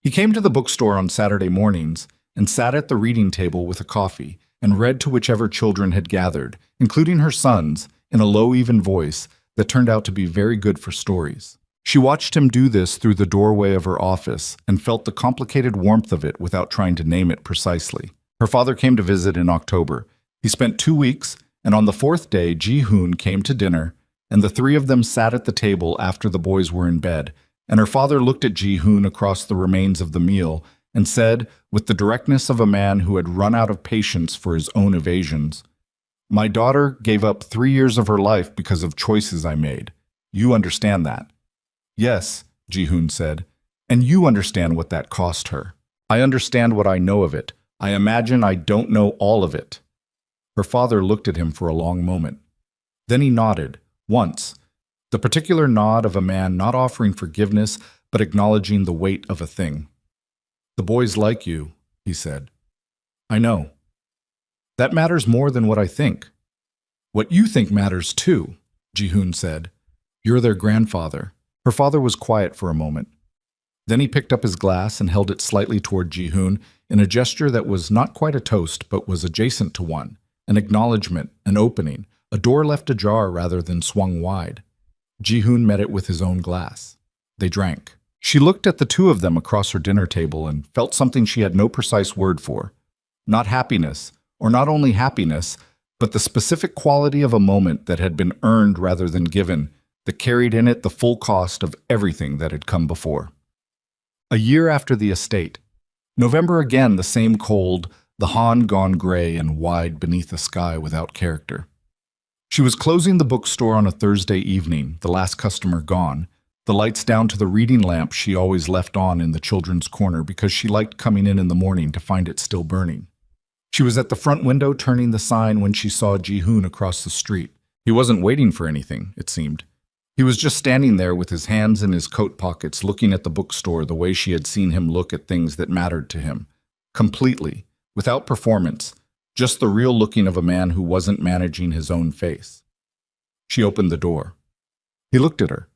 He came to the bookstore on Saturday mornings and sat at the reading table with a coffee and read to whichever children had gathered, including her sons, in a low, even voice that turned out to be very good for stories. She watched him do this through the doorway of her office and felt the complicated warmth of it without trying to name it precisely. Her father came to visit in October. He spent 2 weeks, and on the 4th day, Ji-hoon came to dinner, and the 3 of them sat at the table after the boys were in bed, and her father looked at Ji-hoon across the remains of the meal and said, with the directness of a man who had run out of patience for his own evasions, "My daughter gave up 3 years of her life because of choices I made. You understand that?" "Yes," Ji-hoon said, And you understand what that cost her. I understand what I know of it. I imagine I don't know all of it." Her father looked at him for a long moment. Then he nodded, once, the particular nod of a man not offering forgiveness but acknowledging the weight of a thing. "The boys like you," he said. "I know. That matters more than what I think." "What you think matters too," Ji-hoon said. "You're their grandfather." Her father was quiet for a moment. Then he picked up his glass and held it slightly toward Ji-hoon in a gesture that was not quite a toast but was adjacent to one, an acknowledgement, an opening, a door left ajar rather than swung wide. Ji-hoon met it with his own glass. They drank. She looked at the two of them across her dinner table and felt something she had no precise word for. Not happiness, or not only happiness, but the specific quality of a moment that had been earned rather than given, that carried in it the full cost of everything that had come before. A year after the estate. November again, the same cold, the Han gone gray and wide beneath a sky without character. She was closing the bookstore on a Thursday evening, the last customer gone, the lights down to the reading lamp she always left on in the children's corner because she liked coming in the morning to find it still burning. She was at the front window turning the sign when she saw Ji-hoon across the street. He wasn't waiting for anything, it seemed. He was just standing there with his hands in his coat pockets looking at the bookstore the way she had seen him look at things that mattered to him. Completely, without performance, just the real looking of a man who wasn't managing his own face. She opened the door. He looked at her.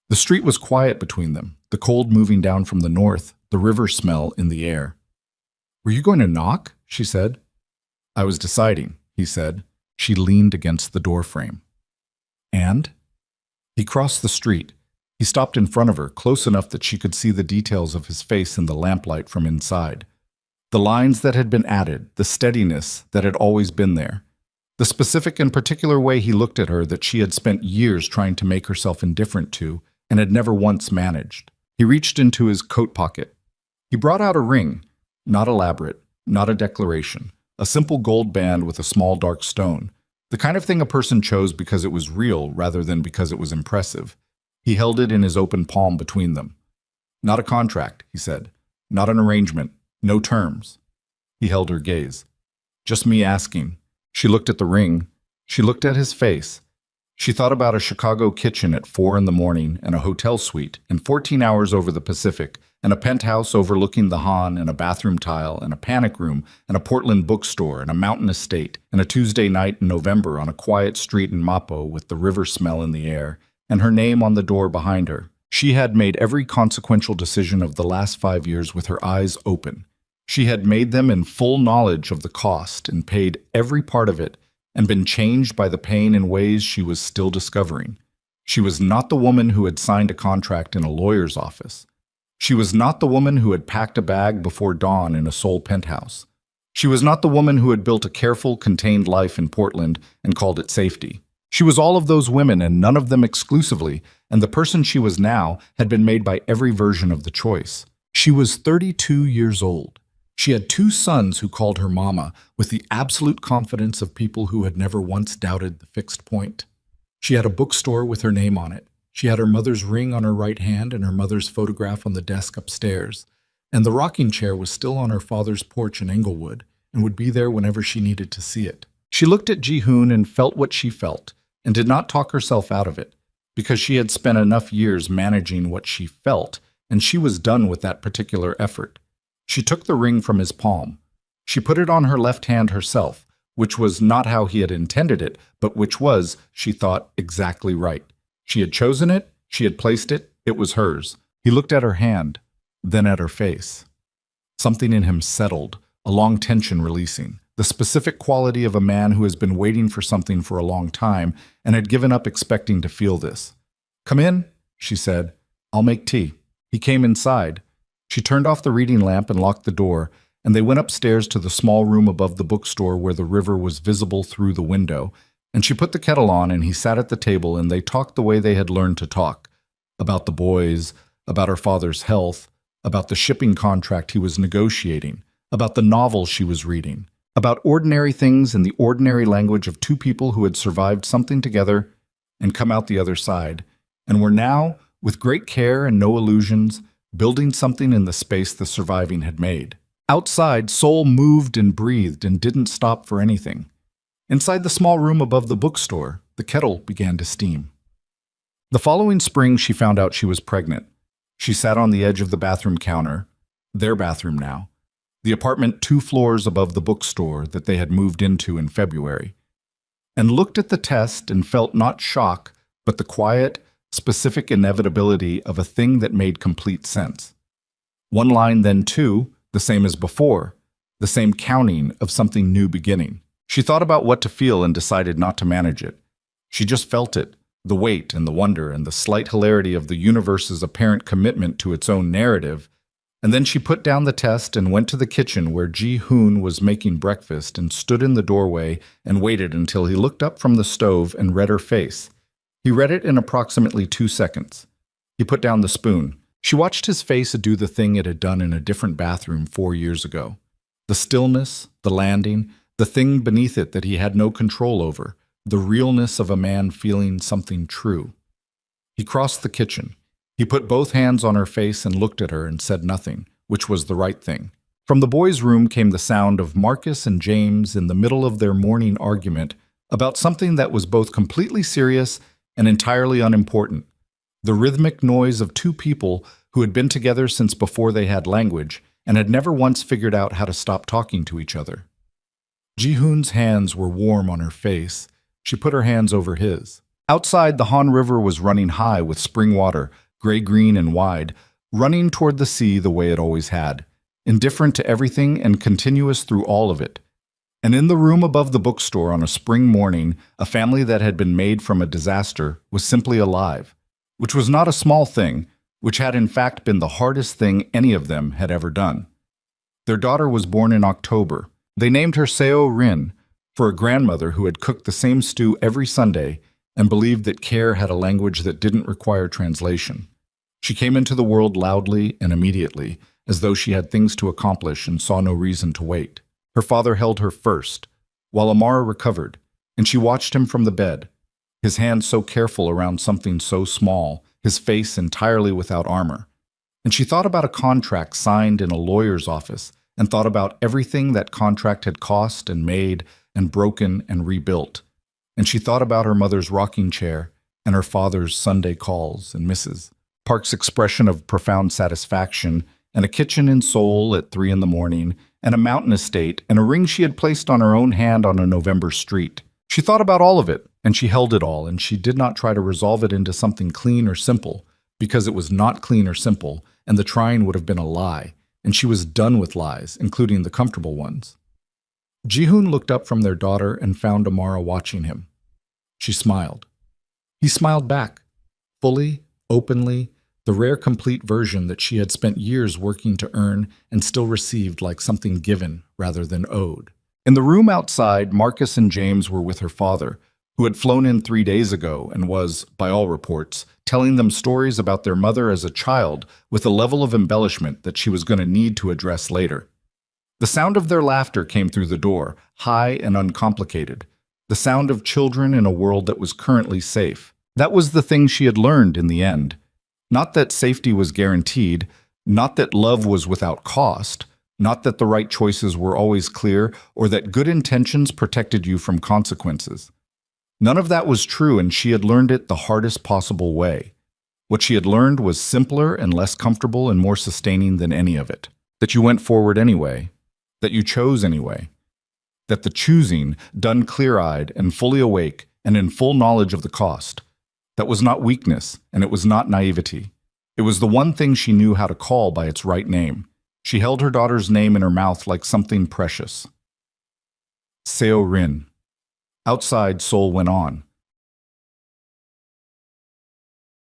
The street was quiet between them, the cold moving down from the north, the river smell in the air. "Were you going to knock?" she said. "I was deciding," he said. She leaned against the doorframe. "And?" He crossed the street. He stopped in front of her, close enough that she could see the details of his face in the lamplight from inside. The lines that had been added, the steadiness that had always been there. The specific and particular way he looked at her that she had spent years trying to make herself indifferent to and had never once managed. He reached into his coat pocket. He brought out a ring, not elaborate, not a declaration, a simple gold band with a small dark stone, the kind of thing a person chose because it was real rather than because it was impressive. He held it in his open palm between them. "Not a contract," he said. "Not an arrangement. No terms." He held her gaze. "Just me asking." She looked at the ring. She looked at his face. She thought about a Chicago kitchen at 4 in the morning and a hotel suite and 14 hours over the Pacific and a penthouse overlooking the Han and a bathroom tile and a panic room and a Portland bookstore and a mountain estate and a Tuesday night in November on a quiet street in Mapo with the river smell in the air and her name on the door behind her. She had made every consequential decision of the last 5 years with her eyes open. She had made them in full knowledge of the cost and paid every part of it and been changed by the pain in ways she was still discovering. She was not the woman who had signed a contract in a lawyer's office. She was not the woman who had packed a bag before dawn in a Seoul penthouse. She was not the woman who had built a careful, contained life in Portland and called it safety. She was all of those women and none of them exclusively, and the person she was now had been made by every version of the choice. She was 32 years old. She had 2 sons who called her mama with the absolute confidence of people who had never once doubted the fixed point. She had a bookstore with her name on it. She had her mother's ring on her right hand and her mother's photograph on the desk upstairs. And the rocking chair was still on her father's porch in Englewood and would be there whenever she needed to see it. She looked at Ji-hoon and felt what she felt and did not talk herself out of it because she had spent enough years managing what she felt and she was done with that particular effort. She took the ring from his palm. She put it on her left hand herself, which was not how he had intended it, but which was, she thought, exactly right. She had chosen it, she had placed it, it was hers. He looked at her hand, then at her face. Something in him settled, a long tension releasing, the specific quality of a man who has been waiting for something for a long time and had given up expecting to feel this. "Come in," she said. "I'll make tea." He came inside. She turned off the reading lamp and locked the door, and they went upstairs to the small room above the bookstore where the river was visible through the window, and she put the kettle on and he sat at the table and they talked the way they had learned to talk, about the boys, about her father's health, about the shipping contract he was negotiating, about the novel she was reading, about ordinary things in the ordinary language of 2 people who had survived something together and come out the other side, and were now, with great care and no illusions, building something in the space the surviving had made. Outside, Soul moved and breathed and didn't stop for anything. Inside the small room above the bookstore, the kettle began to steam. The following spring, she found out she was pregnant. She sat on the edge of the bathroom counter, their bathroom now, the apartment 2 floors above the bookstore that they had moved into in February, and looked at the test and felt not shock, but the quiet, specific inevitability of a thing that made complete sense. 1 line, then 2, the same as before, the same counting of something new beginning. She thought about what to feel and decided not to manage it. She just felt it, the weight and the wonder and the slight hilarity of the universe's apparent commitment to its own narrative, and then she put down the test and went to the kitchen where Ji-hoon was making breakfast and stood in the doorway and waited until he looked up from the stove and read her face. He read it in approximately 2 seconds. He put down the spoon. She watched his face do the thing it had done in a different bathroom 4 years ago. The stillness, the landing, the thing beneath it that he had no control over, the realness of a man feeling something true. He crossed the kitchen. He put both hands on her face and looked at her and said nothing, which was the right thing. From the boys' room came the sound of Marcus and James in the middle of their morning argument about something that was both completely serious and entirely unimportant. The rhythmic noise of 2 people who had been together since before they had language and had never once figured out how to stop talking to each other. Ji-hoon's hands were warm on her face. She put her hands over his. Outside, the Han River was running high with spring water, gray-green and wide, running toward the sea the way it always had, indifferent to everything and continuous through all of it. And in the room above the bookstore on a spring morning, a family that had been made from a disaster was simply alive, which was not a small thing, which had in fact been the hardest thing any of them had ever done. Their daughter was born in October. They named her Seo Rin, for a grandmother who had cooked the same stew every Sunday and believed that care had a language that didn't require translation. She came into the world loudly and immediately, as though she had things to accomplish and saw no reason to wait. Her father held her first, while Amara recovered, and she watched him from the bed, his hands so careful around something so small, his face entirely without armor. And she thought about a contract signed in a lawyer's office, and thought about everything that contract had cost and made and broken and rebuilt. And she thought about her mother's rocking chair and her father's Sunday calls and Mrs. Park's expression of profound satisfaction, and a kitchen in Seoul at 3 in the morning, and a mountain estate, and a ring she had placed on her own hand on a November street. She thought about all of it, and she held it all, and she did not try to resolve it into something clean or simple, because it was not clean or simple, and the trying would have been a lie, and she was done with lies, including the comfortable ones. Ji-hoon looked up from their daughter and found Amara watching him. She smiled. He smiled back, fully, openly, the rare complete version that she had spent years working to earn and still received like something given rather than owed. In the room outside, Marcus and James were with her father, who had flown in 3 days ago and was, by all reports, telling them stories about their mother as a child with a level of embellishment that she was going to need to address later. The sound of their laughter came through the door, high and uncomplicated. The sound of children in a world that was currently safe. That was the thing she had learned in the end. Not that safety was guaranteed, not that love was without cost, not that the right choices were always clear, or that good intentions protected you from consequences. None of that was true, and she had learned it the hardest possible way. What she had learned was simpler and less comfortable and more sustaining than any of it. That you went forward anyway. That you chose anyway. That the choosing, done clear-eyed and fully awake and in full knowledge of the cost, that was not weakness and it was not naivety. It was the one thing she knew how to call by its right name. She held her daughter's name in her mouth like something precious. Seo Rin. Outside, Seoul went on.